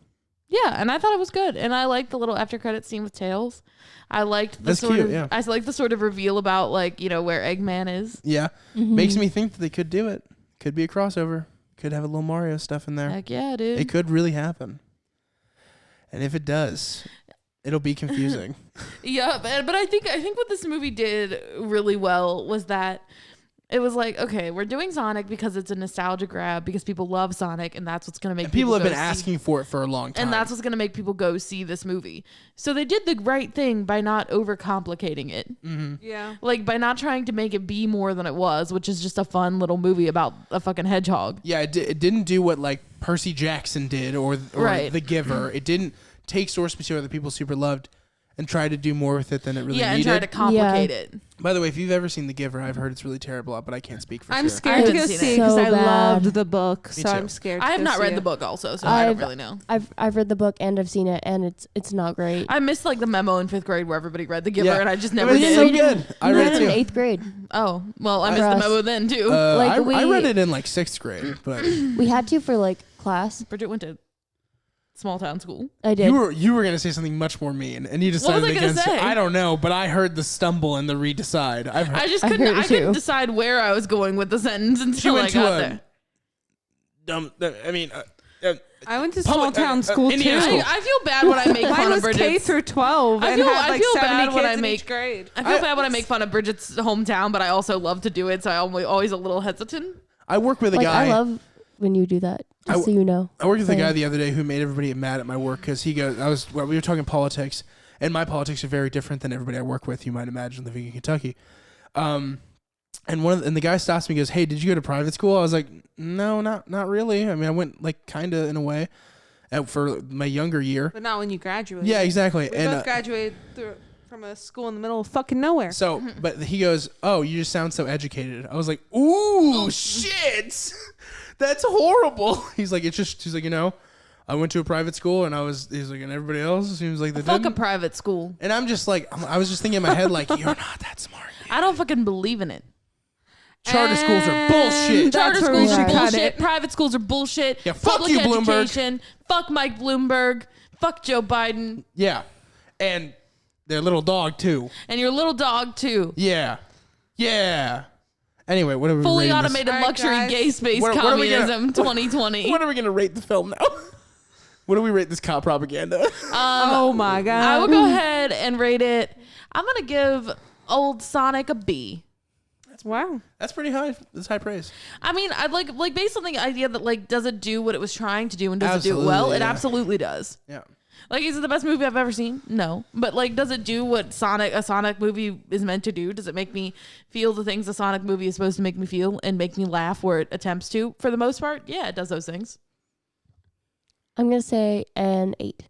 Yeah, and I thought it was good, and I liked the little after credit scene with Tails. I liked the
That's
sort
cute,
of
yeah.
I liked the sort of reveal about like where Eggman is.
Yeah.
Mm-hmm.
Makes me think that they could do it. Could be a crossover. Could have a little Mario stuff in there.
Heck yeah, dude.
It could really happen. And if it does, it'll be confusing.
Yeah, but I think what this movie did really well was that it was like, okay, we're doing Sonic because it's a nostalgia grab because people love Sonic and that's what's going to make
And people have
go
been
see-
asking for it for a long time.
and that's what's going to make people go see this movie. So they did the right thing by not overcomplicating it.
Yeah.
Like by not trying to make it be more than it was, which is just a fun little movie about a fucking hedgehog.
Yeah, it didn't do what like Percy Jackson did or
Right.
The Giver. It didn't take source material that people super loved and try to do more with it than it really
Yeah, and
needed.
try to complicate it.
By the way, if you've ever seen The Giver, I've heard it's really terrible, but I can't speak for
I'm
sure.
scared to
I
go
haven't seen
see
it.
it because
So
I
bad.
loved the book,
Me
so
too.
I'm scared.
I have
to
not
go
read
see
the
it.
book also, so I don't
I've-
really know.
I've read the book and I've seen it, and it's not great.
I missed like the memo in 5th grade where everybody read The Giver,
Yeah.
and I just
It
never
was
did.
so good. I
You
read
read
it
in
too.
8th grade.
Oh, well, I missed
For
the
us.
memo then too.
Like,
I
we-
read it in like 6th grade, but
We had to for like class.
Bridget went to small town school.
I did.
you were gonna say something much more mean, and you
What was
decided
I gonna
against
say?
it. I don't know, but I heard the stumble and the redecide. I've heard.
I just
I
couldn't.
heard it
I couldn't
too.
decide where I was going with the sentence
She
until I
went to
got
a
there.
dumb. I mean,
I went to small
Public-
town school
Indiana
too.
school.
I feel bad when I make
Mine
fun of
was K
Bridget's.
through 12
I
and
feel-
had
I
like
feel
70
bad when
kids
I
in
make-
each grade.
I feel bad when I make fun of Bridget's hometown, but I also love to do it, so I'm always a little hesitant.
I work with a
like
guy.
I love when you do that. Just so you know.
I worked with a guy
Same.
the other day who made everybody mad at my work because he goes. We were talking politics, and my politics are very different than everybody I work with. You might imagine living in Kentucky. And the guy stops me and goes, "Hey, did you go to private school?" I was like, "No, not really. I mean, I went like kind of in a way, for my younger year."
But not when you graduated.
Yeah, exactly.
We
and
both graduated from a school in the middle of fucking nowhere.
so, but he goes, "Oh, you just sound so educated." I was like, "Ooh, shit, that's horrible." He's like, he's like, I went to a private school, and he's like, and everybody else seems like they
Fuck a
didn't.
private school.
And I'm just like, I was just thinking in my head, like, you're not that smart.
I don't fucking believe in it.
Charter schools are bullshit.
That's
Charter
where we
schools are
should
cut
bullshit.
it.
Private schools are bullshit.
Yeah, fuck
Public
you, Bloomberg.
education. Fuck Mike Bloomberg. Fuck Joe Biden.
Yeah, and their little dog too.
And your little dog, too.
Yeah. Anyway, what are we
Fully
rating this?
automated
All right,
luxury
guys.
gay space
What are we gonna-
communism 2020.
What are we gonna rate the film now? What do we rate this cop propaganda?
Oh my god.
I will go ahead and rate it. I'm going to give old Sonic a B.
Wow.
That's pretty high. That's high praise.
I mean, I'd like based on the idea that like, does it do what it was trying to do and does it do it
Absolutely,
well? It
yeah.
absolutely does.
Yeah.
Like, is it the best movie I've ever seen? No. But like, does it do what a Sonic movie is meant to do? Does it make me feel the things a Sonic movie is supposed to make me feel and make me laugh where it attempts to? For the most part, yeah, it does those things.
I'm gonna say an 8.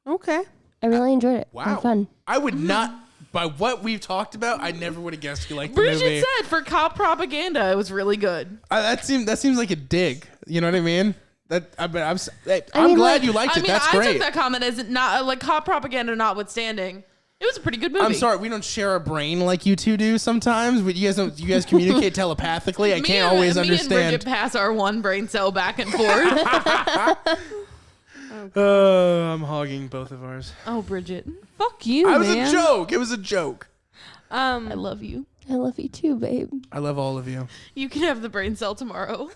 Okay.
I really enjoyed it.
Wow.
Had fun.
I would not, by what we've talked about, I never would have guessed you liked the
Bridget
movie.
said for cop propaganda, it was really good.
That seems like a dig. You know what I mean? I'm
I mean,
glad
like-
you liked
I
it.
mean,
That's
I
great.
took that comment as not like cop propaganda notwithstanding. It was a pretty good movie.
I'm sorry, we don't share a brain like you two do sometimes. But you guys communicate telepathically. I can't always
me
understand.
and Bridget pass our one brain cell back and forth.
I'm hogging both of ours.
Oh, Bridget,
Fuck you,
It was
man.
a joke. It was a joke.
I love you.
I love you too, babe.
I love all of you.
You can have the brain cell tomorrow.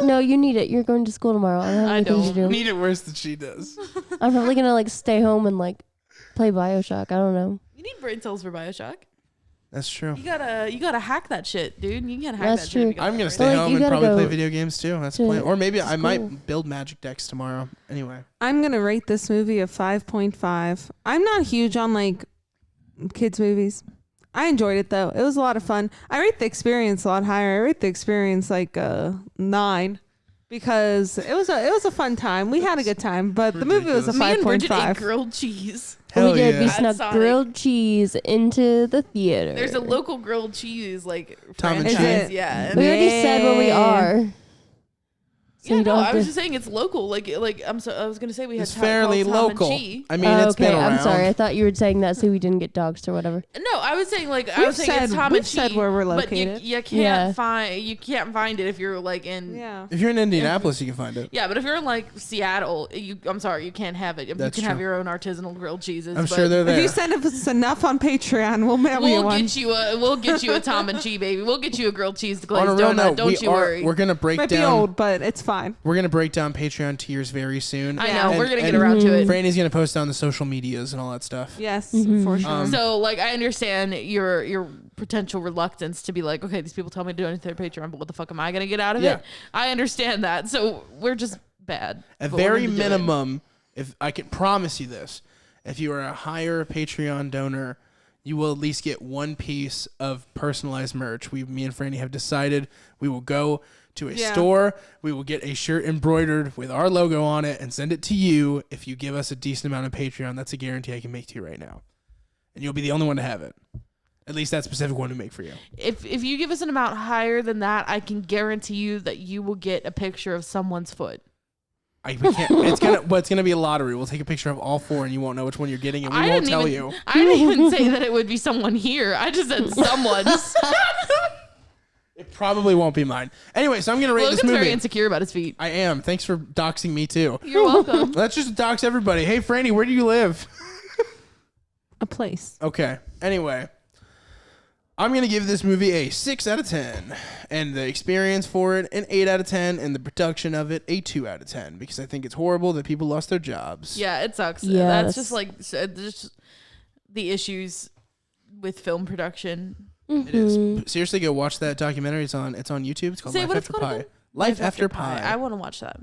No, you need it. You're going to school tomorrow. I don't have
I
anything to
don't
do.
Need it worse than she does.
I'm probably gonna like stay home and like play BioShock. I don't know.
You need brain cells for Bioshock.
That's true.
You gotta hack that shit, dude. You can't hack
That's
that
true.
shit. if you got
I'm gonna
brain
stay
Like,
cells.
home
you
and
gotta
probably
go
play video games too. That's the
to
plan. Or maybe I
school.
might build magic decks tomorrow. Anyway,
I'm gonna rate this movie a 5.5. I'm not huge on like kids movies. I enjoyed it though. It was a lot of fun. I rate the experience a lot higher. I rate the experience like 9 because it was a fun time. We had a good time, but the movie was a
Me and Bridget ate
5.5.
grilled cheese.
hell
we did.
yeah.
We
At
snuck
Sonic.
grilled cheese into the theater.
There's a local grilled cheese like
Tom and
franchise.
Cheese?
Yeah.
We already said where we
Yeah.
are. So you don't have
I
to.
was just saying it's local. Like I was gonna say we had
It's fairly
Tom
local.
And Chi.
I mean, it's been
okay,
around.
I'm sorry. I thought you were saying that so we didn't get doxxed or whatever.
No, I was saying it's Tom
we've
and Chi.
said where we're
But
located.
you can't
Yeah.
find it if you're like in.
Yeah.
If you're in Indianapolis, you can find it.
Yeah, but if you're in like Seattle, I'm sorry, you can't have it.
That's
you can have
true.
your own artisanal grilled cheeses.
I'm
but
sure they're there.
If you send us enough on Patreon, we'll mail you one.
We'll get you a Tom and Chi, baby. We'll get you a grilled cheese
On
glazed
a real
donut.
note,
Don't you worry.
we're gonna break
Might be
down.
old, but it's fine.
We're gonna break down Patreon tiers very soon.
I know.
And-
We're gonna get
and
around to it.
Franny's gonna post on the social medias and all that stuff.
Yes,
Mhm.
for sure.
So like I understand your potential reluctance to be like, okay, these people tell me to donate to their Patreon, but what the fuck am I gonna get out of
Yeah.
it? I understand that. So we're just bad.
At
but we're
very
gonna do it.
minimum, if I can promise you this, if you are a higher Patreon donor, you will at least get one piece of personalized merch. Me and Franny have decided we will go to a store. We will get a shirt embroidered with our logo on it and send it to you if you give us a decent amount of Patreon. That's a guarantee I can make to you right now. And you'll be the only one to have it. At least that specific one to make for you.
If you give us an amount higher than that, I can guarantee you that you will get a picture of someone's foot.
We can't. It's gonna be a lottery. We'll take a picture of all four, and you won't know which one you're getting, and we won't tell you.
I didn't even say that it would be someone here. I just said someone's.
It probably won't be mine. Anyway, so I'm gonna rate
Logan's
this movie.
very insecure about his feet.
I am. Thanks for doxing me too.
You're welcome.
Let's just dox everybody. Hey, Franny, where do you live?
A place.
Okay. Anyway, I'm going to give this movie a 6 out of 10. And the experience for it, an 8 out of 10. And the production of it, a 2 out of 10. Because I think it's horrible that people lost their jobs.
Yeah, it sucks.
Yeah,
That's
that's-
just like just the issues with film production.
It is. Seriously, go watch that documentary. It's on YouTube. It's called
Say
Life
what it's
After
called
Pie.
again?
Life After Pie.
I want to watch that.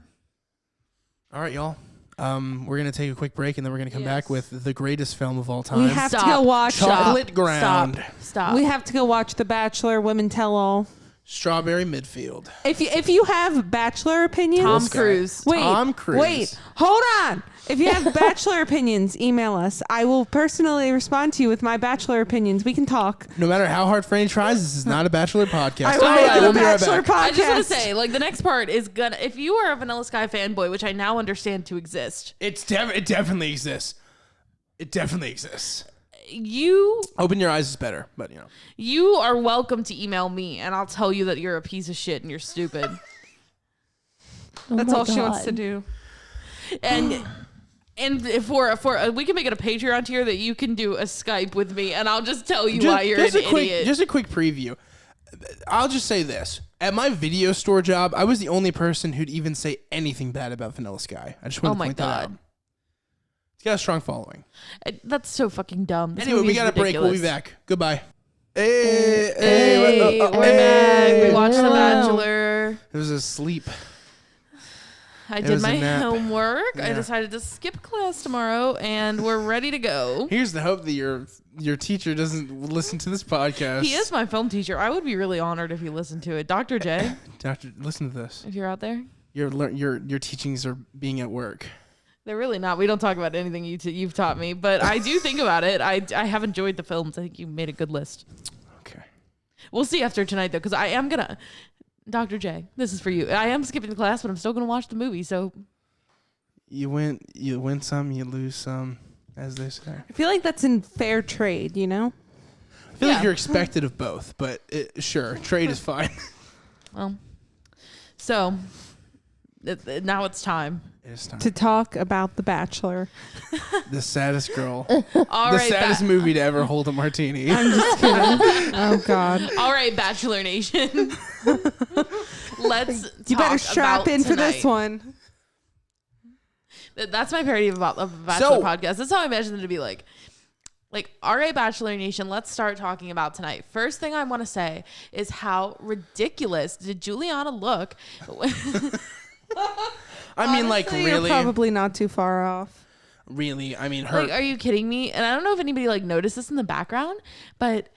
All right, y'all. We're going to take a quick break, and then we're going to come back
Yes.
with the greatest film of all time.
We have to
Stop.
go watch.
Chocolate Ground.
Stop.
We have to go watch The Bachelor. Women Tell All.
Strawberry Midfield.
If you have Bachelor opinions,
Tom
This guy.
Cruise.
Wait,
Tom Cruise.
Wait, hold on. If you have Bachelor opinions, email us. I will personally respond to you with my Bachelor opinions. We can talk.
No matter how hard Franny tries, this is not a Bachelor podcast.
I
All
will
right,
make
we'll
a
be right
Bachelor
back.
I just want
podcast.
to say, like, the next part is gonna. If you are a Vanilla Sky fanboy, which I now understand to exist,
It definitely exists. It definitely exists.
you
Open Your Eyes is better, but
you are welcome to email me, and I'll tell you that you're a piece of shit and you're stupid.
Oh
That's
my
all she wants
God.
to do.
And if we can make it a Patreon tier that you can do a Skype with me, and I'll just tell you why you're an idiot.
Just a quick preview. I'll just say this. At my video store job, I was the only person who'd even say anything bad about Vanilla Sky. I just want
Oh
to
my
point that out.
God.
It's got a strong following.
That's so fucking dumb. This
Anyway, we
movie's
got a break. We'll be
ridiculous.
back. Goodbye. Hey,
Hey, we're back. We watched The
Hello.
Bachelor.
It was asleep.
I
It
did
was a
my
nap.
homework. I
Yeah.
decided to skip class tomorrow, and we're ready to go.
Here's the hope that your teacher doesn't listen to this podcast.
He is my film teacher. I would be really honored if he listened to it. Dr. J,
Doctor, listen to this.
if you're out there.
Your teachings are being at work.
They're really not. We don't talk about anything you've taught me, but I do think about it. I have enjoyed the films. I think you made a good list.
Okay.
We'll see after tonight, though, because I am going to... Dr. J, this is for you. I am skipping class, but I'm still going to watch the movie, so...
You win some, you lose some, as they say.
I feel like that's in fair trade, you know?
I feel
Yeah.
like you're expected of both, but sure, trade is fine.
Well, so... now it's time.
It is time.
To talk about The Bachelor.
The saddest girl.
All
The
right,
saddest movie to ever hold a martini.
I'm just kidding. Oh, God.
All right, Bachelor Nation. Let's
You
talk
better strap
about
in for this
tonight.
one.
That's my parody of a Bachelor
So-
podcast. That's how I imagine them to be like. Like, all right, Bachelor Nation, let's start talking about tonight. First thing I want to say is how ridiculous did Juliana look?
I mean, like,
Honestly,
really?
You're probably not too far off.
Really? I mean, her.
Like, are you kidding me? And I don't know if anybody like noticed this in the background, but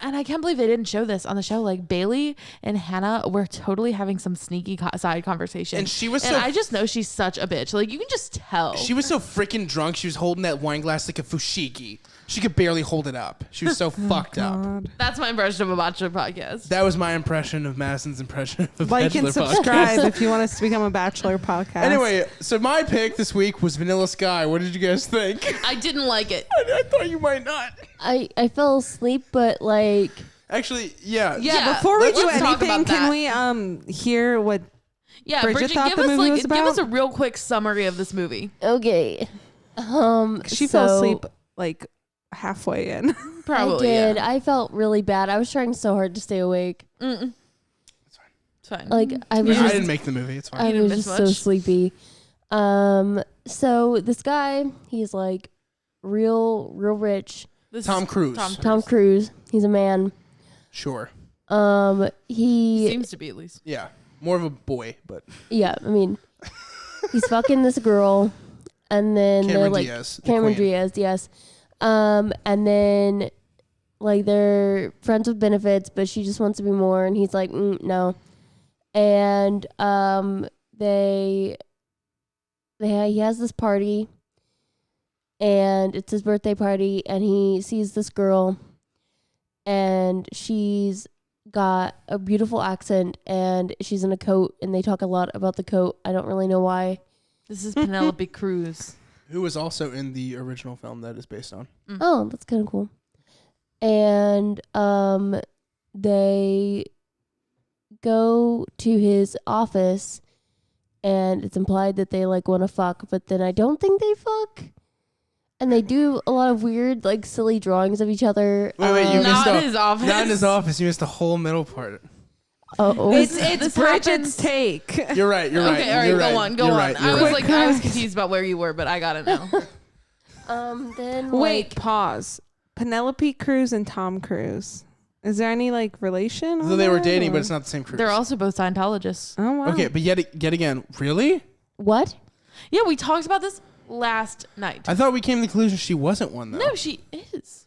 and I can't believe they didn't show this on the show. Like Bailey and Hannah were totally having some sneaky side conversation.
And she was
and
so.
I just know she's such a bitch. Like you can just tell.
She was so freaking drunk. She was holding that wine glass like a fushigi. She could barely hold it up. She was so fucked up.
God.
That's my impression of a Bachelor podcast.
That was my impression of Madison's impression of a
Like
Bachelor
and subscribe
podcast.
if you want us to become a Bachelor podcast.
Anyway, so my pick this week was Vanilla Sky. What did you guys think?
I didn't like it.
I thought you might not.
I fell asleep, but like
Actually, yeah.
Yeah,
before we do
let's talk
anything,
about
can we hear what
Yeah,
Bridget thought
give
the
us
movie was
give us a
about?
real quick summary of this movie.
okay.
she fell asleep like halfway in?
Probably.
I did.
Yeah.
I felt really bad. I was trying so hard to stay awake.
Mm-mm. It's fine.
Like I was
I
just
didn't make the movie. It's fine.
I
You didn't
was
miss
just so
much?
sleepy. So this guy, he's like real rich.
This
Tom
is
Cruise.
Tom Cruise. He's a man.
Sure.
He
seems to be at least.
Yeah. More of a boy, but
yeah, I mean he's fucking this girl and then they're
Cameron
like
Diaz. the
Cameron
queen.
Diaz, yes. And then like they're friends with benefits, but she just wants to be more and he's like, no. And he has this party and it's his birthday party and he sees this girl and she's got a beautiful accent and she's in a coat and they talk a lot about the coat. I don't really know why.
This is Penelope Cruz.
Who was also in the original film that is based on.
Oh, that's kind of cool. And they go to his office and it's implied that they like want to fuck, but then I don't think they fuck. And they do a lot of weird, like silly drawings of each other.
Wait, you
Not
missed
in
out.
his office.
Not in his office. You missed the whole middle part.
Oh,
It's
This
Bridget's
happens-
take.
You're right. You're right.
Okay, all right,
you're
go
right.
on, go
you're
on.
Right,
I
you're
was
right.
like, I was confused about where you were, but I got it now.
then
Wait,
like,
pause. Penelope Cruz and Tom Cruise. Is there any like relation?
So
on
they were
that,
dating,
or-
but it's not the same Cruise.
They're also both Scientologists.
Oh wow.
Okay, but yet again, really?
what?
Yeah, we talked about this last night.
I thought we came to the conclusion she wasn't one though.
No, she is.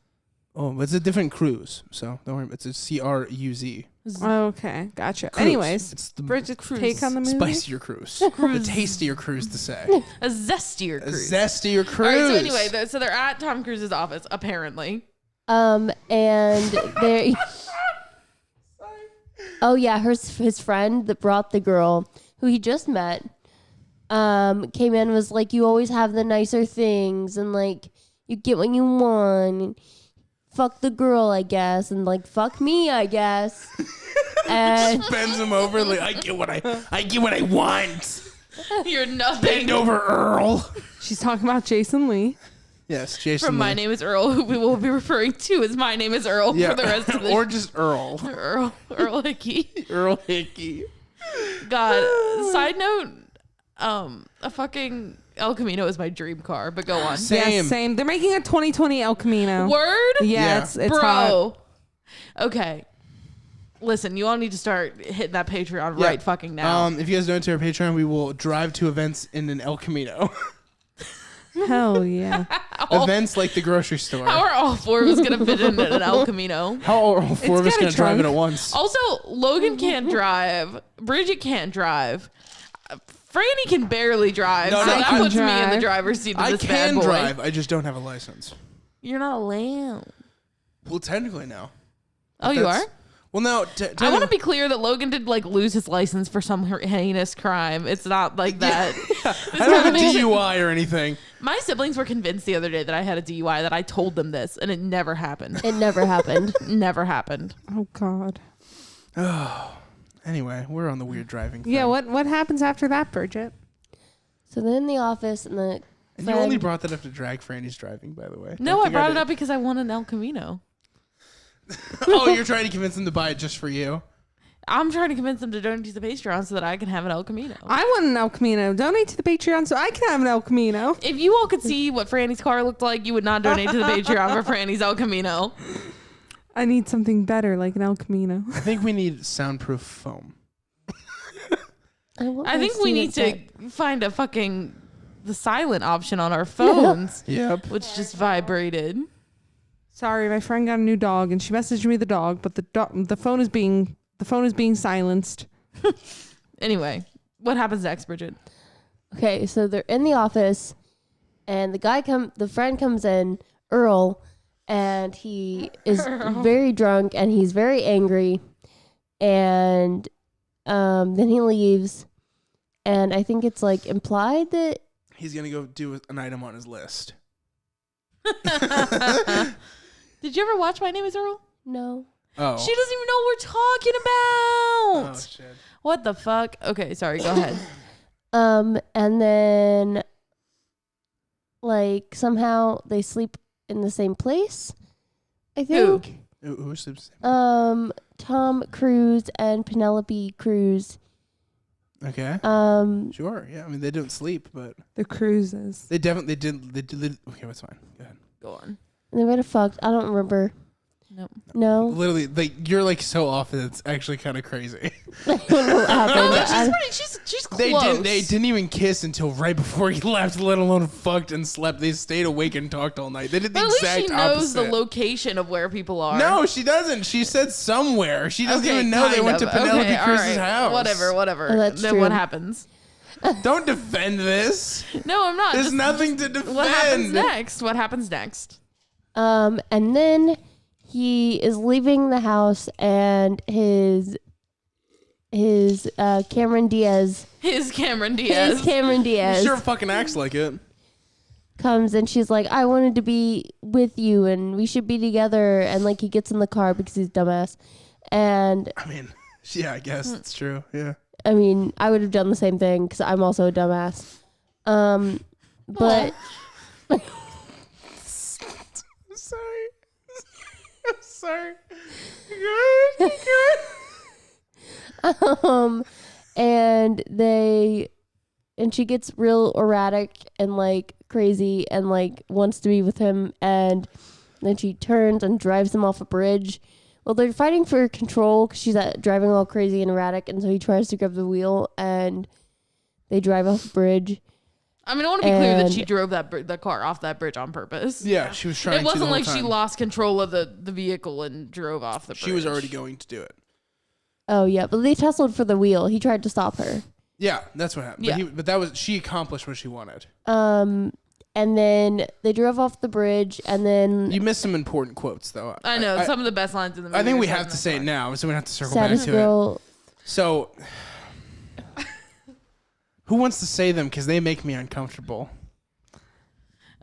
Oh, but it's a different Cruise. So don't worry. It's a Cruz.
Okay, gotcha.
Cruise.
Anyways,
It's the
Bridget's
Cruise.
take on the movie.
spicier Cruise. The tastier Cruise to say.
A zestier
A
cruise.
zestier Cruise.
All right, so anyway, so they're at Tom Cruise's office, apparently.
And they oh yeah, his friend that brought the girl who he just met came in and was like, you always have the nicer things and like you get what you want and fuck the girl, I guess, and like fuck me, I guess. And
bends him over like I get what I want.
You're nothing.
Bend over, Earl.
She's talking about Jason Lee.
Yes, Jason.
From My
Lee.
Name is Earl, who we will be referring to as My Name is Earl
Yeah,
for the rest of the
or just Earl.
Earl Hickey.
Earl Hickey.
God. Side note, a fucking El Camino is my dream car, but go on.
Same.
Yeah, same. They're making a 2020 El Camino.
Word?
Yeah,
Yeah.
it's
Bro.
hot.
Okay. Listen, you all need to start hitting that Patreon
Yeah.
right fucking now.
If you guys don't to our Patreon, we will drive to events in an El Camino.
Hell yeah.
Events like the grocery store.
How are all four of us going to fit in an El Camino?
How are all four of us
got a
going to drive it
trunk.
at once?
Also, Logan can't drive. Bridget can't drive. Franny can barely drive.
No,
so
no,
that
I
puts me in the
drive.
driver's seat of
I
this bad
can
boy.
drive. I just don't have a license.
You're not allowed.
Well, technically now.
Oh, you are?
That's- Well, no.
I want to be clear that Logan did like lose his license for some heinous crime. It's not like that.
I don't have a DUI or anything.
My siblings were convinced the other day that I had a DUI, that I told them this, and it never happened.
it never happened.
Never happened.
Oh God.
Anyway, we're on the weird driving thing.
Yeah. What happens after that, Bridget?
So they're in the office and the
And you only brought that up to drag Franny's driving, by the way.
No,
Don't
I
think
brought
did.
it up because I want an El Camino.
Oh, you're trying to convince them to buy it just for you?
I'm trying to convince them to donate to the Patreon so that I can have an El Camino.
I want an El Camino. Donate to the Patreon so I can have an El Camino.
If you all could see what Franny's car looked like, you would not donate to the Patreon for Franny's El Camino.
I need something better, like an El Camino.
I think we need soundproof foam.
I think we need to find a the silent option on our phones,
Yep.
which just vibrated.
Sorry, my friend got a new dog, and she messaged me the dog, but the phone is being silenced.
Anyway, what happens next, Bridget?
Okay, so they're in the office, and the friend comes in, Earl, and he is very drunk, and he's very angry, and then he leaves, and I think it's like implied that
He's gonna go do an item on his list.
Did you ever watch My Name is Earl?
no.
Oh.
She doesn't even know what we're talking about.
Oh shit.
What the fuck? Okay, sorry, go ahead.
And then like somehow they sleep in the same place, I think.
Who sleeps?
Tom Cruise and Penelope Cruz.
Okay. Sure. Yeah. I mean, they don't sleep, but
The cruises.
they definitely did. Okay, that's fine. Go ahead.
Go on.
They might have fucked. I don't remember.
Nope.
No.
Literally, like you're like so off that it's actually kind of crazy.
What happened?
She's close.
They didn't even kiss until right before he left, let alone fucked and slept. They stayed awake and talked all night. They did the
But at least
exact
she knows
opposite.
the location of where people are.
No, she doesn't. She said somewhere. She doesn't even know they
kind
went
of.
to Penelope
Okay, all
Cruz's
right.
house.
Whatever.
Oh, that's
Then
true.
what happens?
Don't defend this.
No, I'm not.
There's nothing to defend.
What happens next? What happens next?
And then he is leaving the house, and his Cameron Diaz.
His Cameron Diaz.
His Cameron
He
Diaz
sure fucking acts like it.
comes, and she's like, I wanted to be with you, and we should be together. And like he gets in the car because he's a dumbass. And
I mean, yeah, I guess it's true. Yeah.
I mean, I would have done the same thing because I'm also a dumbass. But
I'm sorry. I'm sorry. Good.
and she gets real erratic and like crazy and like wants to be with him, and then she turns and drives him off a bridge. Well, they're fighting for control because she's driving all crazy and erratic, and so he tries to grab the wheel, and they drive off a bridge.
I mean, I want to be clear that
And-
she drove the car off that bridge on purpose.
Yeah, she was trying
It
to.
wasn't
the whole
like she
time.
lost control of the vehicle and drove off the bridge.
She was already going to do it.
Oh yeah, but they tussled for the wheel. He tried to stop her.
Yeah, that's what happened.
Yeah.
But that was she accomplished what she wanted.
And then they drove off the bridge, and then
You missed some important quotes though.
I know some of the best lines in the movie.
I think
are
we
said
have
in
to
that
say it
car.
now, so we have to circle back
saddest
to
girl.
it. So, who wants to say them? Because they make me uncomfortable.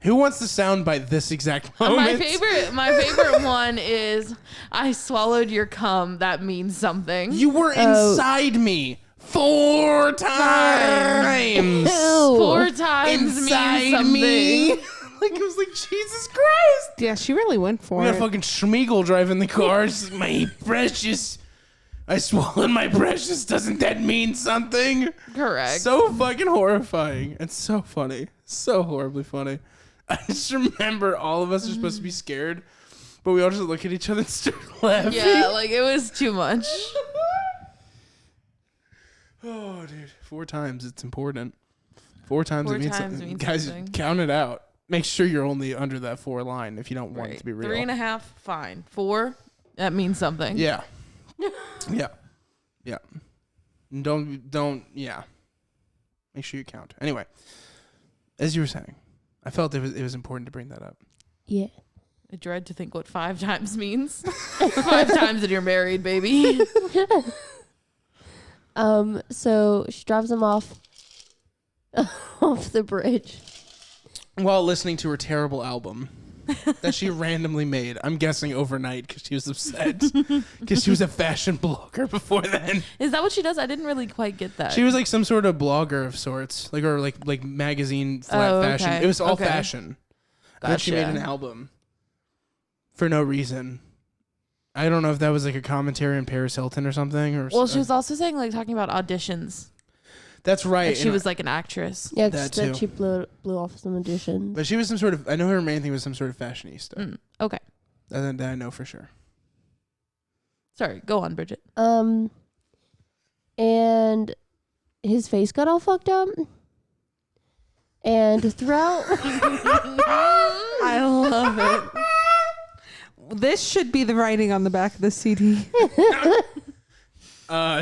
Who wants to soundbite this exact moment?
My favorite one is I swallowed your cum. That means something.
You were inside me 4 times.
Ew.
4 times
Inside
means something.
me. Like it was like Jesus Christ.
Yeah, she really went for
We got
it.
fucking Schmeagol driving the car. She's like, my precious. I swallowed my precious. Doesn't that mean something?
Correct.
So fucking horrifying. It's so funny. So horribly funny. I just remember all of us are supposed to be scared, but we all just look at each other and start laughing.
yeah, like it was too much.
Oh, dude. 4 times. It's important. 4 times
4
it means
times
something.
means
Guys,
something.
count it out. Make sure you're only under that 4 line if you don't want it
Right.
to be real.
3.5, fine. 4, that means something.
Yeah. Yeah. Yeah. And don't, yeah. Make sure you count. Anyway, as you were saying, I felt it was important to bring that up.
Yeah.
I dread to think what 5 times means. 5 times that you're married, baby.
So she drives him off the bridge.
While listening to her terrible album that she randomly made, I'm guessing overnight because she was upset because she was a fashion blogger before then.
Is that what she does? I didn't really quite get that.
She was like some sort of blogger of sorts, like magazine flat
Oh,
fashion.
okay.
It was all
Okay.
fashion. And then she made
Gotcha.
an album for no reason. I don't know if that was like a commentary on Paris Hilton or something. Or
Well, she was also saying like talking about auditions.
That's right.
Like she was like an actress.
Yeah,
That
because
too.
she blew off some auditions.
But she was some sort of. I know her main thing was some sort of fashionista.
Okay.
That I know for sure.
Sorry, go on, Bridget.
And his face got all fucked up. And throughout,
I love it. this should be the writing on the back of the CD.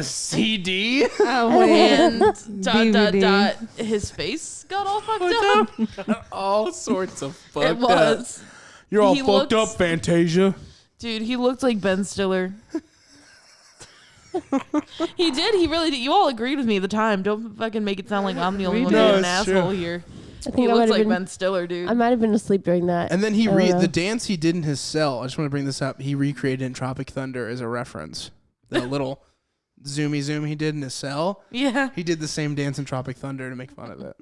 CD.
Oh wait.
And
DVD.
his face got all fucked up.
All sorts of fucked
It was.
up. You're all
He
fucked
looks-
up, Fantasia.
Dude, he looked like Ben Stiller. He did. He really did. You all agreed with me at the time. Don't fucking make it sound like I'm the only
We
one
did.
being
No,
an
it's
asshole
true.
here.
I think
He
I might
looks
have
like
been.
Ben Stiller, dude.
I might have been asleep during that.
And then he
I don't know.
the dance he did in his cell. I just want to bring this up. He recreated in Tropic Thunder as a reference. The little zoomy zoom he did in his cell.
Yeah.
He did the same dance in Tropic Thunder to make fun of it.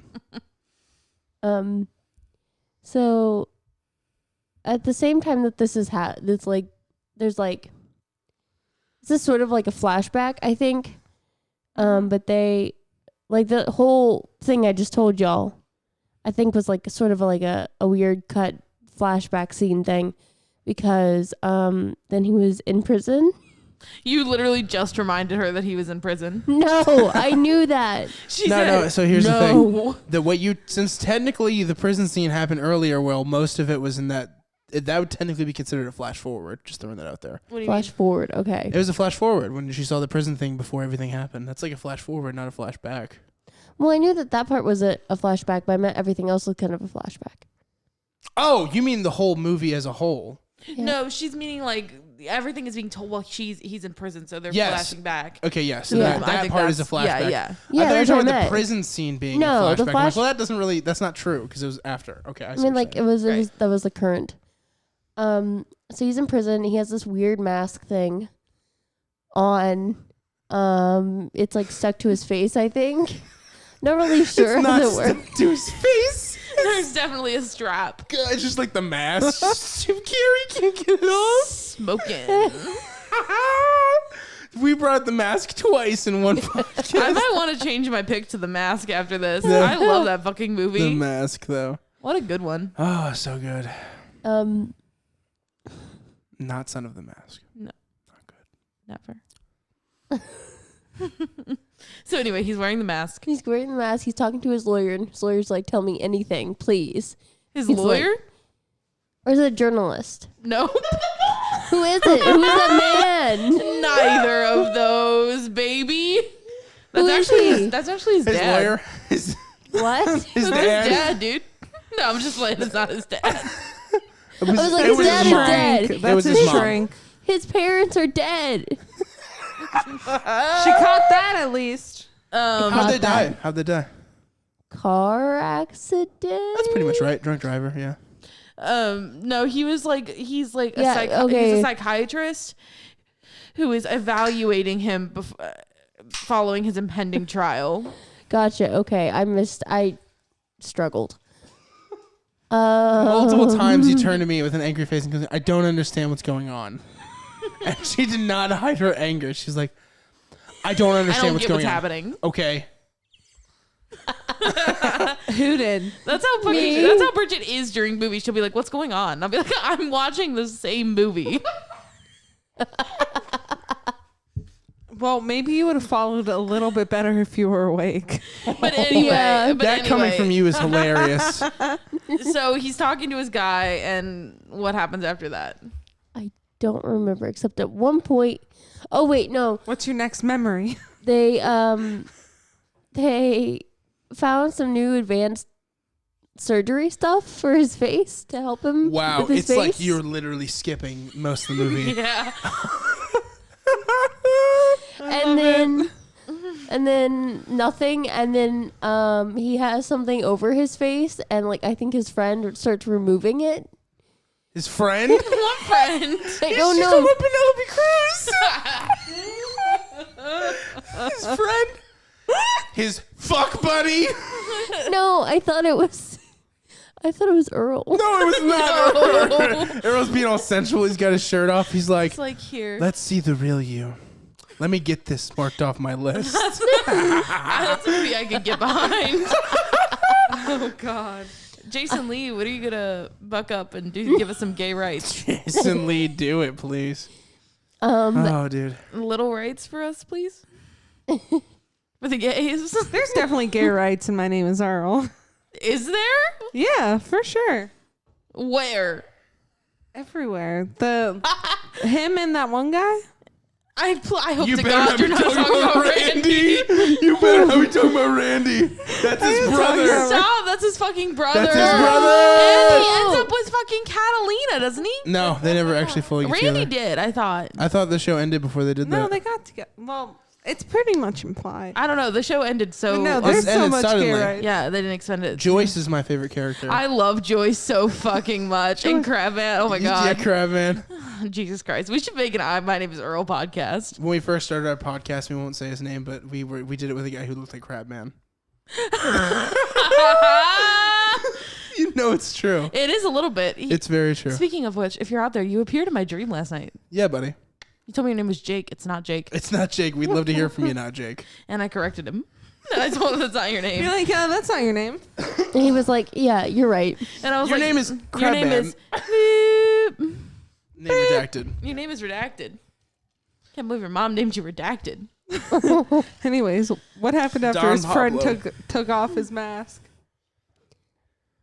So at the same time that this is it's like there's like this is sort of like a flashback, I think. But they like the whole thing I just told y'all, I think was like sort of like a weird cut flashback scene thing because then he was in prison.
You literally just reminded her that he was in prison.
No, I knew that.
She
No.
said,
So here's the
no.
thing. Since technically the prison scene happened earlier, well, most of it was in that would technically be considered a flash forward. Just throwing that out there.
What do you
Flash forward, okay.
It was a flash forward when she saw the prison thing before everything happened. That's like a flash forward, not a flashback.
Well, I knew that part was a flashback, but I meant everything else was kind of a flashback.
Oh, you mean the whole movie as a whole?
Yeah.
No, she's meaning like everything is being told while he's in prison, so they're
Yes.
flashing back.
Okay, yeah. So
Yeah.
I
that
think
part is a
that's-
flashback.
Yeah.
Yeah,
I thought you were
that's what I
talking about the
meant.
prison scene being
No,
a
the
flashback. I'm like,
flash-
well, that's not true because it was after. Okay,
I mean, like it was
Right.
that was the current. So he's in prison. He has this weird mask thing on. It's like stuck to his face, I think. Not really sure
it's
how
not
it works.
stuck to his face.
There's definitely a strap.
God, it's just like the mask. Carrie can't get it off.
Smoking.
We brought the mask twice in one podcast.
I might want to change my pick to The Mask after this.
Yeah.
I love that fucking movie.
The mask, though.
What a good one.
Oh, so good. Not Son of the Mask.
No.
Not good.
Never. So anyway, he's wearing the mask.
He's wearing the mask. He's talking to his lawyer, and his lawyer's like, "Tell me anything, please."
His
He's
lawyer?
Or is it a journalist?
No.
Who is it? Who is that man?
Neither of those, baby.
Who is he?
That's actually his
His
dad.
lawyer. His
What?
his
That's
dad.
his dad, dude. No, I'm just playing. It's not his dad.
It was,
I was like,
it
his
was
dad
his
is
mom.
dead.
It
That's
was
his
his mom.
shrink.
His parents are dead.
She caught that at least.
How'd they die?
that.
How'd they die?
Car accident.
That's pretty much right. Drunk driver, yeah.
No, he's like
Yeah,
he's a psychiatrist who is evaluating him following his impending trial.
Gotcha. Okay, I struggled.
Multiple times he turned to me with an angry face and goes, I don't understand what's going on. And she did not hide her anger. She's like, I don't
I
understand
don't
what's
get
going
what's
on.
happening.
Okay.
Who did?
That's how fucking,
Me?
that's how Bridget is during movies. She'll be like, "What's going on?" And I'll be like, "I'm watching the same movie."
Well, maybe you would have followed a little bit better if you were awake.
But anyway,
Yeah.
That coming from you is hilarious.
So he's talking to his guy, and what happens after that?
I don't remember except at one point. Oh wait, no.
What's your next memory?
They found some new advanced surgery stuff for his face to help him.
Wow.
with his
It's like
face.
you're literally skipping most of the movie.
Yeah.
and then nothing, and then he has something over his face, and like I think his friend starts removing it.
His friend?
What friend?
I don't
She's
know.
talking about Penelope Cruz. His friend? His fuck buddy?
No, I thought it was Earl.
No, it was not.
No.
Earl's being all sensual. He's got his shirt off. He's like,
It's like here.
let's see the real you. Let me get this marked off my list.
That's a movie I could get behind.
Oh God.
Jason Lee, what are you gonna buck up and do? Give us some gay rights,
Jason Lee, do it, please. Oh, dude.
little rights for us, please. For the gays,
There's definitely gay rights in My Name is Earl.
is there?
Yeah, for sure.
Where?
Everywhere. Him and that one guy.
I hope
You
to
better
God
not
you're
be
not
talking
talking
about Randy. You better not be talking about Randy. That's his brother.
Stop, that's his fucking brother.
That's his brother.
And he ends up with fucking Catalina, doesn't he?
No, they never actually fully get
Randy
together.
did, I thought.
I thought the show ended before they did
No,
that.
they got together. Well, it's pretty much implied.
I don't know. The show ended so.
But no, there's
It
so
ended
much
suddenly.
gay rights.
yeah, they didn't extend it.
Joyce is my favorite character.
I love Joyce so fucking much. And Crabman. Oh my
Yeah,
God.
Crab Man.
Jesus Christ. We should make an My Name is Earl podcast.
When we first started our podcast, we won't say his name, but we did it with a guy who looked like Crab Man. You know it's true.
It is a little bit.
It's very true.
Speaking of which, if you're out there, you appeared in my dream last night.
Yeah, buddy.
You told me your name was Jake. It's not Jake.
It's not Jake. We'd love to hear from you now, Jake.
And I corrected him. I told him that's not your name.
You're like, yeah, that's not your name.
And he was like, yeah, you're right.
And I was
Your
like,
name is
your
Crab
name
Man.
is Beep.
Name redacted.
Your name is redacted. Can't believe your mom named you redacted.
Anyways, what happened after
Don
his friend
Pablo.
took off his mask?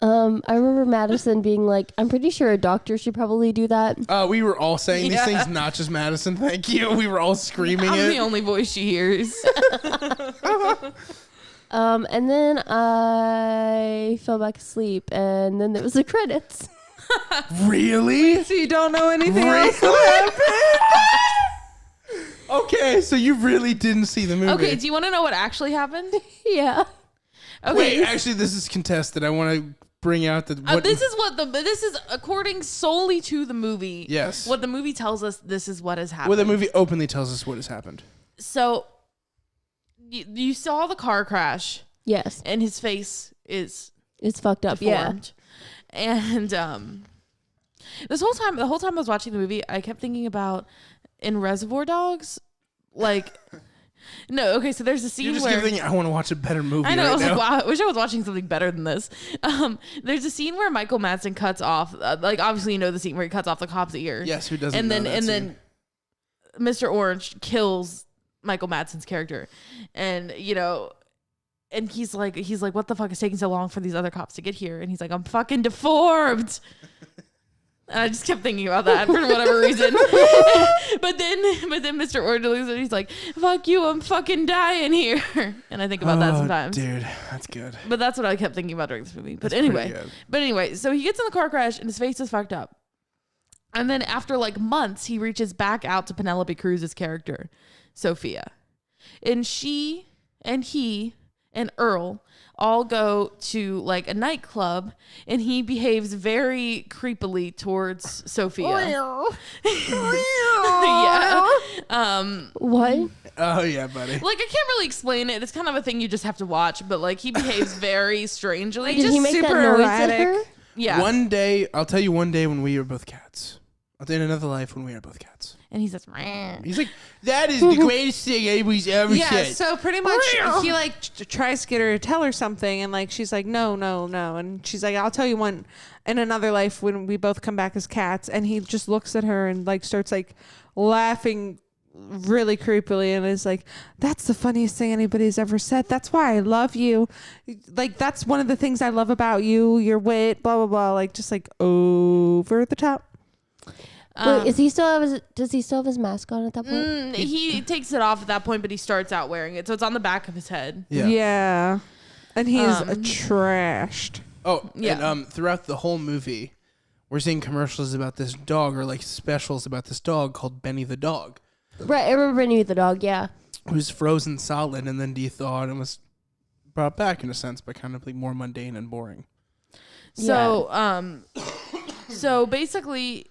I remember Madison being like, I'm pretty sure a doctor should probably do that.
We were all saying
Yeah.
these things, not just Madison. Thank you. We were all screaming
I'm
it.
the only voice she hears.
And then I fell back asleep, and then there was the credits.
Really?
So you don't know anything else?
Okay, so you really didn't see the movie.
Okay, do you want to know what actually happened?
Yeah.
Okay.
Wait, actually, this is contested. I want to bring out the.
This is according solely to the movie.
Yes.
What the movie tells us, this is what has happened.
Well, the movie openly tells us what has happened.
So you saw the car crash,
Yes.
and his face is
It's fucked up.
deformed. And the whole time I was watching the movie, I kept thinking about in Reservoir Dogs, like. No, okay, so there's a scene
You just
where
keep thinking, I want to watch a better movie.
I know.
Right
I was
now.
like, wow, I wish I was watching something better than this. There's a scene where Michael Madsen cuts off, like obviously you know the scene where he cuts off the cop's ear.
Yes, who doesn't?
And
know
then
that scene?
Mr. Orange kills Michael Madsen's character, and you know, and he's like, what the fuck is taking so long for these other cops to get here? And he's like, I'm fucking deformed. And I just kept thinking about that for whatever reason. but then Mr. Orange loses it. He's like, fuck you, I'm fucking dying here. And I think about that sometimes.
Dude, that's good.
But that's what I kept thinking about during this movie. But
That's pretty
anyway,
good.
so he gets in the car crash and his face is fucked up. And then after like months, he reaches back out to Penelope Cruz's character, Sophia. And she and he and Earl all go to like a nightclub, and he behaves very creepily towards Sophia. Yeah.
What?
Oh yeah, buddy.
Like I can't really explain it. It's kind of a thing you just have to watch, but like he behaves very strangely.
Did he make that
super
noise at
erratic.
her?
Yeah.
One day, I'll tell you one day when we were both cats. I'll tell you another life when we are both cats.
And he says, "Meow."
He's like, that is the greatest thing anybody's ever
Yeah,
said.
so pretty much he like tries to get her to tell her something, and like she's like, no, and she's like, I'll tell you one in another life when we both come back as cats. And he just looks at her and like starts like laughing really creepily and is like, that's the funniest thing anybody's ever said. That's why I love you. Like that's one of the things I love about you, your wit, blah blah blah. Like just like over the top.
Wait, does he still have his mask on at that point?
He takes it off at that point, but he starts out wearing it, so it's on the back of his head.
Yeah.
And he's trashed.
Oh,
Yeah.
and throughout the whole movie, we're seeing commercials about this dog or like specials about this dog called Benny the dog,
Right, I remember Benny with the dog, yeah.
who's frozen solid and then de-thawed and was brought back in a sense, but kind of like more mundane and boring.
So, so basically,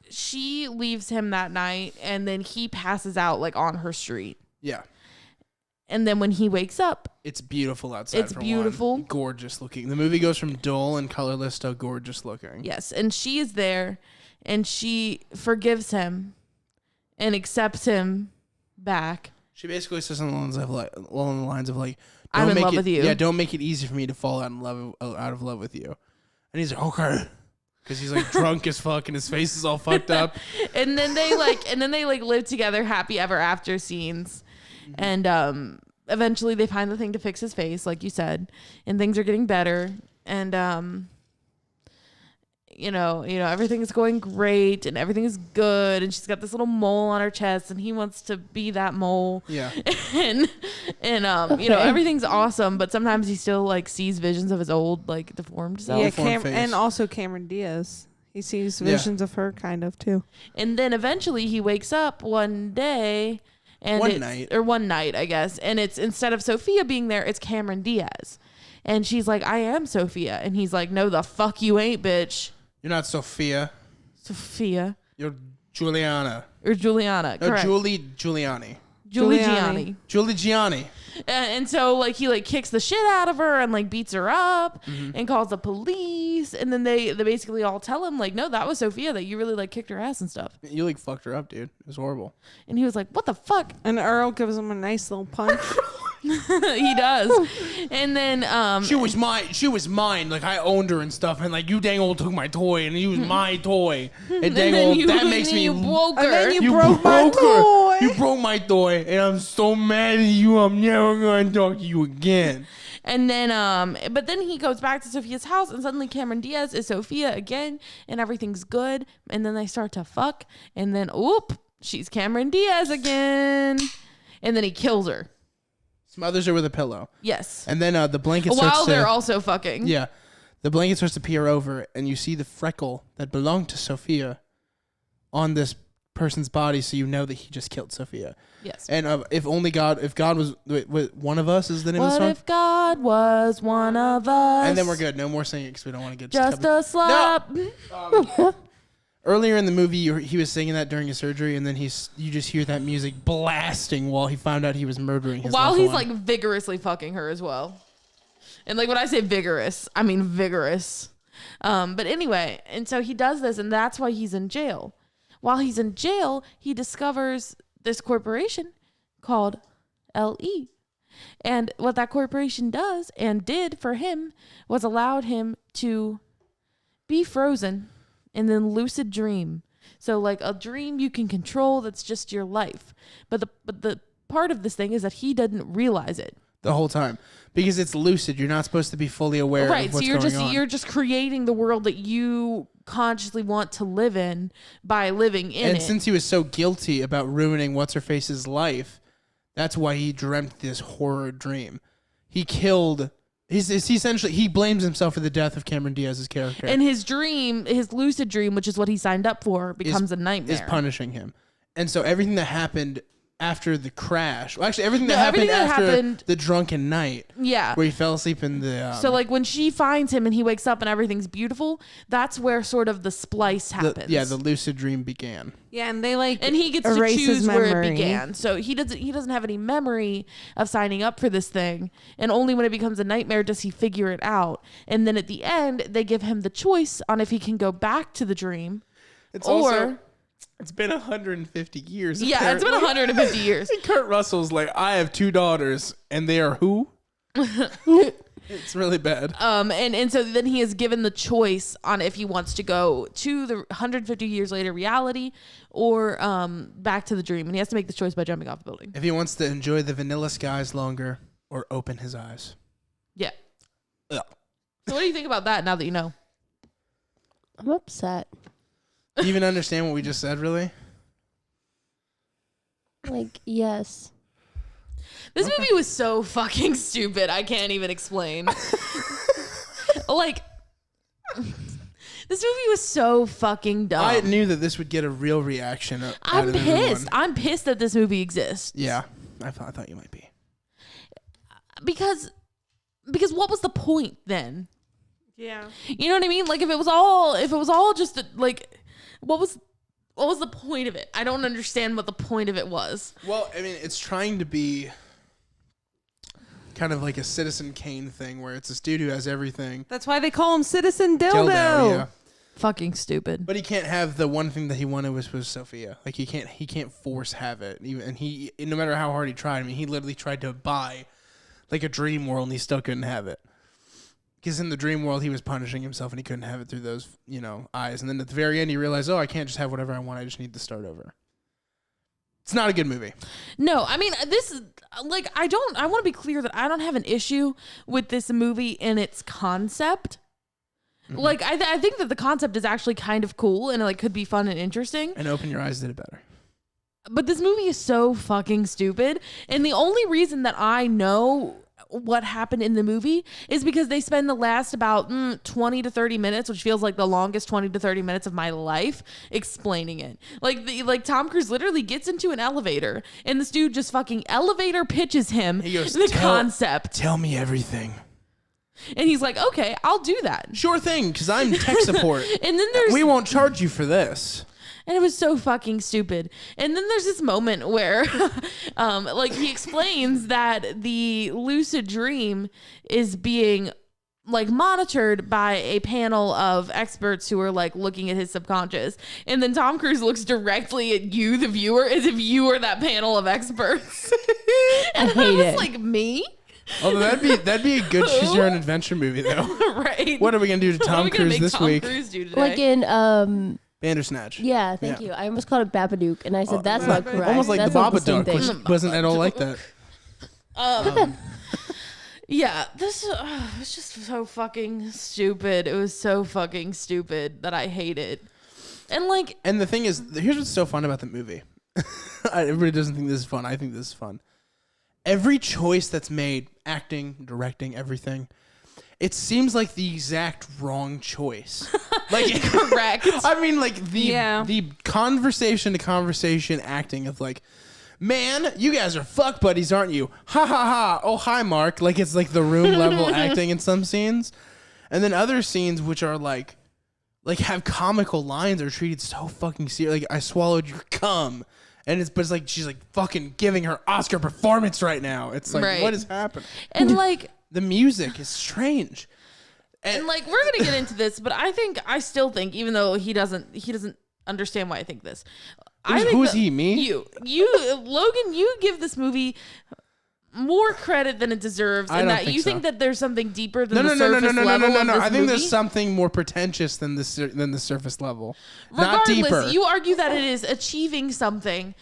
she leaves him that night, and then he passes out like on her street.
Yeah.
And then when he wakes up,
It's beautiful outside.
It's
for
beautiful.
One. Gorgeous looking. The movie goes from dull and colorless to gorgeous looking.
yes, and she is there, and she forgives him and accepts him back.
She basically says along the lines of like,
I'm
"Don't
in
make
love
it-
with you."
Yeah, don't make it easy for me to fall out of love with you. And he's like, okay, because he's like drunk as fuck and his face is all fucked up.
And then they live together, happy ever after scenes, and eventually they find the thing to fix his face, like you said, and things are getting better. And everything's going great and everything's good, and she's got this little mole on her chest, and he wants to be that mole.
Yeah.
and everything's awesome, but sometimes he still like sees visions of his old like deformed self.
Yeah,
Deformed face.
and also Cameron Diaz. He sees visions of her kind of too.
And then eventually he wakes up one day and one night, I guess, and it's instead of Sophia being there, it's Cameron Diaz. And she's like, I am Sophia. And he's like, no, the fuck you ain't, bitch.
You're not Sophia.
Sophia.
You're Juliana.
Or Juliana.
No,
correct.
Giuliani.
Giuliani.
Giuliani.
And so like he like kicks the shit out of her and like beats her up and calls the police. And then they basically all tell him like, no, that was Sophia, that you really like kicked her ass and stuff.
You like fucked her up, dude. It was horrible.
And he was like, what the fuck?
And Earl gives him a nice little punch.
He does. And then
she was mine. Like I owned her and stuff, and like you dang old took my toy, and you was my toy. And dang old, that makes me.
You broke her.
And then
You broke my toy. You broke my toy, and I'm so mad at you. I'm never gonna talk to you again.
And then but then he goes back to Sophia's house, and suddenly Cameron Diaz is Sophia again, and everything's good. And then they start to fuck, and then she's Cameron Diaz again. And then he kills her.
Smothers her with a pillow.
Yes.
And then the blanket starts
While they're also fucking.
Yeah. The blanket starts to peer over, and you see the freckle that belonged to Sophia on this person's body, so you know that he just killed Sophia.
Yes.
And if God was one of us is the name of the
What
song?
if God was one of us?
And then we're good. No more singing because we don't want to get
Just a slap.
Earlier in the movie, he was singing that during his surgery, and then you just hear that music blasting while he found out he was murdering his
While
loved
he's
one.
like vigorously fucking her as well. And like when I say vigorous, I mean vigorous. But anyway, and so he does this, and that's why he's in jail. While he's in jail, he discovers this corporation called LE. And what that corporation does and did for him was allowed him to be frozen and then lucid dream. So like a dream you can control that's just your life. But the part of this thing is that he doesn't realize it.
The whole time. Because it's lucid. You're not supposed to be fully aware of what's going on.
Right, so you're just creating the world that you consciously want to live in by living in it.
And since he was so guilty about ruining What's-Her-Face's life, that's why he dreamt this horror dream. He killed... he blames himself for the death of Cameron Diaz's character.
And his dream, his lucid dream, which is what he signed up for, becomes a nightmare.
Is punishing him. And so everything that happened after the crash, well, actually everything that happened after the drunken night, where he fell asleep in the...
so like when she finds him and he wakes up and everything's beautiful, that's where sort of the splice happens.
The lucid dream began.
Yeah, and they like
and he gets to
erase
choose
his
where
memory.
it began. So he doesn't have any memory of signing up for this thing, and only when it becomes a nightmare does he figure it out. And then at the end, they give him the choice on if he can go back to the dream,
It's been 150 years.
Yeah, apparently. It's been 150 years.
And Kurt Russell's like, I have 2 daughters, and they are who? It's really bad.
And so then he is given the choice on if he wants to go to the 150 years later reality or back to the dream, and he has to make the choice by jumping off the building.
If he wants to enjoy the vanilla skies longer or open his eyes.
Yeah.
Yeah.
So what do you think about that now that you know?
I'm upset.
Do you even understand what we just said, really?
Like, yes.
This movie was so fucking stupid. I can't even explain. Like, this movie was so fucking dumb.
I knew that this would get a real reaction.
I'm pissed. I'm pissed that this movie exists.
Yeah, I thought you might be.
Because what was the point then?
Yeah.
You know what I mean? Like if it was all just like, what was the point of it? I don't understand what the point of it was.
Well, I mean, it's trying to be kind of like a Citizen Kane thing where it's this dude who has everything.
That's why they call him Citizen Dildo.
Yeah.
Fucking stupid.
But he can't have the one thing that he wanted was Sophia. Like he can't force have it. And he no matter how hard he tried, I mean, he literally tried to buy like a dream world and he still couldn't have it. Because in the dream world, he was punishing himself and he couldn't have it through those, eyes. And then at the very end, he realized, I can't just have whatever I want. I just need to start over. It's not a good movie.
No, I mean, this is like, I want to be clear that I don't have an issue with this movie in its concept. Like I think that the concept is actually kind of cool and like could be fun and interesting.
And Open Your Eyes did it better.
But this movie is so fucking stupid. And the only reason that I know what happened in the movie is because they spend the last about 20 to 30 minutes, which feels like the longest 20 to 30 minutes of my life, explaining it. Like Tom Cruise literally gets into an elevator and this dude just fucking elevator pitches him
He goes,
the concept.
Tell me everything.
And he's like, okay, I'll do that.
Sure thing, because I'm tech support.
And then there's...
We won't charge you for this.
And it was so fucking stupid. And then there's this moment where, like, he explains that the lucid dream is being, like, monitored by a panel of experts who are, like, looking at his subconscious. And then Tom Cruise looks directly at you, the viewer, as if you were that panel of experts. And
I hate
was
it.
like, me?
Although that'd be a good Choose Your Own Adventure movie, though.
Right.
What are we going to do to
What are
Tom
we gonna
Cruise
make
this
Tom
week?
Cruise do today?
Like in
Bandersnatch.
yeah, thank you. I almost called it Babadook, and I said that's not correct.
Almost like
That's
the
not same
Babadook,
thing.
which wasn't at all like that.
Yeah, this was just so fucking stupid. It was so fucking stupid that I hate it. And like,
And the thing is, here's what's so fun about the movie. Everybody doesn't think this is fun. I think this is fun. Every choice that's made, acting, directing, everything, it seems like the exact wrong choice. Like
correct.
I mean, like the conversation to conversation acting of like, man, you guys are fuck buddies, aren't you? Ha ha ha. Oh, hi, Mark. Like it's like the room level acting in some scenes, and then other scenes which are like have comical lines are treated so fucking serious. Like I swallowed your cum. And it's like she's like fucking giving her Oscar performance right now. It's like
Right.
what is happening?
And like,
The music is strange.
and like, we're gonna get into this, but I still think, even though he doesn't understand why I think this.
Who's he? Me?
You, Logan. You give this movie more credit than it deserves,
I
and
don't
that
think
you
so.
think that there's something deeper than
No.
the surface level of this
I think
movie.
there's something more pretentious than the surface level. Not deeper.
Regardless, you argue that it is achieving something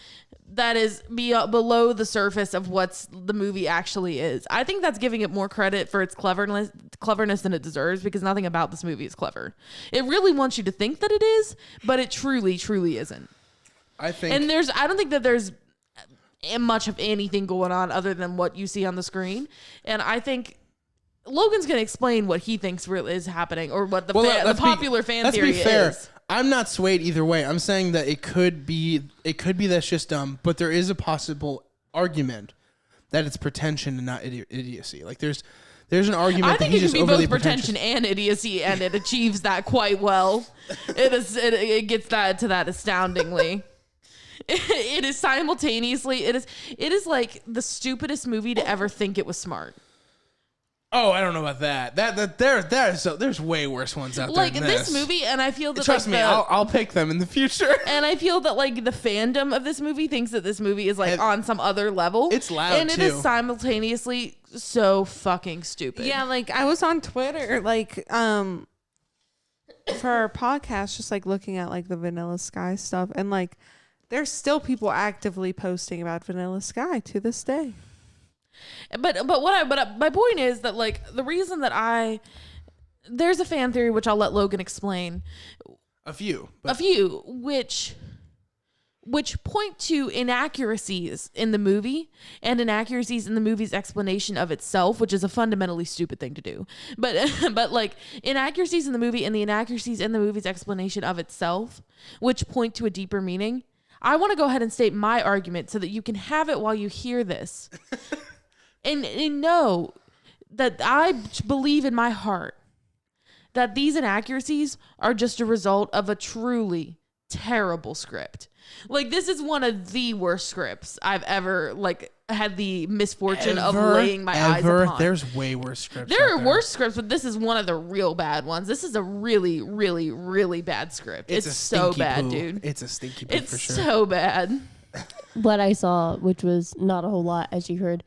that is below the surface of what's the movie actually is. I think that's giving it more credit for its cleverness than it deserves, because nothing about this movie is clever. It really wants you to think that it is, but it truly isn't.
I think.
And I don't think that there's much of anything going on other than what you see on the screen. And I think Logan's going to explain what he thinks really is happening, or what the popular fan theory is.
I'm not swayed either way. I'm saying that it could be that's just dumb, but there is a possible argument that it's pretension and not idiocy. Like there's an argument
I think
that he's
it
just
can be
overly
both pretension and idiocy, and it achieves that quite well. It gets that to that astoundingly. It is simultaneously. It is like the stupidest movie to ever think it was smart.
Oh, I don't know about that. There's way worse ones out
Like
there than
this movie, and I feel that
Trust me, I'll pick them in the future.
And I feel that like the fandom of this movie thinks that this movie is like on some other level.
It's loud,
and it
too.
is simultaneously so fucking stupid.
Yeah, like I was on Twitter, like for our podcast, just like looking at like the Vanilla Sky stuff, and like there's still people actively posting about Vanilla Sky to this day.
But my point is that like the reason that there's a fan theory which I'll let Logan explain.
A few,
which point to inaccuracies in the movie and inaccuracies in the movie's explanation of itself, which is a fundamentally stupid thing to do. But like inaccuracies in the movie and the inaccuracies in the movie's explanation of itself, which point to a deeper meaning. I want to go ahead and state my argument so that you can have it while you hear this. and know that I believe in my heart that these inaccuracies are just a result of a truly terrible script. Like this is one of the worst scripts I've ever like had the misfortune of laying my eyes upon.
There's way worse scripts.
There are worse scripts, but this is one of the real bad ones. This is a really, really, really bad script. It's so bad,
poo.
dude.
It's a stinky poo
It's
for sure.
so bad.
What I saw, which was not a whole lot, as you heard,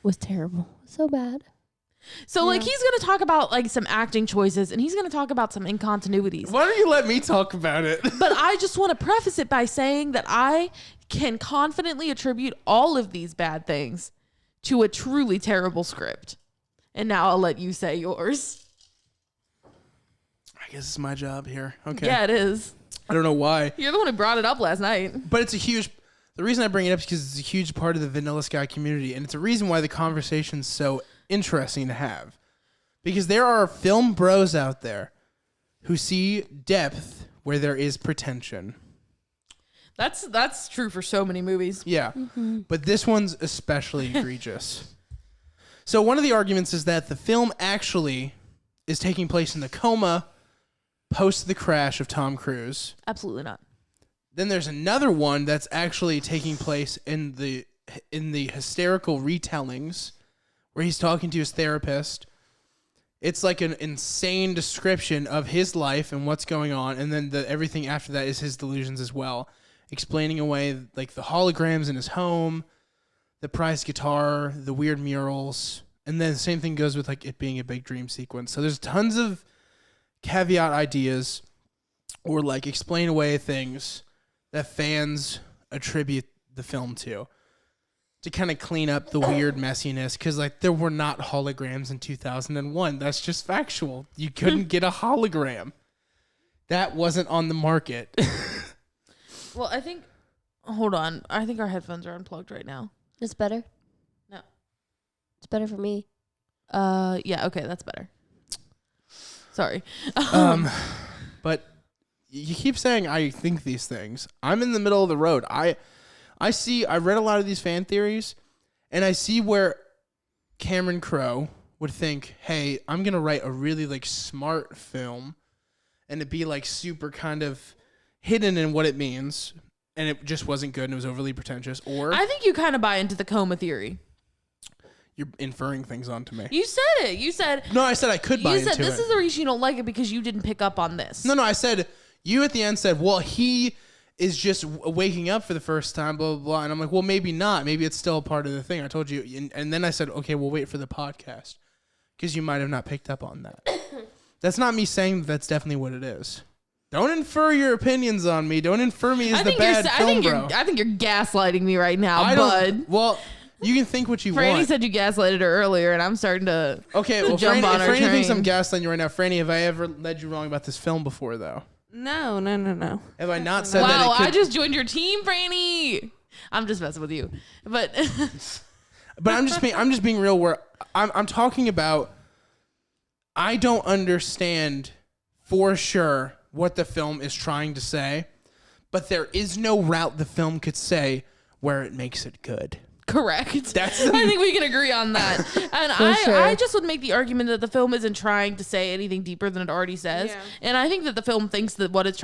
was terrible. So bad.
So like he's gonna talk about like some acting choices, and he's gonna talk about some incontinuities.
Why don't you let me talk about it?
But I just want to preface it by saying that I can confidently attribute all of these bad things to a truly terrible script. And now I'll let you say yours.
guess this is my job here. Okay.
Yeah, it is.
I don't know why.
You're the one who brought it up last night.
But it's a huge... The reason I bring it up is because it's a huge part of the Vanilla Sky community, and it's a reason why the conversation's so interesting to have. Because there are film bros out there who see depth where there is pretension.
That's true for so many movies.
Yeah. But this one's especially egregious. So one of the arguments is that the film actually is taking place in the coma post the crash of Tom Cruise.
Absolutely not.
Then there's another one that's actually taking place in the hysterical retellings where he's talking to his therapist. It's like an insane description of his life and what's going on, and then everything after that is his delusions as well, explaining away like the holograms in his home, the prized guitar, the weird murals, and then the same thing goes with like it being a big dream sequence. So there's tons of caveat ideas or like explain away things that fans attribute the film to kind of clean up the weird messiness, because like there were not holograms in 2001. That's just factual. You couldn't get a hologram. That wasn't on the market.
Well, I think... Hold on. I think our headphones are unplugged right now.
It's better?
No.
It's better for me.
Yeah, okay, that's better. Sorry.
But you keep saying I think these things. I'm in the middle of the road. I read a lot of these fan theories, and I see where Cameron Crowe would think, hey, I'm going to write a really like smart film and it'd be like super kind of hidden in what it means, and it just wasn't good and it was overly pretentious. Or
I think you kind of buy into the coma theory.
You're inferring things onto me.
You said it. You said...
No, I said I could buy into it.
You said this is the reason you don't like it because you didn't pick up on this.
No, I said... You at the end said, well, he is just waking up for the first time, blah, blah, blah. And I'm like, well, maybe not. Maybe it's still a part of the thing. I told you. And then I said, okay, we'll wait for the podcast because you might have not picked up on that. That's not me saying that's definitely what it is. Don't infer your opinions on me. Don't infer me as the bad film bro.
I think you're gaslighting me right now, bud.
Well, you can think what you
Franny
want.
said you gaslighted her earlier, and I'm starting to jump on her
Franny
train.
thinks I'm gaslighting you right now. Franny, have I ever led you wrong about this film before, though?
No.
Have I not said that?
Wow, I just joined your team, Franny. I'm just messing with you, but
I'm just being real. Where I'm talking about, I don't understand for sure what the film is trying to say, but there is no route the film could say where it makes it good.
correct. I think we can agree on that. And I just would make the argument that the film isn't trying to say anything deeper than it already says. Yeah. And I think that the film thinks that what it's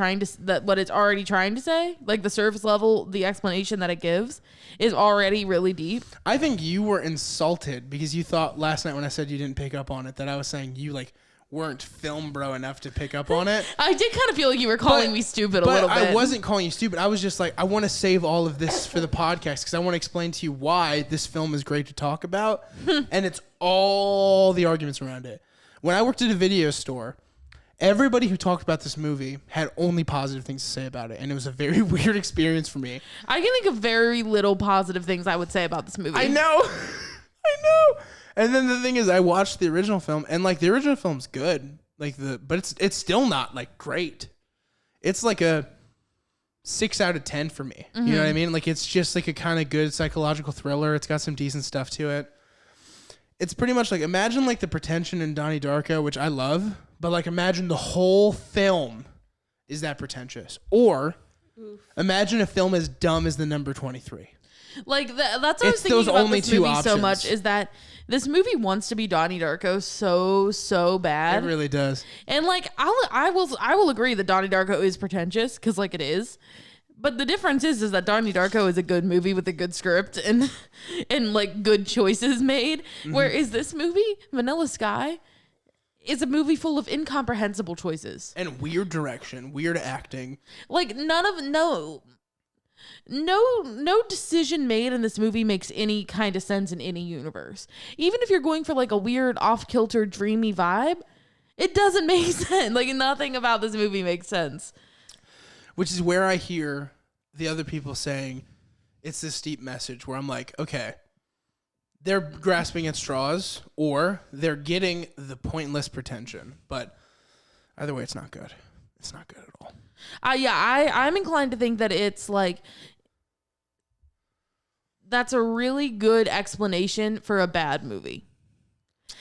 already trying to say, like the surface level, the explanation that it gives, is already really deep.
I think you were insulted because you thought last night when I said you didn't pick up on it that I was saying you like weren't film bro enough to pick up on it.
I did kind of feel like you were calling me stupid a little bit.
I wasn't calling you stupid. I was just like, I want to save all of this for the podcast because I want to explain to you why this film is great to talk about. And it's all the arguments around it. When I worked at a video store, everybody who talked about this movie had only positive things to say about it. And it was a very weird experience for me.
I can think of very little positive things I would say about this movie.
I know. I know. And then the thing is, I watched the original film, and like the original film's good, but it's still not like great. It's like a 6 out of 10 for me. Mm-hmm. You know what I mean? Like it's just like a kind of good psychological thriller. It's got some decent stuff to it. It's pretty much like imagine like the pretension in Donnie Darko, which I love, but like imagine the whole film is that pretentious, or imagine a film as dumb as The Number 23.
Like that's what I was thinking about this movie so much is that this movie wants to be Donnie Darko so bad.
It really does.
And like I will agree that Donnie Darko is pretentious because like it is. But the difference is that Donnie Darko is a good movie with a good script and like good choices made. Mm-hmm. Whereas this movie, Vanilla Sky, is a movie full of incomprehensible choices. And
weird direction, weird acting.
Like no decision made in this movie makes any kind of sense in any universe. Even if you're going for like a weird off-kilter dreamy vibe, it doesn't make sense. Like nothing about this movie makes sense.
Which is where I hear the other people saying it's this deep message where I'm like, okay, they're grasping at straws or they're getting the pointless pretension. But Either way, it's not good. It's not good at all.
I'm inclined to think that it's like that's a really good explanation for a bad movie.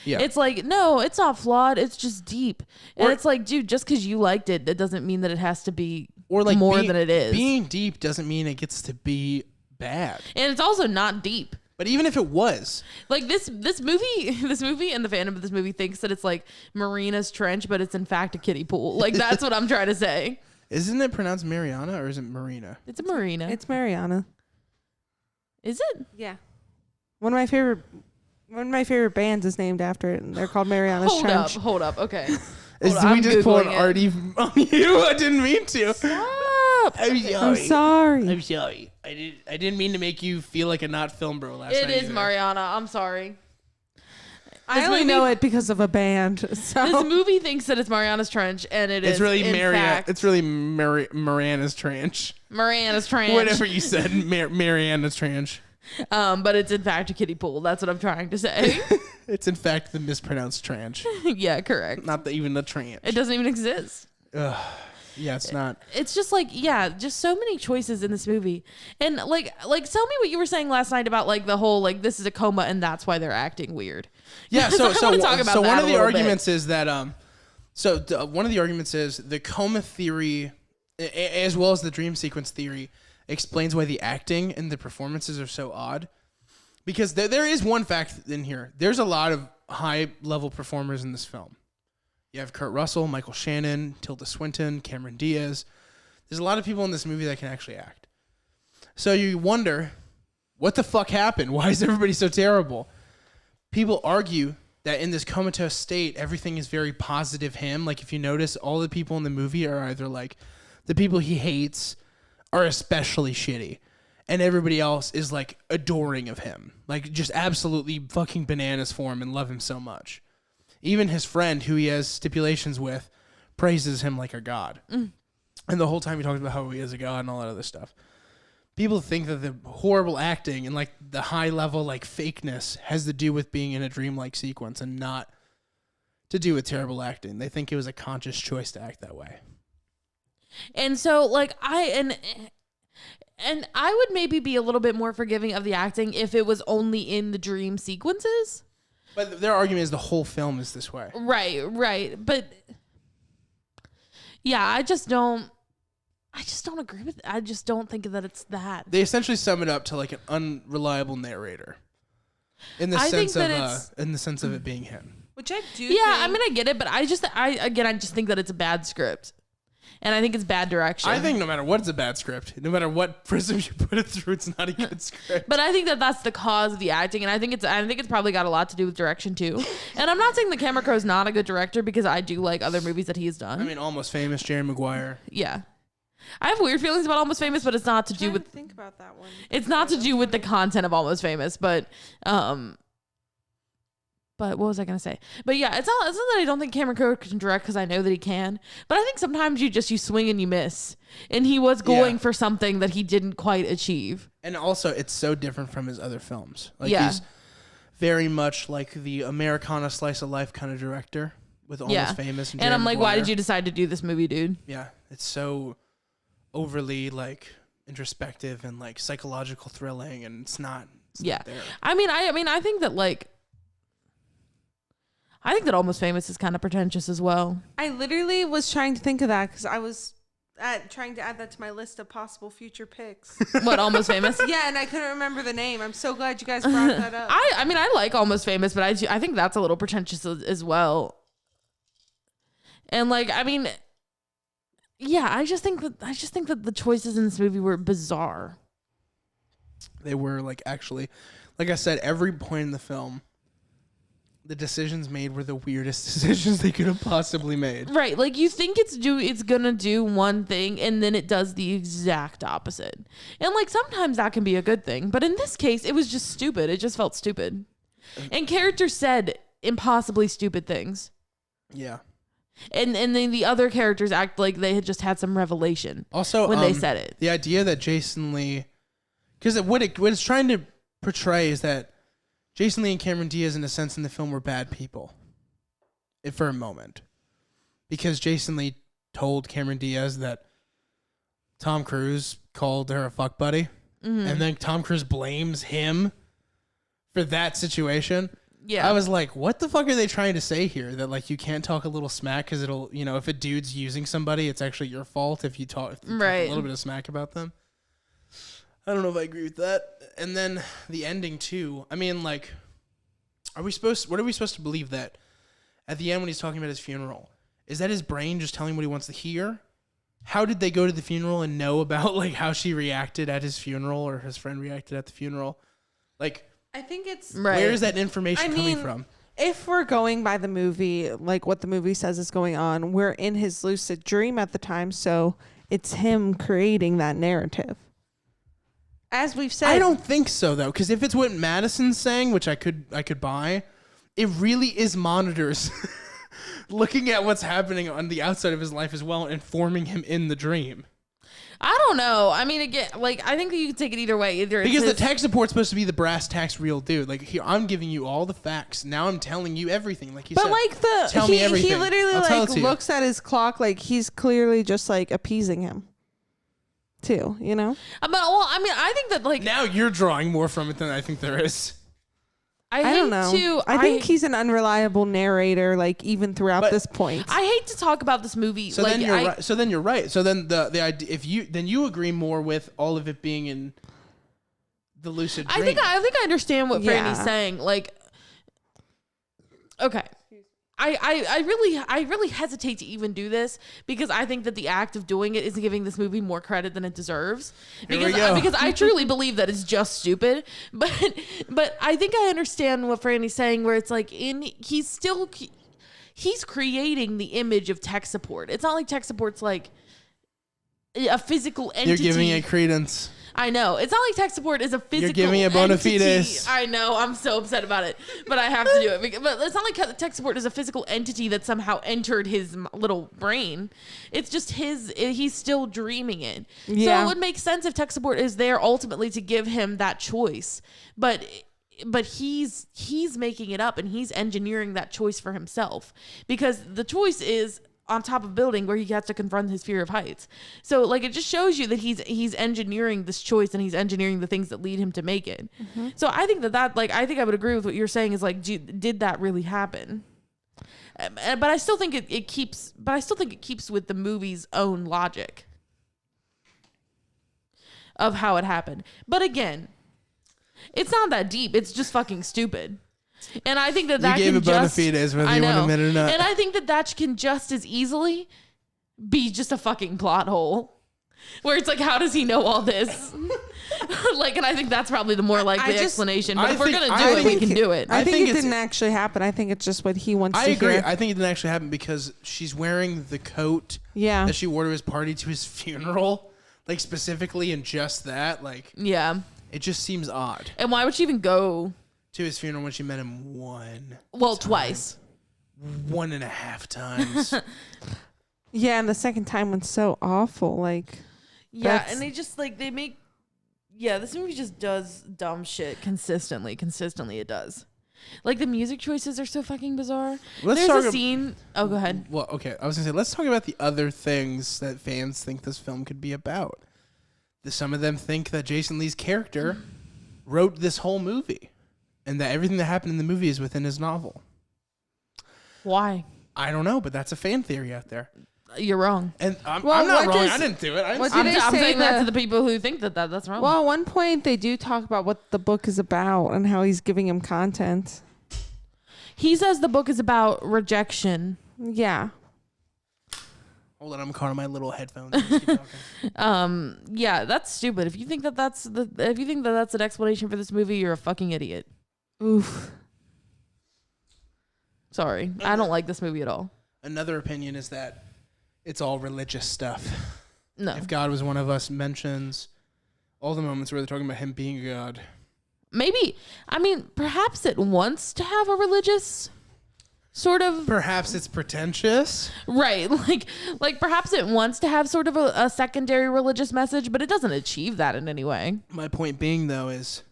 Yeah.
It's like, no, it's not flawed. It's just deep. And
Or-
it's like, dude, just because you liked it, that doesn't mean that it has to be
Or like
more than it is.
Being deep doesn't mean it gets to be bad.
And it's also not deep.
But even if it was,
Like this movie and the fandom of this movie thinks that it's like Marina's Trench, but it's in fact a kiddie pool. Like that's what I'm trying to say.
isn't it pronounced Mariana or is it Marina?
It's a marina.
It's Mariana.
Is it?
Yeah. One of my favorite bands is named after it, and they're called Mariana's Trench.
Hold up. Okay.
Did
on,
we
I'm
just pull an
Googling it.
Artie on you? I didn't mean to.
Stop.
I'm sorry.
I'm sorry. I didn't mean to make you feel like a not film bro last
It
night.
is
either.
Mariana. I'm sorry.
I only know it because of a band. So
This movie thinks that it's Mariana's Trench, and
It's really
in fact,
It's really Mariana's Trench.
Mariana's Trench.
Whatever you said, Mariana's Trench.
But it's in fact a kiddie pool. That's what I'm trying to say.
It's in fact the mispronounced Trench,
Yeah, correct.
not even the Trench.
It doesn't even exist.
Ugh. Yeah, it's not.
It's just like, yeah, just so many choices in this movie. And like tell me what you were saying last night about like the whole like this is a coma and that's why they're acting weird.
Yeah,
I wanna talk about
so
that
one
a
of the
little
arguments is that one of the arguments is the coma theory, as well as the dream sequence theory, explains why the acting and the performances are so odd. Because there is one fact in here. There's a lot of high level performers in this film. You have Kurt Russell, Michael Shannon, Tilda Swinton, Cameron Diaz. There's a lot of people in this movie that can actually act. So you wonder, what the fuck happened? Why is everybody so terrible? People argue that in this comatose state, everything is very positive him. Like if you notice, all the people in the movie are either like the people he hates are especially shitty. And everybody else is like adoring of him. Like just absolutely fucking bananas for him and love him so much. Even his friend, who he has stipulations with, praises him like a god. And the whole time he talks about how he is a god and all that other stuff. People think that the horrible acting and like the high level like fakeness has to do with being in a dreamlike sequence and not to do with terrible acting. They think it was a conscious choice to act that way.
And so like and I would maybe be a little bit more forgiving of the acting if it was only in the dream sequences.
But their argument is the whole film is this way.
Right. But yeah, I just don't agree with it. I just don't think that it's that.
They essentially sum it up to like an unreliable narrator. In the sense of it being him.
which I do.
Yeah, I mean I get it, but I just think that it's a bad script. And I think it's bad direction.
I think no matter what, it's a bad script. No matter what prism you put it through, it's not a good script.
But I think that that's the cause of the acting, and I think it's probably got a lot to do with direction too. And I'm not saying that Cameron Crowe's not a good director because I do like other movies that he's done.
I mean, Almost Famous, Jerry Maguire.
Yeah, I have weird feelings about Almost Famous, but it's not to do with.
Think about that one.
It's not to do with the content of Almost Famous, but what was I gonna say? But yeah, it's not that I don't think Cameron Crowe can direct because I know that he can. But I think sometimes you swing and you miss, and he was going for something that he didn't quite achieve.
And also, it's so different from his other films. Like
Yeah.
he's very much like the Americana slice of life kind of director with Almost Famous. And
And
Jerry
I'm like, why
Maguire.
did you decide to do this movie, dude?
Yeah, it's so overly like introspective and like psychological thrilling, and it's not
Yeah.
there.
I mean, I think that Almost Famous is kind of pretentious as well.
I literally was trying to think of that because I was trying to add that to my list of possible future picks.
What, Almost Famous?
Yeah, and I couldn't remember the name. I'm so glad you guys brought that up.
I mean, I like Almost Famous, but I think that's a little pretentious as well. And like, I mean, yeah, I just think that the choices in this movie were bizarre.
They were like actually, like I said, every point in the film, the decisions made were the weirdest decisions they could have possibly made.
Right, like you think it's gonna do one thing and then it does the exact opposite. And like sometimes that can be a good thing, but in this case it was just stupid. It just felt stupid. And characters said impossibly stupid things.
Yeah.
And then the other characters act like they had just had some revelation
Also,
when they said it.
The idea that Jason Lee, because what it's trying to portray is that Jason Lee and Cameron Diaz, in a sense, in the film, were bad people. For a moment. because Jason Lee told Cameron Diaz that Tom Cruise called her a fuck buddy, and then Tom Cruise blames him for that situation.
Yeah.
I was like, what the fuck are they trying to say here? That like you can't talk a little smack because it'll, if a dude's using somebody, it's actually your fault if you talk a little bit of smack about them. I don't know if I agree with that. And then the ending too. I mean, like, what are we supposed to believe that at the end when he's talking about his funeral? Is that his brain just telling what he wants to hear? How did they go to the funeral and know about like how she reacted at his funeral or his friend reacted at the funeral? Like,
I think it's
where is that information coming from?
If we're going by the movie, like what the movie says is going on, we're in his lucid dream at the time, so it's him creating that narrative. As we've said,
I don't think so though, because if it's what Madison's saying, which I could buy, it really is monitors looking at what's happening on the outside of his life as well, informing him in the dream.
I don't know. I mean, again, like, I think that you can take it either way.
Because the tech support's supposed to be the brass tacks real dude. Like, here, I'm giving you all the facts. Now I'm telling you everything. Like he said, tell me everything.
He literally like looks at his clock like he's clearly just like appeasing him. Too,
But well, I mean, I think that like
now you're drawing more from it than I think there is.
I don't know. I think he's an unreliable narrator, like even throughout this point.
I hate to talk about this movie.
So then you're right. So then you're right. So then the idea, if you agree more with all of it being in the lucid dream.
I think I understand what Franny's saying. Like, okay. I really hesitate to even do this because I think that the act of doing it is giving this movie more credit than it deserves. Because I truly believe that it's just stupid. But I think I understand what Franny's saying, where it's like he's creating the image of tech support. It's not like tech support's like a physical entity.
You're giving it credence.
I know. It's not like tech support is a physical
You're giving it bona
entity.
fides.
I know. I'm so upset about it. But I have to do it. But it's not like tech support is a physical entity that somehow entered his little brain. It's just he's still dreaming it. Yeah. So it would make sense if tech support is there ultimately to give him that choice. But he's making it up and he's engineering that choice for himself. Because the choice is on top of a building where he has to confront his fear of heights. So like it just shows you that he's engineering this choice and he's engineering the things that lead him to make it. Mm-hmm. So I think that like I think I would agree with what you're saying is like did that really happen? But I still think it keeps with the movie's own logic of how it happened. But again, it's not that deep. It's just fucking stupid. And I think that
you gave a bona fides whether you want to admit it or not.
And I think that can just as easily be just a fucking plot hole. Where it's like, how does he know all this? Like, and I think that's probably the more likely explanation. But if we're going to do it, we can do it.
I think it didn't actually happen. I think it's just what he wants to hear.
I agree. I think it didn't actually happen because she's wearing the coat that she wore to his party to his funeral. Like, specifically, and just that. Like,
yeah.
It just seems odd.
And why would she even go
to his funeral when she met him
twice.
1.5 times.
Yeah, and the second time was so awful. Like,
yeah, and they just like this movie just does dumb shit consistently. It does. Like the music choices are so fucking bizarre. There's a scene. Oh, go ahead.
Well, okay, I was gonna say let's talk about the other things that fans think this film could be about. Some of them think that Jason Lee's character wrote this whole movie. And that everything that happened in the movie is within his novel.
Why?
I don't know, but that's a fan theory out there.
You're wrong.
And I'm not wrong. I didn't do it. I'm
saying that to the people who think that's wrong.
Well, at one point they do talk about what the book is about and how he's giving him content.
He says the book is about rejection.
Yeah.
Hold on, I'm caught on my little headphones. Keep talking.
Yeah, that's stupid. If you think that that's an explanation for this movie, you're a fucking idiot.
Oof.
Sorry, I don't like this movie at all.
Another opinion is that it's all religious stuff.
No.
If God Was One of Us mentions all the moments where they're talking about him being God.
Maybe, I mean, perhaps it wants to have a religious sort of.
Perhaps it's pretentious.
Right. Like perhaps it wants to have sort of a secondary religious message, but it doesn't achieve that in any way.
My point being, though, is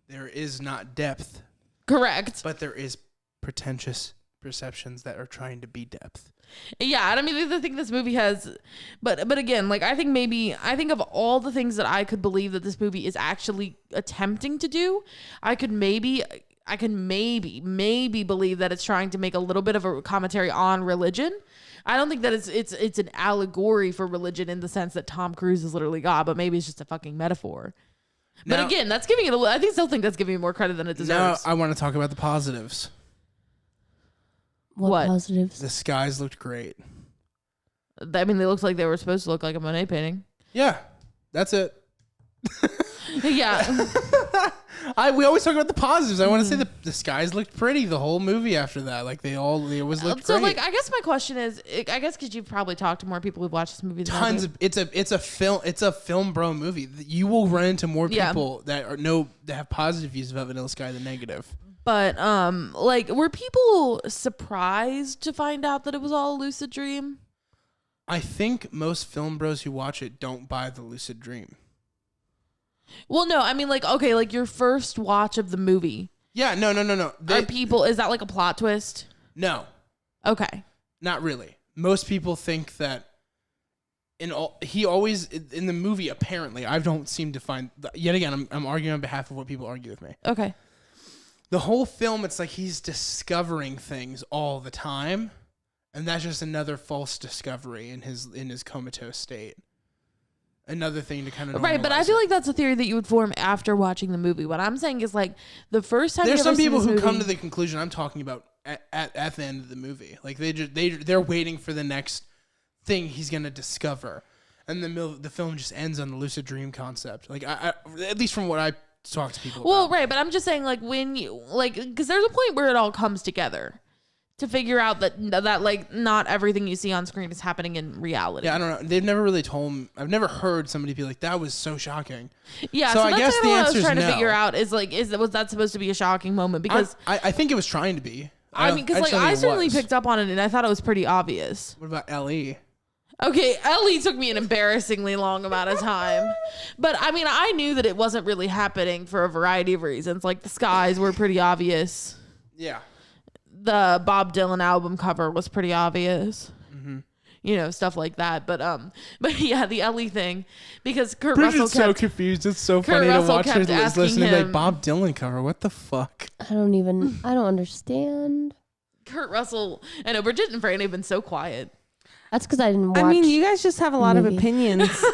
there is not depth.
Correct.
But there is pretentious perceptions that are trying to be depth.
Yeah, and I mean, I think this movie has, but again, like I think of all the things that I could believe that this movie is actually attempting to do, I could maybe believe that it's trying to make a little bit of a commentary on religion. I don't think that it's an allegory for religion in the sense that Tom Cruise is literally God, but maybe it's just a fucking metaphor. But
Now,
again, that's giving it still think that's giving it more credit than it deserves.
now I want to talk about the positives.
What?
positives?
The skies looked great.
I mean, they looked like they were supposed to look like a Monet painting.
Yeah, that's it.
Yeah.
We always talk about the positives. I want to say the skies looked pretty the whole movie after that. Like they always looked
So
great.
like, I guess my question is, I guess because you've probably talked to more people who've watched this movie than I do.
It's a film bro movie. You will run into more
Yeah.
people that have positive views about Vanilla Sky than negative.
But like, were people surprised to find out that it was all a lucid dream?
I think most film bros who watch it don't buy the lucid dream.
Well, no, I mean, like, okay, like your first watch of the movie.
Yeah, no.
Is that like a plot twist?
No,
Okay.
not really. Most people think that he always in the movie. Apparently, I don't seem to find. Yet again, I'm arguing on behalf of what people argue with me.
Okay.
The whole film, it's like he's discovering things all the time, and that's just another false discovery in his comatose state. Another thing to kind of
Right, but I feel like that's a theory that you would form after watching the movie. What I'm saying is, like, the first time
there's
you ever
some people
see
who
this
come
movie-
to the conclusion I'm talking about at the end of the movie. Like they're waiting for the next thing he's gonna discover, and the film just ends on the lucid dream concept. Like I at least from what I talk to people
Well,
about.
right, but I'm just saying, like, when you, like, because there's a point where it all comes together to figure out that like not everything you see on screen is happening in reality.
Yeah, I don't know. They've never really told me. I've never heard somebody be like, "That was so shocking."
Yeah,
So
so
I
that's
guess
kind
the
of what I
answer
was
is
trying to
no.
figure out is like, was that supposed to be a shocking moment? Because
I think it was trying to be.
I mean, because like
don't
I
think it
certainly
was.
picked up on it and I thought it was pretty obvious.
What about Ellie?
Okay, Ellie took me an embarrassingly long amount of time. But I mean, I knew that it wasn't really happening for a variety of reasons. Like the skies were pretty obvious.
Yeah.
The Bob Dylan album cover was pretty obvious.
Mm-hmm.
You know, stuff like that. But yeah, the Ellie thing, because Kurt Russell
so
kept
confused. It's so
Kurt
funny to
Russell
watch her
kept asking
listening to like
him-
Bob Dylan cover. What the fuck?
I don't understand.
Kurt Russell. I know Bridget and Franny have been so quiet.
That's because I didn't watch.
I mean, you guys just have a lot of
movie.
opinions.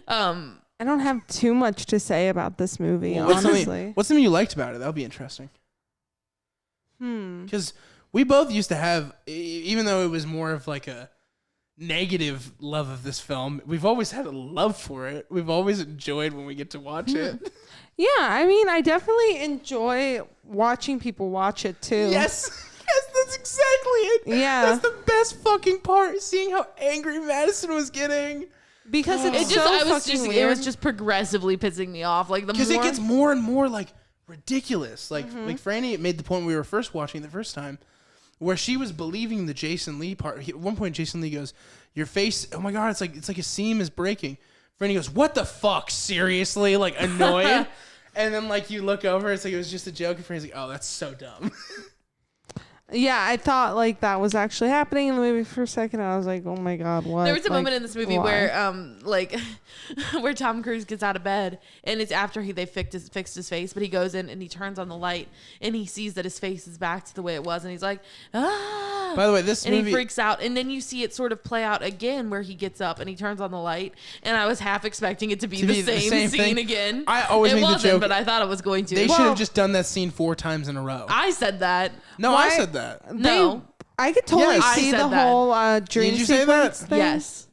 Um,
I don't have too much to say about this movie,
What's
honestly.
what's something you liked about it? That'll be interesting. Because we both used to have, even though it was more of like a negative love of this film, we've always had a love for it. We've always enjoyed when we get to watch it.
Yeah, I mean, I definitely enjoy watching people watch it too.
Yes, that's exactly it.
Yeah.
That's the best fucking part, seeing how angry Madison was getting.
Because it's
it just,
so
I was
fucking
just,
weird.
it was just progressively pissing me off. Like the
Because
more
it gets more and more like ridiculous. Like Franny made the point when we were first watching the first time, where she was believing the Jason Lee part. At one point, Jason Lee goes, "Your face, oh my god, it's like a seam is breaking." Franny goes, "What the fuck? Seriously?" Like annoyed. And then like you look over, it's like it was just a joke. And Franny's like, "Oh, that's so dumb."
Yeah, I thought like that was actually happening in the movie for a second. I was like, oh my god, what?
There was a
Like,
moment in this movie
why?
where, like, where Tom Cruise gets out of bed, and it's after they fixed his face, but he goes in and he turns on the light, and he sees that his face is back to the way it was, and he's like, ah.
By the way, this
and
movie,
he freaks out, and then you see it sort of play out again, where he gets up and he turns on the light, and I was half expecting it to be the same scene
thing.
again.
I always
it
make the
wasn't,
joke,
but I thought it was going to.
they should have just done that scene 4 times in a row.
I said that.
No,
Why-
I said that.
No.
I could totally
Yes. I
see
said
the
that.
whole dream
Did you say that?
sequence thing.
Yes.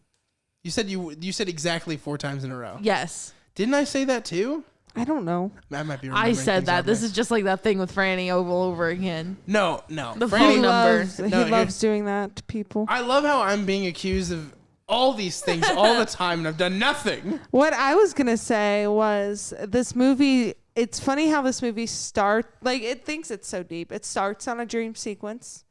You said exactly 4 times in a row.
Yes.
Didn't I say that too?
I don't know.
I might be.
I
remembering
said
things
that.
oddly.
This is just like that thing with Franny all over again.
No.
The
Franny-
phone
He
number.
loves, he
No,
loves doing that to people.
I love how I'm being accused of all these things all the time, and I've done nothing.
What I was gonna say was this movie. It's funny how this movie it thinks it's so deep. It starts on a dream sequence,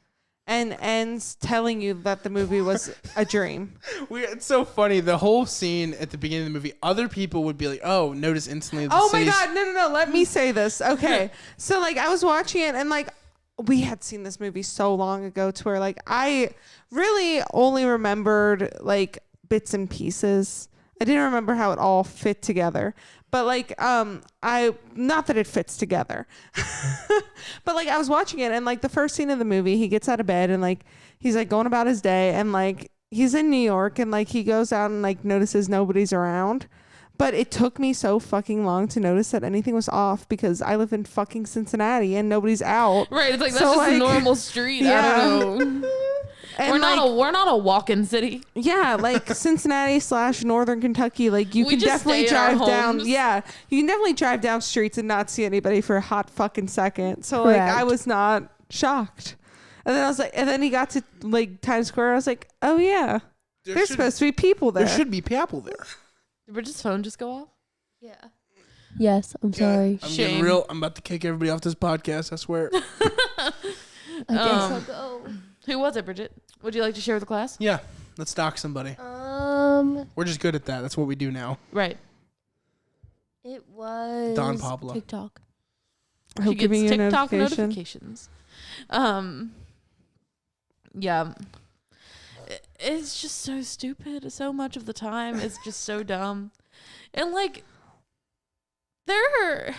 and ends telling you that the movie was a dream.
It's so funny. The whole scene at the beginning of the movie, other people would be like, "Oh, notice instantly." The
Oh my
city's-
god, no. Let me say this. Okay. So like I was watching it and like we had seen this movie so long ago to where like I really only remembered like bits and pieces. I didn't remember how it all fit together. But like I not that it fits together. But like I was watching it and like the first scene of the movie, he gets out of bed and like he's like going about his day and like he's in New York and like he goes out and like notices nobody's around. But it took me so fucking long to notice that anything was off because I live in fucking Cincinnati and nobody's out.
Right. It's like, that's
So,
just
like,
a normal street.
yeah.
I don't know.
And
We're not a walk-in city.
yeah, like Cincinnati / Northern Kentucky, like you
We
can
just
definitely
stay in our
drive down.
homes.
Yeah, you can definitely drive down streets and not see anybody for a hot fucking second. So like I
Correct.
was not shocked. And then I was like, and then he got to like Times Square. I was like, oh yeah, there's supposed to be people there.
There should be people there.
Did Bridget's phone just go off?
Yeah. Yes, I'm sorry.
I'm
Shame.
getting real. I'm about to kick everybody off this podcast. I swear.
I guess I'll go.
Who was it, Bridget? Would you like to share with the class?
Yeah, let's dox somebody. We're just good at that. That's what we do now.
Right.
It was
Don Pablo.
TikTok.
I hope
She gets
giving you a
TikTok
notification.
notifications. Yeah. It's just so stupid. So much of the time, it's just so dumb. And like, there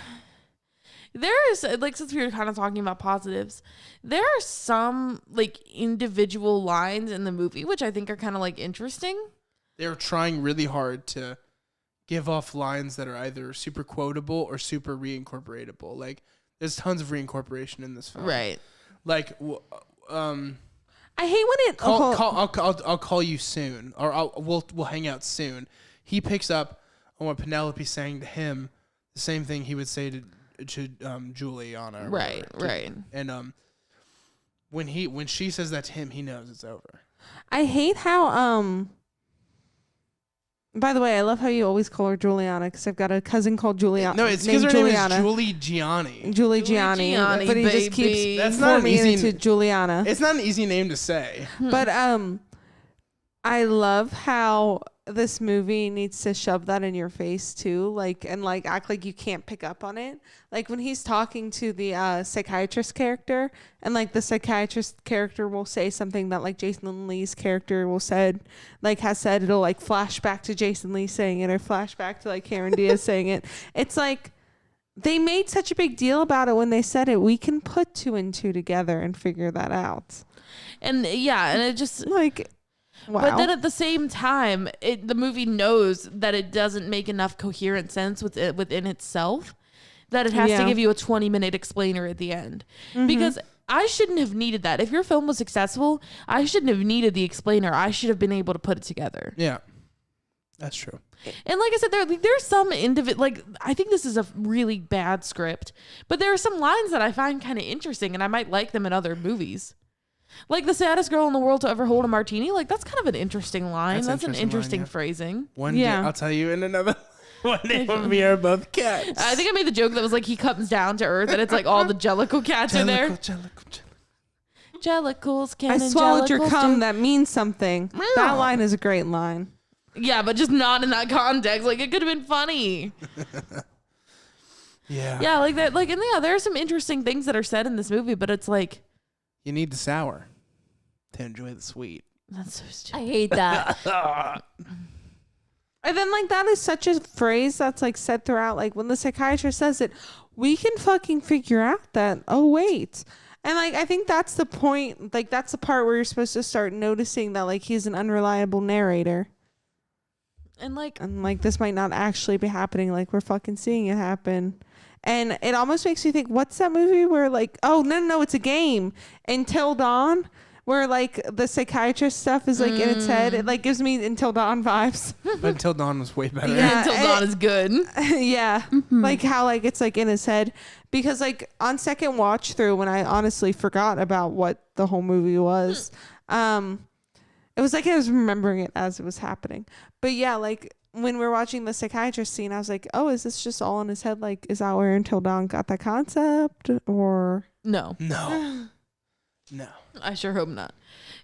is like, since we were kind of talking about positives, there are some like individual lines in the movie which I think are kind of like interesting.
They're trying really hard to give off lines that are either super quotable or super reincorporatable. Like, there's tons of reincorporation in this film.
Right.
Like,
I hate when it.
I'll call you soon, or we'll hang out soon. He picks up on what Penelope's saying to him, the same thing he would say to Juliana. Or
Right,
whatever,
right.
And when she says that to him, he knows it's over.
I hate how By the way, I love how you always call her Juliana because I've got a cousin called Juliana.
No, it's because her name is Julie Gianni.
Julie Gianni,
Gianni,
but he just
baby.
keeps
That's not an
forming it
easy
into Juliana.
It's not an easy name to say.
But I love how this movie needs to shove that in your face too, like, and like act like you can't pick up on it. Like when he's talking to the psychiatrist character, and like the psychiatrist character will say something that like Jason Lee's character has said, it'll like flash back to Jason Lee saying it or flash back to like Cameron Diaz saying it. It's like they made such a big deal about it when they said it. We can put 2 and 2 together and figure that out.
And yeah, and it just
Like, wow.
But then at the same time, the movie knows that it doesn't make enough coherent sense within itself, that it has to give you a 20-minute explainer at the end.
Mm-hmm.
Because I shouldn't have needed that. If your film was successful, I shouldn't have needed the explainer. I should have been able to put it together.
Yeah, that's true.
And like I said, there's some I think this is a really bad script, but there are some lines that I find kind of interesting, and I might like them in other movies. Like the saddest girl in the world to ever hold a martini. Like that's kind of an interesting line. That's an interesting
line, yeah.
phrasing.
One day, I'll tell you in another. One day when we are both cats.
I think I made the joke that was like he comes down to earth and it's like all the Jellicle cats are there. Jellicles can.
I swallowed your
Jellicles
cum.
do.
That means something. That line is a great line.
Yeah, but just not in that context. Like it could have been funny.
Yeah.
Yeah, like that. Like, and yeah, there are some interesting things that are said in this movie, but it's like
You need the sour to enjoy the sweet.
that's so stupid.
I hate that.
And then like that is such a phrase that's like said throughout. Like when the psychiatrist says it, we can fucking figure out that. Oh wait. And like I think that's the point. Like that's the part where you're supposed to start noticing that like he's an unreliable narrator.
And like
this might not actually be happening. Like we're fucking seeing it happen. And it almost makes you think, what's that movie where like, oh no, it's a game. Until Dawn, where like the psychiatrist stuff is like in its head. It like gives me Until Dawn vibes.
But Until Dawn was way better.
Yeah.
Until Dawn is good.
Yeah. Like how like it's like in his head. Because like on second watch through, when I honestly forgot about what the whole movie was, it was like I was remembering it as it was happening. But yeah, like when we're watching the psychiatrist scene, I was like, oh, is this just all in his head? Like, is that where Until Dawn got that concept? Or
No.
No.
I sure hope not.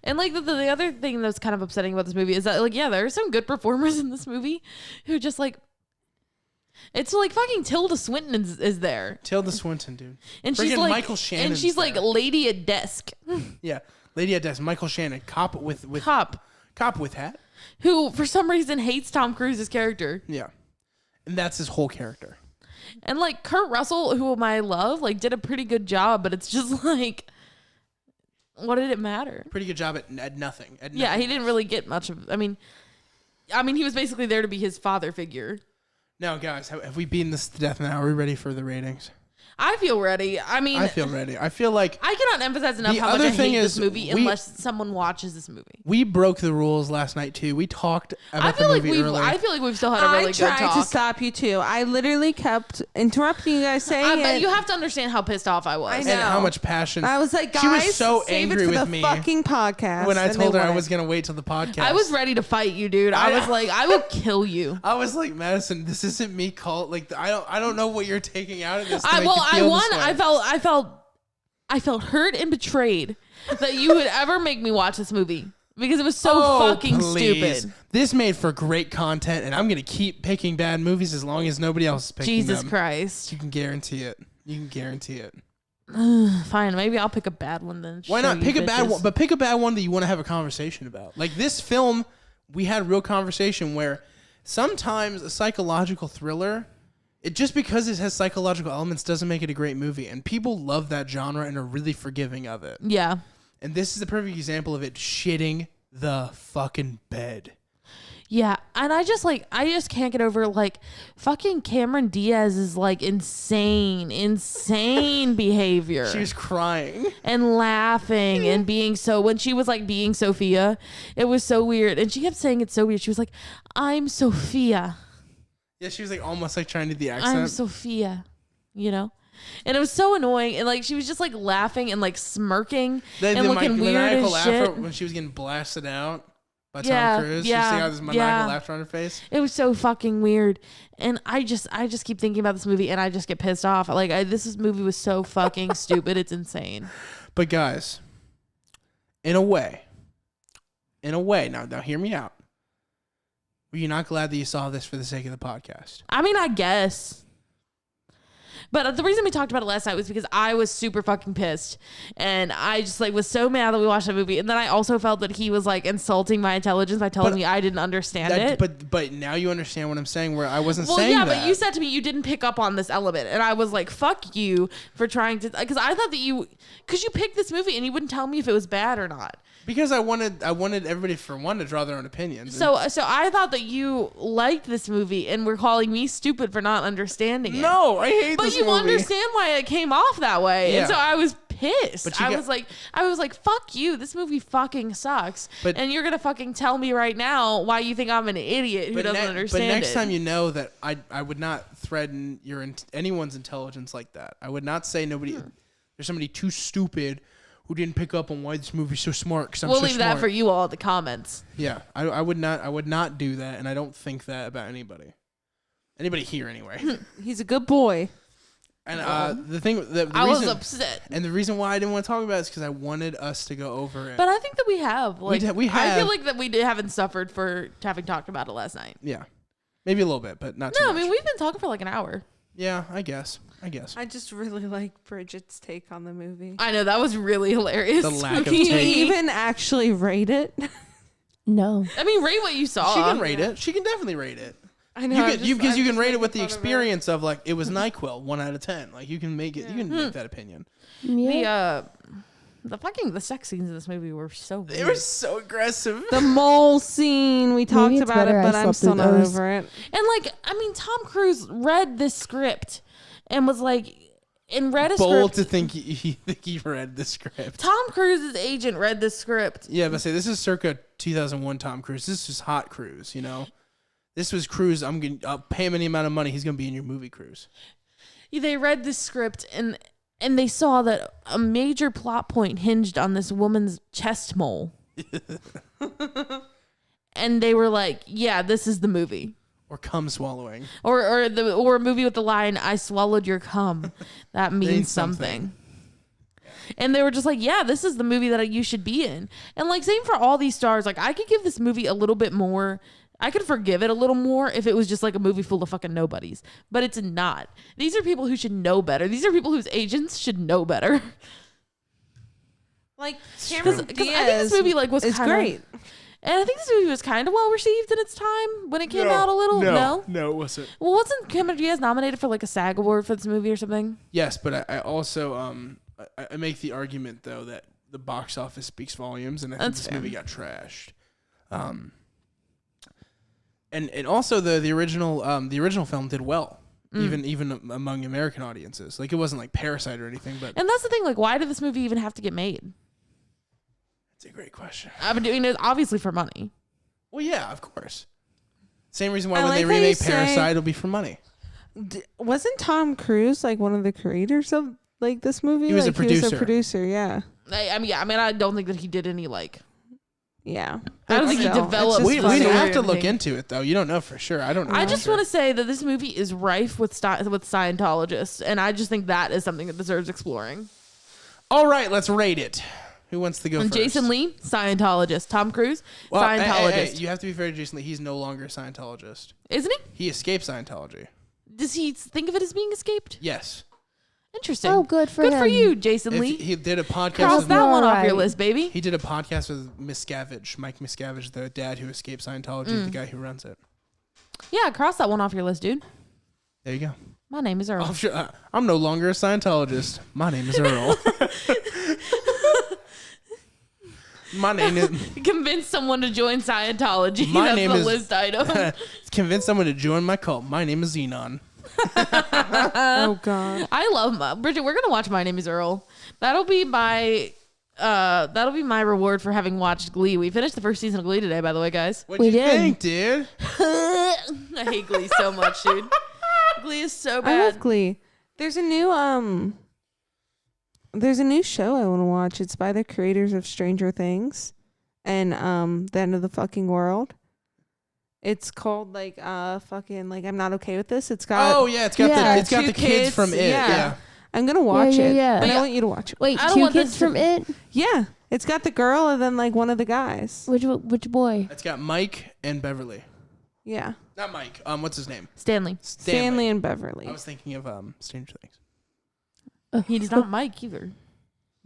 And like the other thing that's kind of upsetting about this movie is that like, yeah, there are some good performers in this movie who just like, It's like fucking Tilda Swinton is there.
Tilda Swinton, dude.
And
Friggin'
she's like
Michael Shannon's
and she's like
there.
lady at desk.
Yeah, lady at desk. Michael Shannon, cop with cop with hat.
Who for some reason hates Tom Cruise's character.
Yeah, and that's his whole character.
And like Kurt Russell, whom I love, like did a pretty good job, but it's just like, what did it matter?
Pretty good job at nothing.
Yeah, he didn't really get much of. I mean, he was basically there to be his father figure.
Now, guys, have we beaten this to death now? Are we ready for the ratings?
I feel ready. I mean,
I feel ready. I feel like
I cannot emphasize enough
The
how much
other
I
thing
hate
is
this movie
we-
unless someone watches this movie.
we broke the rules last night too. We talked
I
about the
feel like
movie earlier.
I feel like we've still had a really
I
good
tried
talk.
to stop you too. I literally kept interrupting you guys saying
But
it.
you have to understand how pissed off I was.
I
and
know.
how much passion.
I was like, guys,
she was so
save
angry
it for
with
the
me
fucking podcast.
when I
and
told
they
her I
wouldn't.
was gonna wait till the podcast.
I was ready to fight you, dude. I was like, I will kill you.
I was like, Madison, this isn't me called like I don't know what you're taking out of this. To make you
I
feel
won.
this way.
I felt hurt and betrayed that you would ever make me watch this movie because it was so
Oh,
fucking
please.
stupid.
This made for great content, and I'm gonna keep picking bad movies as long as nobody else is picking
Jesus
them.
Christ.
You can guarantee it. You can guarantee it.
Fine, maybe I'll pick a bad one then.
Why
Show
not
you
pick a bad
bitches.
one? But pick a bad one that you want to have a conversation about. Like this film, we had a real conversation where sometimes a psychological thriller, it just because it has psychological elements doesn't make it a great movie, and people love that genre and are really forgiving of it.
Yeah.
And this is the perfect example of it shitting the fucking bed.
Yeah, and I just can't get over like fucking Cameron Diaz is like insane behavior.
She was crying.
And laughing and being so when she was like being Sophia, it was so weird. And she kept saying it's so weird. She was like, "I'm Sophia.
Yeah, she was like almost like trying to do the accent.
I'm Sophia," you know. And it was so annoying. And like she was just like laughing and like smirking and looking weird
maniacal
as
laughter
shit.
when she was getting blasted out by
Yeah,
Tom Cruise.
yeah,
You see how this maniacal laughter on her face?
It was so fucking weird, and I just keep thinking about this movie, and I just get pissed off. Like this movie was so fucking stupid. It's insane.
But guys, in a way, now hear me out. Were you not glad that you saw this for the sake of the podcast?
I mean, I guess. But the reason we talked about it last night was because I was super fucking pissed. And I just like was so mad that we watched that movie. And then I also felt that he was like insulting my intelligence by telling me I didn't understand it.
But now you understand what I'm saying, where I wasn't
Well,
saying
yeah,
that.
but you said to me you didn't pick up on this element. And I was like, fuck you for trying to, because I thought that you picked this movie and you wouldn't tell me if it was bad or not.
Because I wanted everybody for one to draw their own opinions.
So I thought that you liked this movie and were calling me stupid for not understanding it.
No, I hate
But
this
you
movie.
understand why it came off that way.
Yeah.
And so I was pissed.
But you
I
get-
was like, fuck you. This movie fucking sucks.
But-
and you're going to fucking tell me right now why you think I'm an idiot who doesn't understand
But next
it.
time you know that I would not threaten anyone's intelligence like that. I would not say there's somebody too stupid who didn't pick up on why this movie's so smart because I'm
we'll
so
leave
smart.
that for you all in the comments.
Yeah, I would not do that, and I don't think that about anybody here anyway.
He's a good boy.
And the thing, the
I was
reason,
upset.
and the reason why I didn't want to talk about it is because I wanted us to go over it.
But I think that we have. Like,
we
I
have.
feel like that we haven't suffered for having talked about it last night.
Yeah, maybe a little bit, but not too
No, I
much.
mean, we've been talking for like an hour.
Yeah, I guess.
I just really like Bridget's take on the movie.
I know, that was really hilarious.
The lack of
Can you
take.
even actually rate it?
No.
I mean, rate what you saw.
She can rate it. She can definitely rate it.
I know.
You can rate it with the experience of like it was NyQuil 1 out of 10. Like you can make it. You can make that opinion.
Yeah.
The sex scenes in this movie were so weird.
They were so aggressive.
The mole scene, we talked
it's
about it,
better I
but I'm
slept
still
through
not
those.
over it.
And like, I mean, Tom Cruise read this script and was like, read a
Bold
script.
to think he read the script.
Tom Cruise's agent read this script.
Yeah, but say this is circa 2001 Tom Cruise. This is hot Cruise, you know. This was Cruise. I'll pay him any amount of money. He's gonna be in your movie, Cruise.
They read this script and they saw that a major plot point hinged on this woman's chest mole. And they were like, yeah, this is the movie.
Or cum swallowing.
Or a movie with the line, "I swallowed your cum." That means something. And they were just like, yeah, this is the movie that you should be in. And like, same for all these stars. Like, I could give this movie a little bit more I could forgive it a little more if it was just like a movie full of fucking nobodies. But it's not. These are people who should know better. These are people whose agents should know better.
Like
Because I think this movie like was kinda,
great.
And I think this movie was kind of well received in its time when it came out a little. No,
it wasn't.
Well, wasn't Cameron Diaz nominated for like a SAG award for this movie or something?
Yes, but I also I make the argument though that the box office speaks volumes, and I think this movie got trashed. And also the original film did well, even among American audiences. Like it wasn't like Parasite or anything, but
And that's the thing. Like, why did this movie even have to get made?
it's a great question.
I've been doing it obviously for money.
Well, yeah, of course. Same reason why
I
when they
like how you
remake
say-
Parasite, it'll be for money.
Wasn't Tom Cruise like one of the creators of like this movie?
He was a
He was
producer.
a producer. Yeah.
I mean, I don't think that he did any like.
Yeah.
I don't think he
So,
developed.
it's
We
just
the
don't
funny.
have to
story or
look
anything.
into it though. You don't know for sure. I don't know.
I
for
just
sure.
want to say that this movie is rife with Scientologists, and I just think that is something that deserves exploring.
All right, let's rate it. Who wants to go
And
first?
Jason Lee, Scientologist. Tom Cruise,
Well,
Scientologist.
hey, you have to be fair to Jason Lee. He's no longer a Scientologist.
Isn't he?
He escaped Scientology.
Does he think of it as being escaped?
Yes.
Interesting.
Oh, good for
Good
him.
for you, Jason
If
Lee.
he did a podcast.
Cross
with,
that one off your
Alright.
list, baby.
He did a podcast with Miscavige, Mike Miscavige, the dad who escaped Scientology, the guy who runs it.
Yeah, cross that one off your list, dude.
There you go.
My name is Earl.
I'm, sure, I'm no longer a Scientologist. My name is Earl. My name is.
Convince someone to join Scientology.
My
That's
name
the
is-
list item.
Convince someone to join my cult. My name is Xenon.
Oh God.
I love Bridget. We're gonna watch My Name Is Earl. That'll be my reward for having watched Glee. We finished the first season of Glee today, by the way, guys.
What'd
We
you
did.
think, dude?
I hate Glee so much, dude. Glee is so
I
bad.
love Glee. There's a new show I want to watch. It's by the creators of Stranger Things and The End of the Fucking World. It's called like fucking like I'm Not Okay With This. It's got
Oh yeah, it's got
Yeah.
the
two
kids
kids,
from it.
yeah.
Yeah.
I'm gonna watch
yeah,
it.
yeah.
And I
Yeah.
want you to watch it.
Wait,
I don't
2
want
kids
this
from
to-
it?
Yeah. It's got the girl and then like one of the guys.
Which boy?
It's got Mike and Beverly.
Yeah.
Not Mike. What's his name?
Stanley.
Stanley and Beverly.
I was thinking of Stranger Things.
He's not Mike either.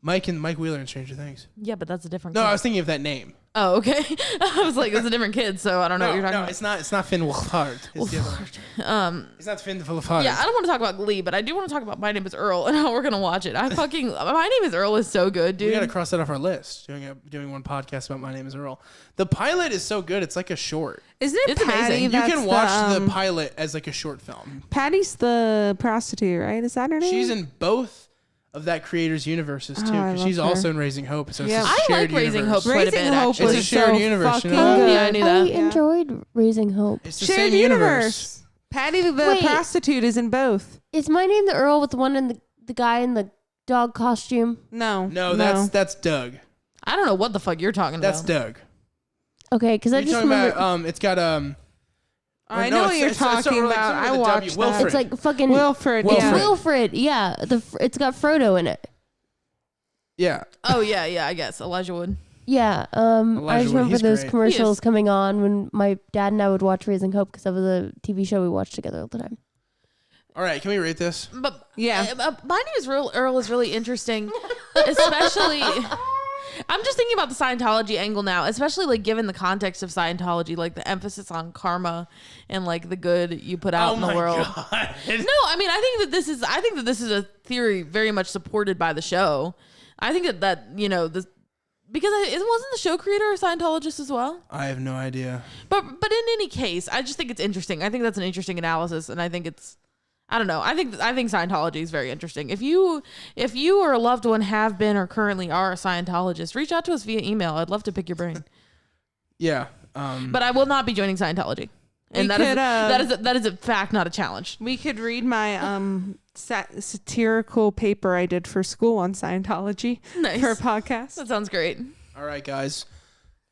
Mike Wheeler in Stranger Things.
Yeah, but that's a different
No,
kid.
I was thinking of that name.
Oh, okay. I was like, it's a different kid, so I don't know what you're talking about.
It's not Finn Wolfhard. It's the other one. It's not Finn Wolfhard.
Yeah, I don't want to talk about Glee, but I do want to talk about My Name is Earl and how we're gonna watch it. My Name is Earl is so good, dude.
We gotta cross that off our list. Doing one podcast about My Name Is Earl. The pilot is so good. It's like a short.
Isn't it
It's
Patty?
amazing.
You
That's
can watch the pilot as like a short film.
Patty's the prostitute, right? Is that her name?
She's in both of that creator's universes too.
Oh, I
'Cause
love
she's
her.
also in Raising Hope. So
Yeah.
it's a
I
shared
like Raising
universe.
Hope quite a
Raising
bit,
Hope
actually.
was
It's a shared
so
universe, you
fucking
know?
good.
Yeah, I knew
I
that.
enjoyed Raising Hope.
It's the
Shared
same universe.
Patty the
Wait.
prostitute is in both.
Is my name the Earl with the one in the guy in the dog costume?
No.
No, that's Doug.
I don't know what the fuck you're talking
That's
about.
Doug.
Okay, because I
You're
just
talking
remember
about it's got
I
no,
know what
it's-
you're
it's
talking
sort of like-
about.
sort of
I
the
watched
W.
that.
Wilfred.
it's like fucking
Wilfred.
Wilfred.
Yeah.
Wilfred. Yeah, it's got Frodo in it.
yeah.
Oh yeah, I guess Elijah Wood.
Yeah, I
Elijah
just
Wood,
remember
he's
those
great.
commercials
He is.
coming on when my dad and I would watch Raising Hope because that was a TV show we watched together all the time.
All right, can we rate this?
But
Yeah.
My Name is Earl is really interesting, especially. I'm just thinking about the Scientology angle now, especially like given the context of Scientology, like the emphasis on karma and like the good you put out in the world.
God.
No, I mean I think that this is a theory very much supported by the show. I think that you know the because wasn't the show creator a Scientologist as well?
I have no idea.
But in any case, I just think it's interesting. I think that's an interesting analysis, and I think it's. I don't know. I think Scientology is very interesting. If you or a loved one have been or currently are a Scientologist, reach out to us via email. I'd love to pick your brain.
Yeah.
But I will not be joining Scientology, and that is a fact, not a challenge.
We could read my satirical paper I did for school on Scientology
Nice.
for a podcast.
That sounds great.
All right, guys.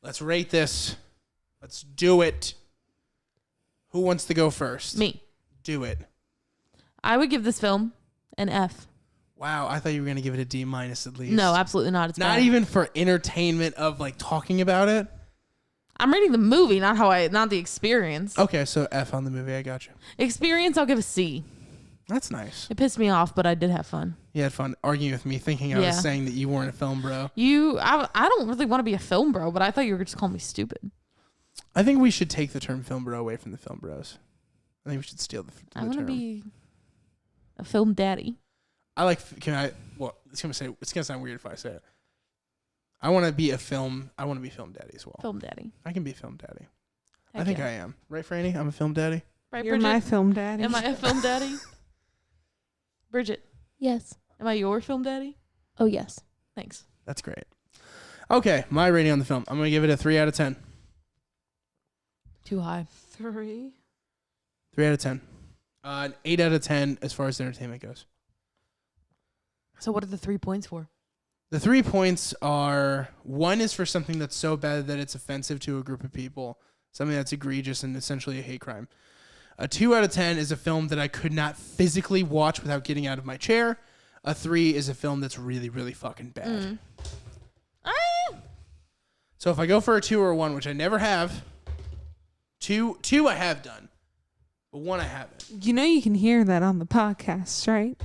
Let's rate this. Let's do it. Who wants to go first?
Me.
Do it.
I would give this film an F.
Wow, I thought you were going to give it a D- at least.
No, absolutely not. It's
Not
bad.
even for entertainment of like talking about it.
I'm rating the movie, not the experience.
Okay, so F on the movie. I got you.
Experience, I'll give a C.
That's nice.
It pissed me off, but I did have fun.
You had fun arguing with me, thinking I was saying that you weren't a film bro.
I don't really want to be a film bro, but I thought you were just calling me stupid.
I think we should take the term film bro away from the film bros. I think we should steal the
I
term.
want to be a film daddy.
It's gonna sound weird if I say it. I want to be film daddy as well.
Film daddy.
I can be a film daddy.
Heck
I think
yeah.
I am. Right, Franny? I'm a film daddy.
Right,
You're
Bridget?
my film daddy.
Am I a film daddy? Bridget,
Yes.
am I your film daddy?
Oh, yes.
Thanks.
That's great. Okay, my rating on the film. I'm gonna give it a 3 out of 10.
Too high.
3.
3 out of 10. An 8 out of 10 as far as the entertainment goes.
So what are the 3 points for?
The 3 points are, 1 is for something that's so bad that it's offensive to a group of people, something that's egregious and essentially a hate crime. A 2 out of 10 is a film that I could not physically watch without getting out of my chair. A 3 is a film that's really, really fucking bad. So if I go for a 2 or a 1, which I never have, two I have done, but 1 I haven't.
You know you can hear that on the podcast, right?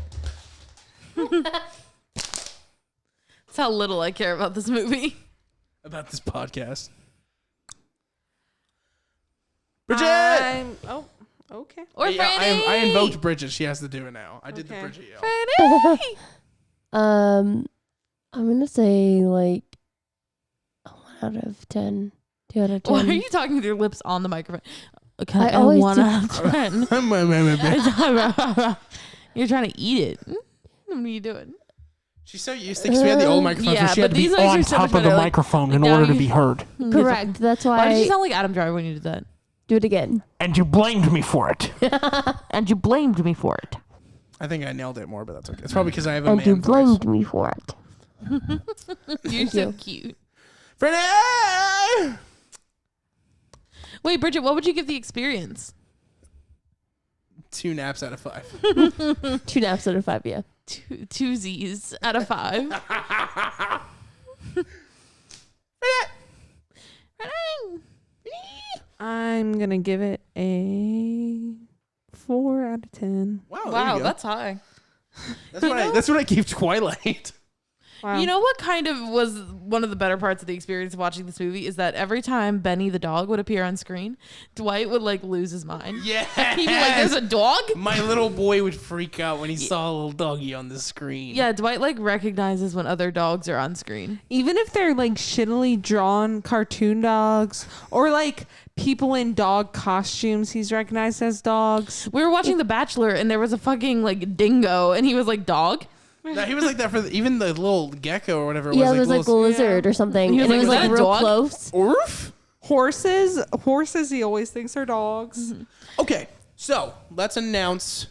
That's how little I care about this movie.
About this podcast. Bridget!
Okay.
Or
Yeah,
Franny.
I invoked Bridget. She has to do it now. I did the
Okay.
Bridget yell.
Franny.
I'm going to say like a 1 out of 10. 2 out of 10.
Why are you talking with your lips on the microphone? Okay,
I always
1
do.
out of 10. You're trying to eat it. What are you doing?
She's so used to because we had the old microphone,
Yeah,
so she
but
had to be
these ones
on
are so
top
much
of the
better, like,
microphone in
now
order to
you-
be heard.
Correct. That's
Why did you
why.
sound like Adam Driver when you did that?
Do it again.
And you blamed me for it.
And you blamed me for it.
I think I nailed it more, but that's okay. It's probably because I have a
And you
man voice.
blamed me for it.
You're so
you.
cute.
Freddie!
Wait, Bridget, what would you give the experience?
2 naps out of 5.
2 naps out of 5, yeah.
Two Z's out of 5.
I'm going to give it a 4 out of 10.
Wow, there
Wow,
you go.
that's high.
That's what I gave Twilight.
Wow.
You know what kind of was one of the better parts of the experience of watching this movie is that every time Benny the dog would appear on screen, Dwight would like lose his mind.
Yeah.
He'd be like, "There's a dog?"
My little boy would freak out when he saw a little doggy on the screen.
Yeah, Dwight like recognizes when other dogs are on screen.
Even if they're like shittily drawn cartoon dogs or like people in dog costumes he's recognized as dogs.
We were watching The Bachelor and there was a fucking like dingo and he was like, "Dog?"
No, he was like that for even the little gecko or whatever it
Yeah,
was.
it was like a lizard or something.
He was
And it
like,
was
"Is that
like
a
real
dog?"
close.
Orf?
Horses he always thinks are dogs.
Okay, so let's announce.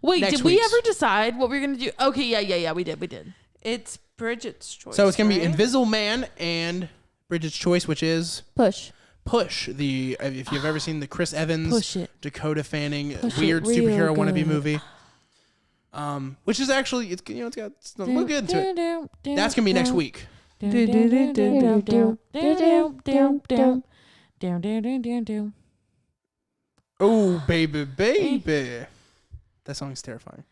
Wait,
Next
did we
week's.
ever decide what we were gonna do? Okay, yeah, we did.
It's Bridget's choice.
So it's gonna be
right?
Invisible Man and Bridget's Choice, which is
Push.
Push. If you've ever seen the Chris Evans,
Push it.
Dakota Fanning
Push it
weird
real
superhero wannabe
good.
movie. Which is actually we'll get into it. That's gonna be next week. Oh baby. That song's terrifying.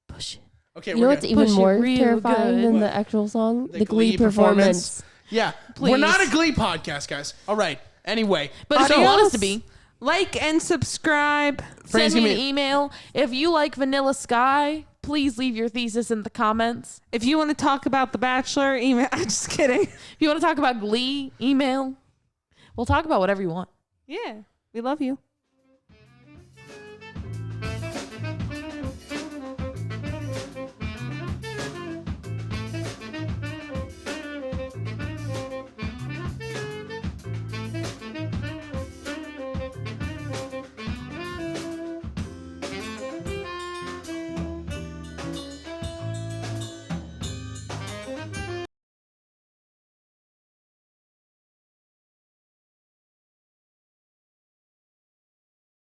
Push it.
Okay,
You know what's even
Push it
more
real
terrifying
good.
than
What?
the actual song?
The
The Glee
Glee performance.
performance.
Yeah,
Please.
we're not a Glee podcast, guys. All right. Anyway,
But if you want us to be,
Like and subscribe.
Franny's
send me
gonna
an email. If you like Vanilla Sky, please leave your thesis in the comments.
If you want to talk about The Bachelor, email. I'm just kidding.
If you want to talk about Glee, email. We'll talk about whatever you want.
Yeah, we love you.